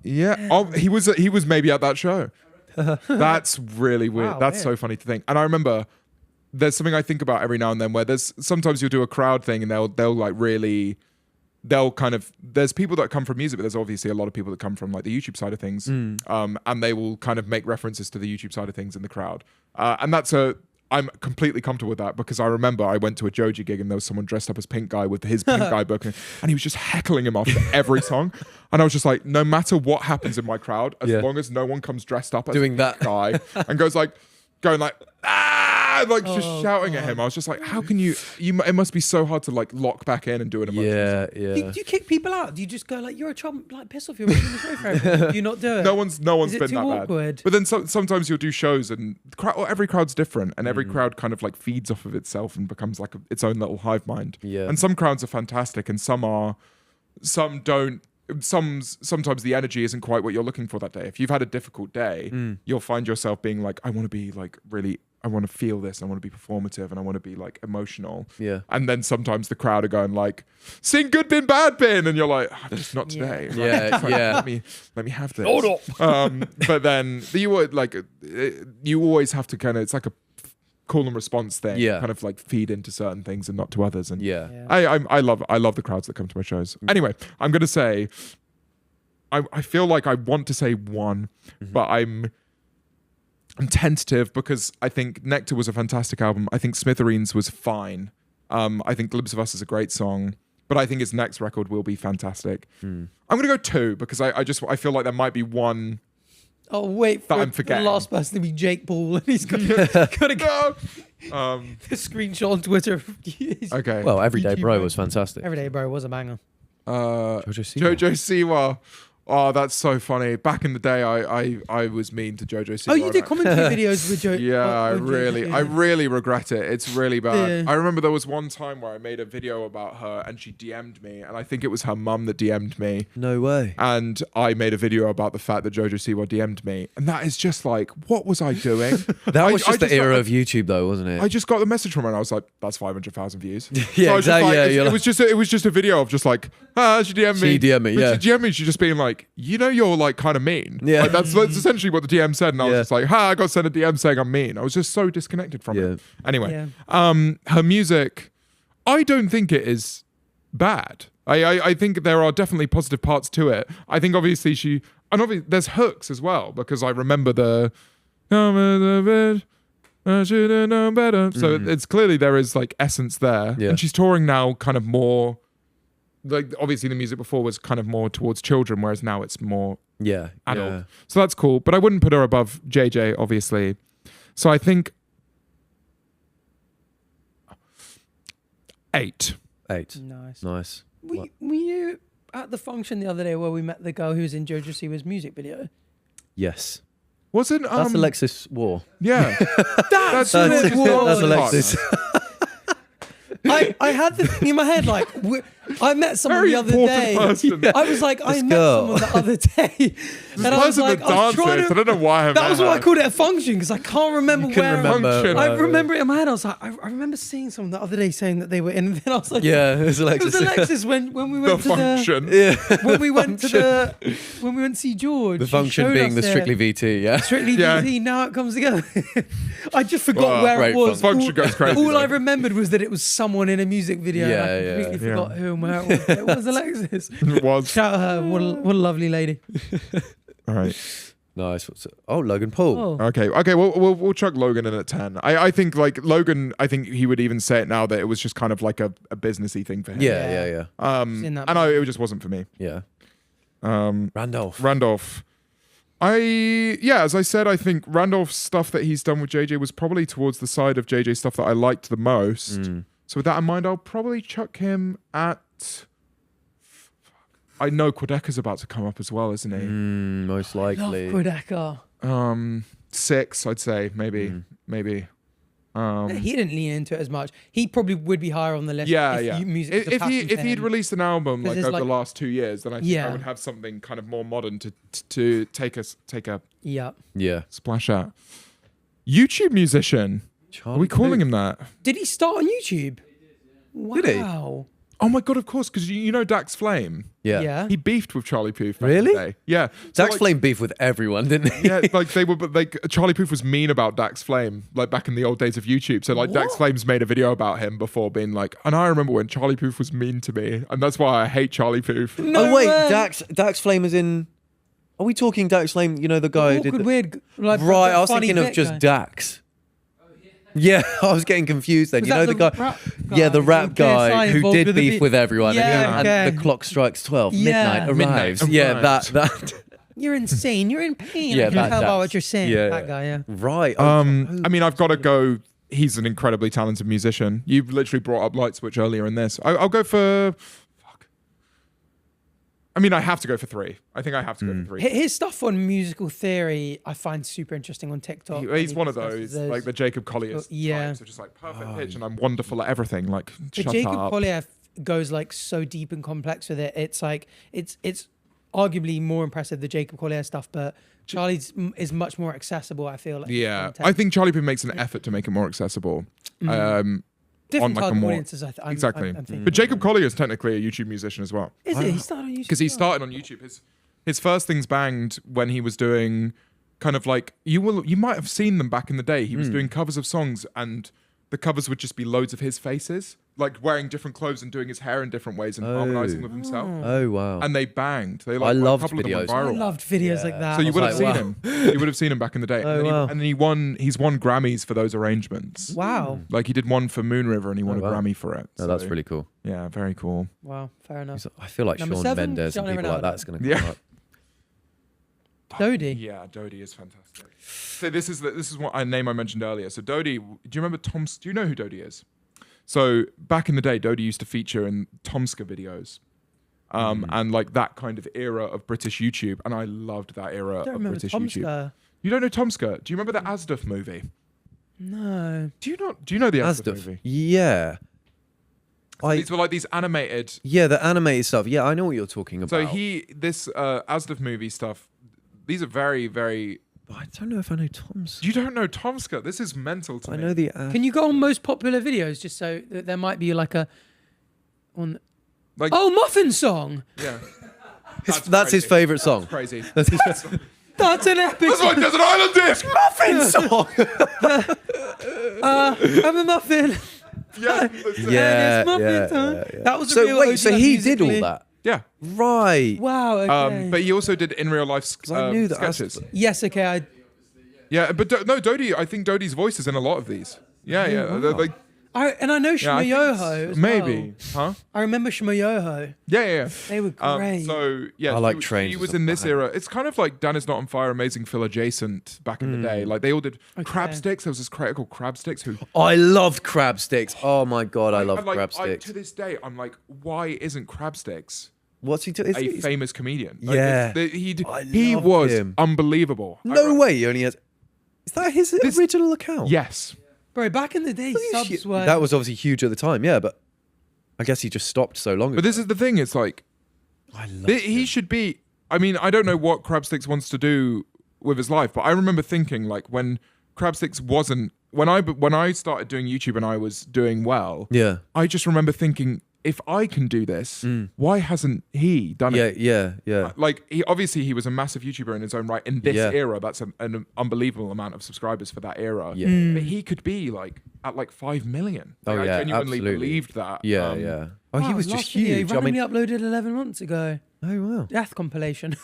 Yeah. Oh, he was maybe at that show. That's really weird. Wow, That's weird. so funny to think. And I remember there's something I think about every now and then where sometimes you'll do a crowd thing and they'll like really there's people that come from music, but there's obviously a lot of people that come from like the YouTube side of things. And they will kind of make references to the YouTube side of things in the crowd. And I'm completely comfortable with that because I remember I went to a Joji gig and there was someone dressed up as Pink Guy with his Pink Guy book and he was just heckling him after every song. And I was just like, no matter what happens in my crowd, as long as no one comes dressed up as Doing Pink that Guy and going like, just shouting at him. I was just like, how can you it must be so hard to like lock back in and do an emotional song. Yeah. Do you kick people out? Do you just go like, you're a chump, like piss off, you're making the show for everyone? Do you not do it? No one's Is it been too that awkward? bad. But then sometimes you'll do shows and every crowd's different and every crowd kind of like feeds off of itself and becomes like its own little hive mind. Yeah. And some crowds are fantastic and some don't. Sometimes the energy isn't quite what you're looking for that day. If you've had a difficult day, you'll find yourself being like, I want to be like really, I want to feel this, I want to be performative, and I want to be like emotional. Yeah. And then sometimes the crowd are going like, sing good bin, bad bin, and you're like, oh, just not today. Yeah. Let me have this. But then you always have to kind of, it's like a call and response thing. Yeah. Kind of like feed into certain things and not to others. And Yeah. I love the crowds that come to my shows. Anyway, I'm gonna say I feel like I want to say 1, but I'm tentative because I think Nectar was a fantastic album. I think Smithereens was fine. I think Glimpse of Us is a great song, but I think his next record will be fantastic. I'm gonna go 2 because I feel like there might be one. Oh, wait for I'm the forgetting. last person to be Jake Paul and he's got to get No. the screenshot on Twitter. Okay. Well, Everyday YouTube Bro man. was fantastic. Everyday Bro was a banger. Jojo Siwa. Oh, that's so funny. Back in the day, I was mean to Jojo Siwa. Oh, you did commentary videos with Joe. Yeah, I really regret it. It's really bad. Yeah. I remember there was one time where I made a video about her and she DM'd me, and I think it was her mum that DM'd me. No way. And I made a video about the fact that Jojo Siwa DM'd me. And that is just like, what was I doing? That was just the era of YouTube though, wasn't it? I just got the message from her and I was like, that's 500,000 views. Yeah, I was just exactly. like, Yeah, it was just a video of just like, she DM'd me. She DM'd me, But yeah. She DM'd me, she's just being like, you're like kind of mean. Yeah. Like, that's essentially what the DM said. And I was Yeah. just like, I got sent a DM saying I'm mean. I was just so disconnected from it. Anyway, Yeah. her music, I don't think it is bad. I think there are definitely positive parts to it. I think obviously there's hooks as well, because I remember I should have known better. So it's clearly there is like essence there. Yeah. And she's touring now kind of more, like obviously the music before was kind of more towards children, whereas now it's more Yeah. adult. Yeah. So that's cool. But I wouldn't put her above JJ, obviously. So I think 8. 8. Nice. Were you at the function the other day where we met the girl who was in Jojo Siwa's music video? Yes. Wasn't That's Alexis War. Yeah. that's That's Alexis. I had the thing in my head like I met someone Very the other important day. person. I was like, I met girl. someone the other day. And I was person like, that I was trying dances. I to... don't know why I That met was why I her. called it a function, because I can't remember couldn't where. remember. Function. I Right. remember it in my head. I was like, I remember seeing someone the other day saying that they were in, and then I was like, Yeah, it was it Alexis. was Alexis when we went The to function. the when we went to see George. The she function showed being us the it. Strictly VT, yeah. Strictly Yeah. VT. Now it comes together. I just forgot Well, where great it was. fun. Function goes crazy, All I though. remembered was that it was someone in a music video. Yeah, and I yeah. completely Yeah. forgot who and where it was. It was Alexis. It was. Shout out her. What a lovely lady. All right. Nice. Oh, Logan Paul. Oh. Okay. We'll chuck Logan in at 10. I think like Logan. I think he would even say it now that it was just kind of like a businessy thing for him. Yeah. in that it just wasn't for me. Yeah. Randolph. As I said, I think Randolph's stuff that he's done with JJ was probably towards the side of JJ's stuff that I liked the most. So with that in mind, I'll probably chuck him at. I know Quedeca's about to come up as well, isn't he? Most Love likely. Quedeca. 6, I'd say, maybe. He didn't lean into it as much. He probably would be higher on the list. Yeah, if yeah. Music was a If passion for he'd him. released an album 'Cause like it's over like- the last 2 years, then I think I Yeah. would have something kind of more modern to take a Yeah. Yeah. splash at. YouTube musician. Are we calling him that? Did he start on YouTube? Wow. Did he? Oh my god, of course, because you know Dax Flame. Yeah. Yeah. He beefed with Charlie Puth. Back Really? In the day. Yeah. So, Dax like, Flame beef with everyone, didn't he? Yeah, like they were, but like Charlie Puth was mean about Dax Flame, like back in the old days of YouTube. So like Dax What? Flame's made a video about him before, being like, and I remember when Charlie Puth was mean to me, and that's why I hate Charlie Puth. No Oh wait, way. Dax Flame is in. Are we talking Dax Flame? You know the guy who did. Awkward, weird. Like, Right, I was funny thinking of bit just guy. Dax. Yeah, I was getting confused then. Was You know that the guy. rap Yeah, the guy? rap guy KSI who involved did with the beef beat? with everyone. Yeah, and okay. the clock strikes 12. Yeah. Midnight arrives. Midnight Yeah, arrives. that. You're insane. You're in pain. Yeah, I can that tell by Dax. what you're saying. Yeah, That guy, yeah. Right. I mean, I've got to go. He's an incredibly talented musician. You've literally brought up Light Switch earlier in this. I'll go for. Fuck. I mean, I have to go for 3. I think I have to go for 3. His stuff on musical theory, I find super interesting on TikTok. He's He one of discusses those, like the Jacob Collier. Yeah. So just like perfect pitch, and I'm wonderful at everything. Like, But shut Jacob up. Collier goes like so deep and complex with it. It's like it's arguably more impressive the Jacob Collier stuff, but Charlie's is much more accessible. I feel like. Yeah, content. I think Charlie Puth makes an effort to make it more accessible. different on, like, a target more- audiences. I'm Exactly. thinking. But Jacob Collier is technically a YouTube musician as well. Is it? He started on YouTube. Because he started on YouTube. His first things banged when he was doing kind of like you might have seen them back in the day. He was doing covers of songs, and the covers would just be loads of his faces, like wearing different clothes and doing his hair in different ways and harmonizing with himself. Oh wow. And they banged. They I like, loved a couple of them went videos. I viral. loved videos like that. So you was would have like, seen wow. him. You would have seen him back in the day. Oh, and then wow. and then he's won Grammys for those arrangements. Wow. Like he did one for Moon River and he won Oh, a wow. Grammy for it. No, that's So, really cool. Yeah, very cool. Wow. Fair enough. I feel like Number Shawn 7? Mendes and Don't people even like know. that's going to come Yeah. up. Dodie. Yeah, Dodie is fantastic. So this is what a name I mentioned earlier. So Dodie, do you remember Tom's? Do you know who Dodie is? So back in the day, Dodie used to feature in Tomska videos, and like that kind of era of British YouTube, and I loved that era I don't of remember British YouTube. Tomska. You don't know Tomska? Do you remember the Asdorf movie? No. Do you not? Do you know the Asdorf Asdorf. movie? Yeah. These were like these animated. Yeah, the animated stuff. Yeah, I know what you're talking about. So this Asdorf movie stuff. These are very, very. I don't know if I know Tom's. You don't know Tomska? This is mental to I me. know the. Can you go on most popular videos just so that there might be like a on? Like, Oh, Muffin Song. yeah. That's his crazy. favorite song. Crazy. That's his That's an epic. That's like there's an island disc. Muffin song. I'm a muffin. Yeah. that's it. Yeah, It's muffin yeah, time. yeah, yeah. That was a So real wait, so OG he did all musically. that, Yeah. right? Wow. Okay. But he also did in real life I knew that sketches. yes. Okay. Yeah, but no, Dodie. I think Dodie's voice is in a lot of these. Yeah, yeah. They're like I know yeah, I think Shmoyoho. it's- maybe, huh? I remember Shmoyoho. Yeah, yeah. They were yeah. great. So yeah, I like he Trains was as a in this band. era. It's kind of like Dan Is Not on Fire, Amazing Phil adjacent back in the day. Like they all did crab sticks. There was this creator called Crab Sticks who. I loved crab sticks. Oh my god, I love and, like, crab sticks. to this day, I'm like, why isn't Crab Sticks What's he doing? a famous comedian? Yeah. He loved was him. unbelievable. No way. He only has. Is that his original account? Yes. Bro, back in the day, subs were. That was obviously huge at the time. Yeah, but I guess he just stopped so long ago. But this is the thing. It's like he should be. I mean, I don't know what Crabsticks wants to do with his life, but I remember thinking like when Crabsticks wasn't when I started doing YouTube and I was doing well. Yeah. I just remember thinking, if I can do this, why hasn't he done it? Yeah. Like he was a massive YouTuber in his own right in this era. That's an unbelievable amount of subscribers for that era. Yeah. But he could be like at like 5 million. Like, Oh yeah, I genuinely absolutely. believed that. Yeah. Oh, he was just last video, huge. He randomly uploaded 11 months ago. Oh wow, Death compilation.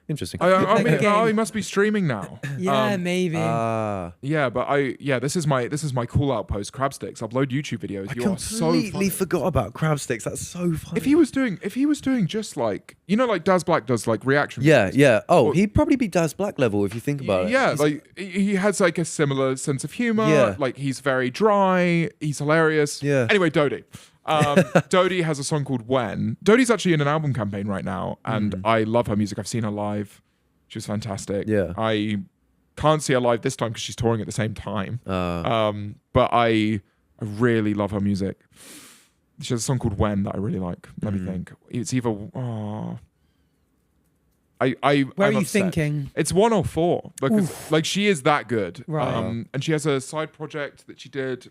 interesting. I mean, he must be streaming now. Yeah, maybe. Yeah, but this is my call out post. Crabsticks, upload YouTube videos. You are so completely funny. forgot about Crabsticks. That's so funny. If he was doing just like like Daz Black does like reaction. Yeah, videos. yeah. Oh, Or- he'd probably be Daz Black level if you think about it. Yeah, like he has like a similar sense of humor. Yeah. Like he's very dry. He's hilarious. Yeah. Anyway, Dodie. Dodie has a song called When. Dodie's actually in an album campaign right now, and I love her music. I've seen her live. She was fantastic. Yeah. I can't see her live this time because she's touring at the same time. But I really love her music. She has a song called When that I really like. Let me think. It's either Where I'm are you upset. thinking? It's 1 or 4 because like she is that good. Right. And she has a side project that she did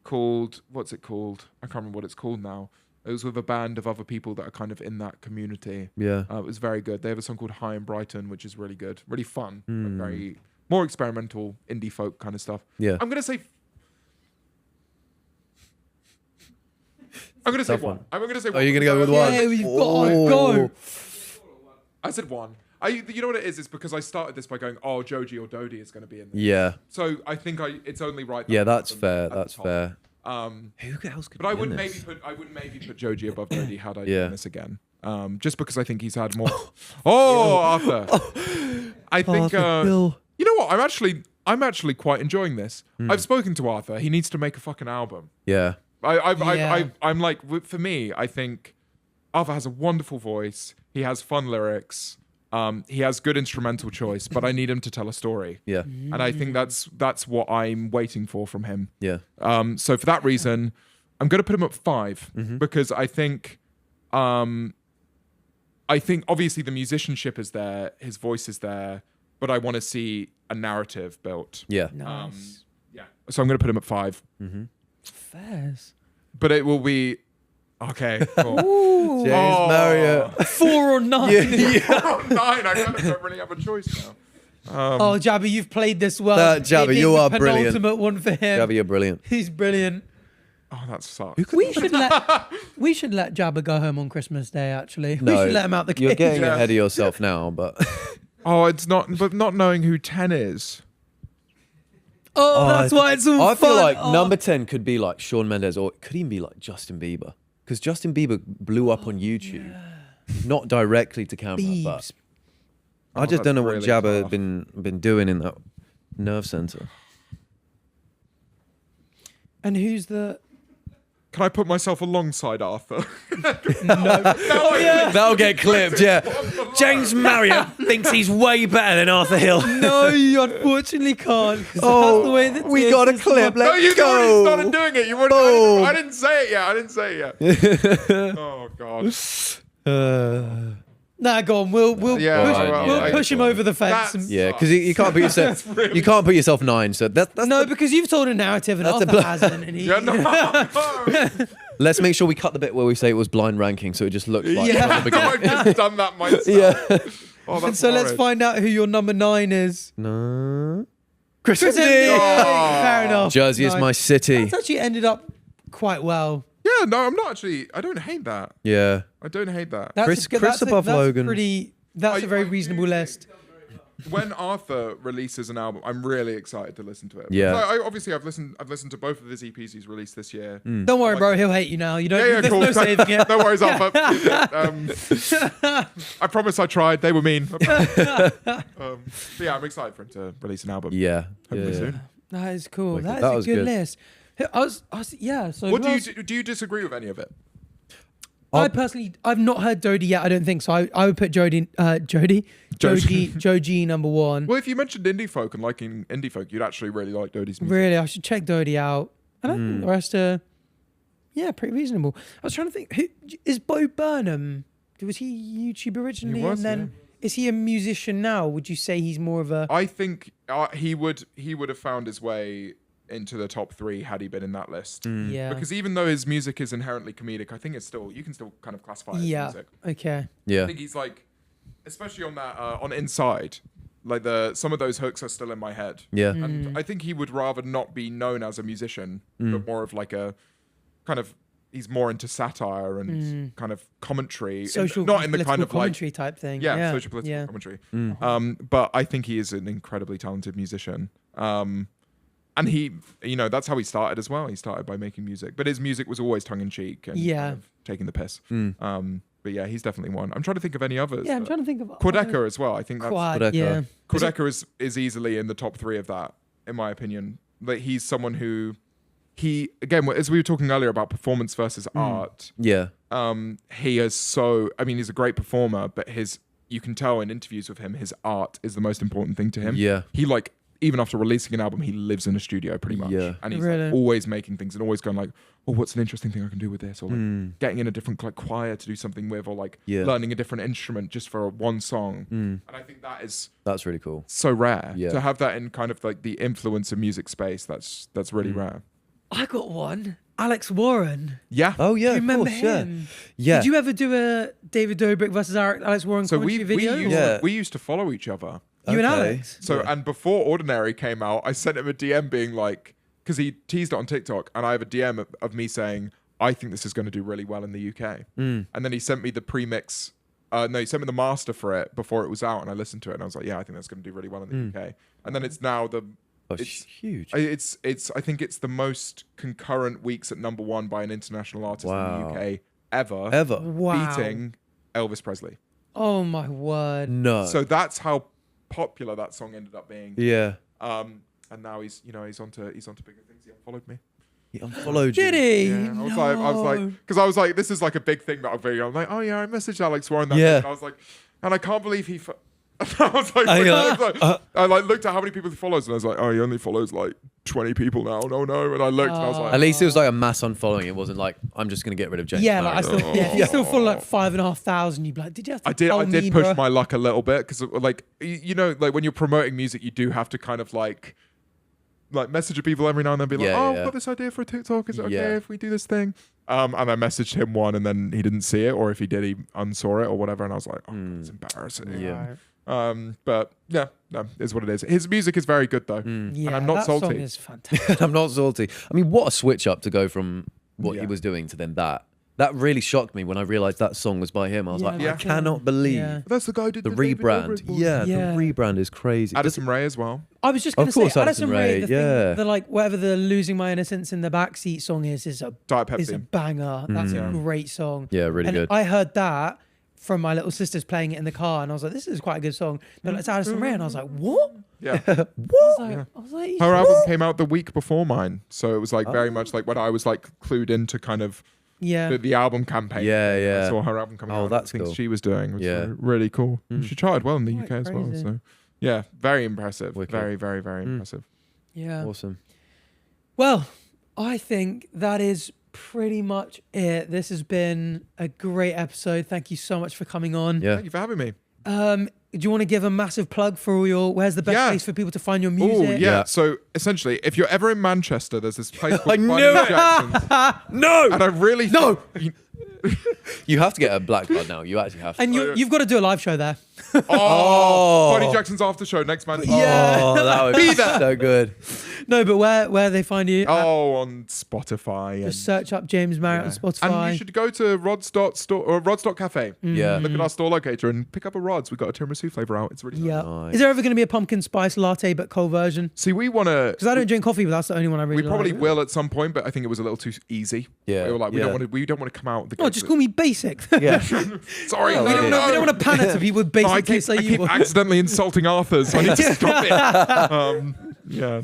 called, what's it called? I can't remember what it's called now. It was with a band of other people that are kind of in that community. Yeah. It was very good. They have a song called High in Brighton, which is really good, really fun, like very more experimental indie folk kind of stuff. Yeah. I'm gonna say Tough one. one. I'm gonna say. Are you gonna go with one? Yeah, we've got to go. I said 1. You know what it is? It's because I started this by going, oh, Joji or Dodie is going to be in this. Yeah. So I think it's only right. that Yeah, I that's put them fair. at the That's top. fair. Who else could But I be in wouldn't this? maybe put Joji above Dodie had I Yeah. done this again. Just because I think he's had more. Arthur. I think. Bill. You know what? I'm actually quite enjoying this. I've spoken to Arthur. He needs to make a fucking album. Yeah. I'm like, for me, I think Arthur has a wonderful voice. He has fun lyrics. He has good instrumental choice, but I need him to tell a story. Yeah. And I think that's what I'm waiting for from him. Yeah. So for that reason, I'm going to put him at 5 because I think obviously the musicianship is there, his voice is there, but I want to see a narrative built. Yeah. Nice. Yeah. So I'm going to put him at 5. Fairs. But it will be okay. Cool. Ooh. James Marriott. 4 or 9. Yeah. 9. I kind of don't really have a choice now. Oh, Jabby, you've played this well. Jabby, It is you the are brilliant. penultimate one for him. Jabby, you're brilliant. He's brilliant. Oh, that sucks. We should let Jabba go home on Christmas Day. Actually, No, we should let him out the cage. You're getting Yeah. ahead of yourself now, but Oh, it's not. But not knowing who 10 is. Oh, that's why it's all I feel fun. like Oh. number 10 could be like Shawn Mendes, or it could even be like Justin Bieber, because Justin Bieber blew up on YouTube, not directly to camera, but Biebs. I just that's don't know what really Jabba tough. been doing in that nerve center. And who's the? Can I put myself alongside Arthur? That'll get clipped, yeah. James Marriott thinks he's way better than Arthur Hill. No, you unfortunately can't. 'Cause that's the way that we got a clip. No, Let's you've go. already started doing it. You already. Boom. I didn't say it yet. Oh god. Nah, go on. We'll Yeah, push, well, we'll I- push him over the fence. That's- and- Yeah, because you can't put yourself you can't put yourself 9. So that's No, because you've told a narrative and That's a Arthur bl- hasn't. And he, Yeah, no. Let's make sure we cut the bit where we say it was blind ranking, so it just looks like Yeah. from the No, beginning. I've just done that myself. Yeah. Oh, and that's so let's horrid. find out who your number 9 is. No. Chris Christmas Andy. Day. Fair enough. Jersey is Nice. my city. That's actually ended up quite well. Yeah, no, I'm not actually. I don't hate that. Yeah. I don't hate that. That's Chris- a good, Chris that's above a, that's Logan. Pretty. That's a very reasonable list. When Arthur releases an album, I'm really excited to listen to it. Yeah. Obviously, I've listened to both of his EPs he's released this year. Don't worry, bro. He'll hate you now. You don't. Yeah, there's cool. no saving it. No worries, Arthur. I promise I tried. They were mean. But yeah, I'm excited for him to release an album. Yeah. Hopefully Yeah. soon. That is cool. Wicked. That is That a was good good. list. Yeah. So What who do else? you do? You disagree with any of it? I personally, I've not heard Dodie yet. I don't think so. I would put Joji number 1. Well, if you mentioned indie folk and liking indie folk, you'd actually really like Dodie's music. Really, I should check Dodie out. And I think the rest are, Yeah, pretty reasonable. I was trying to think, who is Bo Burnham? Was he YouTube originally? He was, and then is he a musician now? Would you say he's more of a... I think he would have found his way into the top 3 had he been in that list. Yeah. Because even though his music is inherently comedic, I think it's still, you can still kind of classify it as music. Okay. Yeah. I think he's like, especially on that, on Inside, like some of those hooks are still in my head. Yeah. And I think he would rather not be known as a musician, but more of like a kind of, he's more into satire and kind of commentary. Social, not in the kind of commentary type thing. Yeah, social political commentary. But I think he is an incredibly talented musician. And he, that's how he started as well. He started by making music, but his music was always tongue in cheek and kind of taking the piss. But yeah, he's definitely one. I'm trying to think of any others. Yeah, I'm trying to think of... Quadeca as well. I think that's... Quadeca. is easily in the top 3 of that, in my opinion. Like, he's someone who... again, as we were talking earlier about performance versus art. Yeah. He is he's a great performer, but you can tell in interviews with him, his art is the most important thing to him. Yeah. He even after releasing an album, he lives in a studio pretty much. Yeah. And he's like, always making things and always going like, oh, what's an interesting thing I can do with this? Or like getting in a different choir to do something with, or like learning a different instrument just for one song. And I think that's really cool. So rare to have that in kind of like the influence of music space. That's really rare. I got one. Alex Warren. Yeah. Oh yeah. Do you remember him? Yeah. Did you ever do a David Dobrik versus Alex Warren commentary video? We used to follow each other. You and Alex? So, and before Ordinary came out, I sent him a DM being like, because he teased it on TikTok, and I have a DM of me saying, I think this is going to do really well in the UK. And then he sent me the premix. He sent me the master for it before it was out, and I listened to it, and I was like, yeah, I think that's going to do really well in the UK. And then it's now it's huge. I think it's the most concurrent weeks at #1 by an international artist in the UK ever. Wow. Beating Elvis Presley. Oh my word. No. So that's how popular that song ended up being. Yeah. And now he's onto bigger things. He unfollowed me. He unfollowed you. Did he? Yeah, I was like, because I was like, this is like a big thing that I'm like, oh yeah, I messaged Alex Warren that day. And I was like, and I can't believe he. I was like, I looked at how many people he follows, and I was like, oh, he only follows like 20 people now. No. And I looked, and I was like, at least it was like a mass unfollowing. It wasn't like, I'm just gonna get rid of James. Yeah, like if you still follow like 5,500, you'd be like, did you have to? I did push my luck a little bit because like like when you're promoting music, you do have to kind of like message people every now and then, be like, I've got this idea for a TikTok. Is it okay if we do this thing? And I messaged him one, and then he didn't see it, or if he did, he unsaw it or whatever. And I was like, oh, that's embarrassing. Yeah. But yeah, no, is what it is. His music is very good though, and I'm not salty. Song is fantastic. I'm not salty. I mean, what a switch up to go from what he was doing to then that. That really shocked me when I realized that song was by him. I was like, I cannot believe that's the guy who did the rebrand. The rebrand is crazy. Addison Rae as well. I was just going to say, Addison Rae. The like whatever the "Losing My Innocence in the Backseat" song is a banger. That's a great song. Yeah, really good. I heard that from my little sisters playing it in the car, and I was like, this is quite a good song. They're like, it's Addison Rae, and I was like, what? Yeah. What? I was like, her album came out the week before mine, so it was like very much like when I was like clued into kind of the album campaign. Yeah. I saw her album coming out. Oh, that's things cool. she was doing was really cool. She charted well in the UK as well. So yeah, very impressive. Wicked. Very, very, very impressive. Yeah. Awesome. Well, I think that is pretty much it. This has been a great episode. Thank you so much for coming on. Thank you for having me. Do you want to give a massive plug for all your, where's the best place for people to find your music? Oh, yeah. So essentially, if you're ever in Manchester, there's this place called Jackson's. No! And I really... No! You have to get a black card now. You actually have to. And you've got to do a live show there. Barney Jackson's after show next month. Yeah. Oh, that would be so good. No, but where they find you? On Spotify. Just search up James Marriott on Spotify. And you should go to Rod's Cafe. Yeah. Look at our store locator and pick up a Rod's. We've got a tiramisu flavor out. It's really nice. Is there ever going to be a pumpkin spice latte but cold version? See, we want to... Because I don't drink coffee, but that's the only one I really like. We probably will at some point, but I think it was a little too easy. Yeah. We were like, we don't want to come out the just call me basic. Yeah. we Sorry. don't want to pander to people with basic I tastes like keep you. accidentally insulting Arthur's. I need to stop it. No,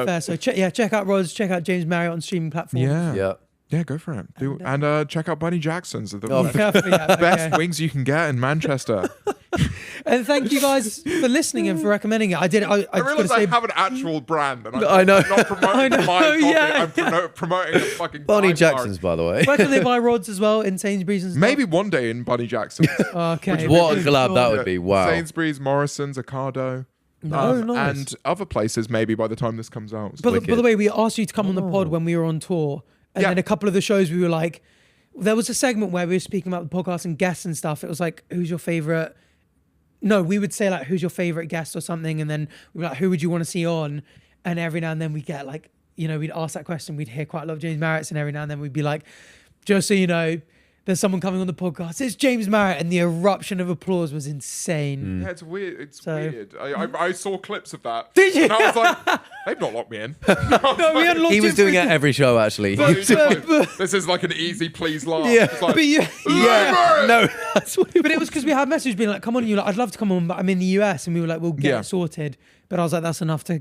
fair. So check out Roz, check out James Marriott on streaming platforms. Yeah. Yeah, go for it. And check out Bunny Jackson's. The Yeah, best wings you can get in Manchester. And thank you guys for listening and for recommending it. I realize I have an actual brand. And I know. I'm not promoting my coffee. Yeah. I'm promoting a fucking Bunny wine Jackson's, bar. by the way. Where can they buy rods as well? In Sainsbury's and stuff? Maybe one day in Bunny Jackson's. Okay. What a collab that would be. Wow. Sainsbury's, Morrison's, Ocado. Nice. And other places maybe by the time this comes out. By the way, we asked you to come on the pod when we were on tour. And then a couple of the shows we were like, there was a segment where we were speaking about the podcast and guests and stuff. It was like, who's your favorite? No, we would say like, who's your favorite guest or something? And then we were like, who would you want to see on? And every now and then we get like, we'd ask that question. We'd hear quite a lot of James Marriott, and every now and then we'd be like, just so you know, there's someone coming on the podcast. It's James Marriott, and the eruption of applause was insane. Yeah, it's weird. It's weird. I saw clips of that. Did you? And I was like, they've not locked me in. No, we hadn't locked He was doing it every show, actually. This is like an easy please laugh. Yeah. It's like, No, that's what But it was because we had a message being like, come on, you're like, I'd love to come on, but I'm in the US. And we were like, we'll get it sorted. But I was like, that's enough to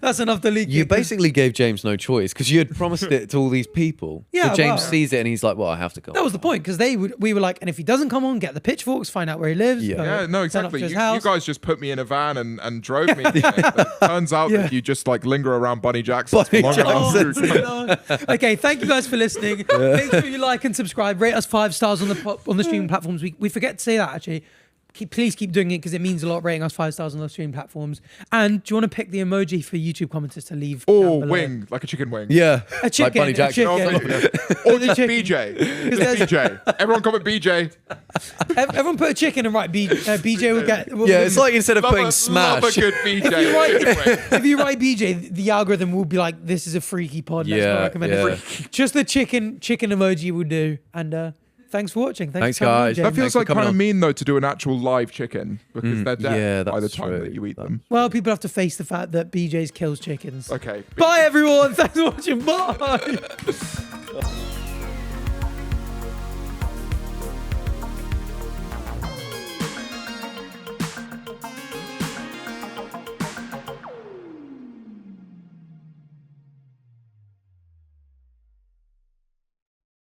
that's enough to leak. You basically gave James no choice because you had promised it to all these people. Yeah, so James sees it and he's like, well, I have to come. That was the point, because we were like, and if he doesn't come on, get the pitchforks, find out where he lives. Yeah, no, exactly. You guys just put me in a van and drove me. It turns out that you just like linger around Bunny Jackson for long enough. Okay, thank you guys for listening. Make sure you like and subscribe. Rate us 5 stars on the streaming platforms. We forget to say that actually. Please keep doing it because it means a lot, rating us 5 stars on those streaming platforms. And do you want to pick the emoji for YouTube commenters to leave? Oh, wing, like a chicken wing. Yeah. A chicken. Like Bunny Jackson. Or just BJ. BJ. Everyone comment BJ. Everyone put a chicken and write BJ will get... It's like instead of putting smash. Love a good BJ. If you write BJ, the algorithm will be like, this is a freaky pod. Let's not recommend it. Just the chicken emoji will do. And... thanks for watching. Thanks guys. That feels like kind of mean though to do an actual live chicken because they're dead by the time true. that you eat them. Well, people have to face the fact that BJ's kills chickens. Okay. Bye everyone. Thanks for watching. Bye.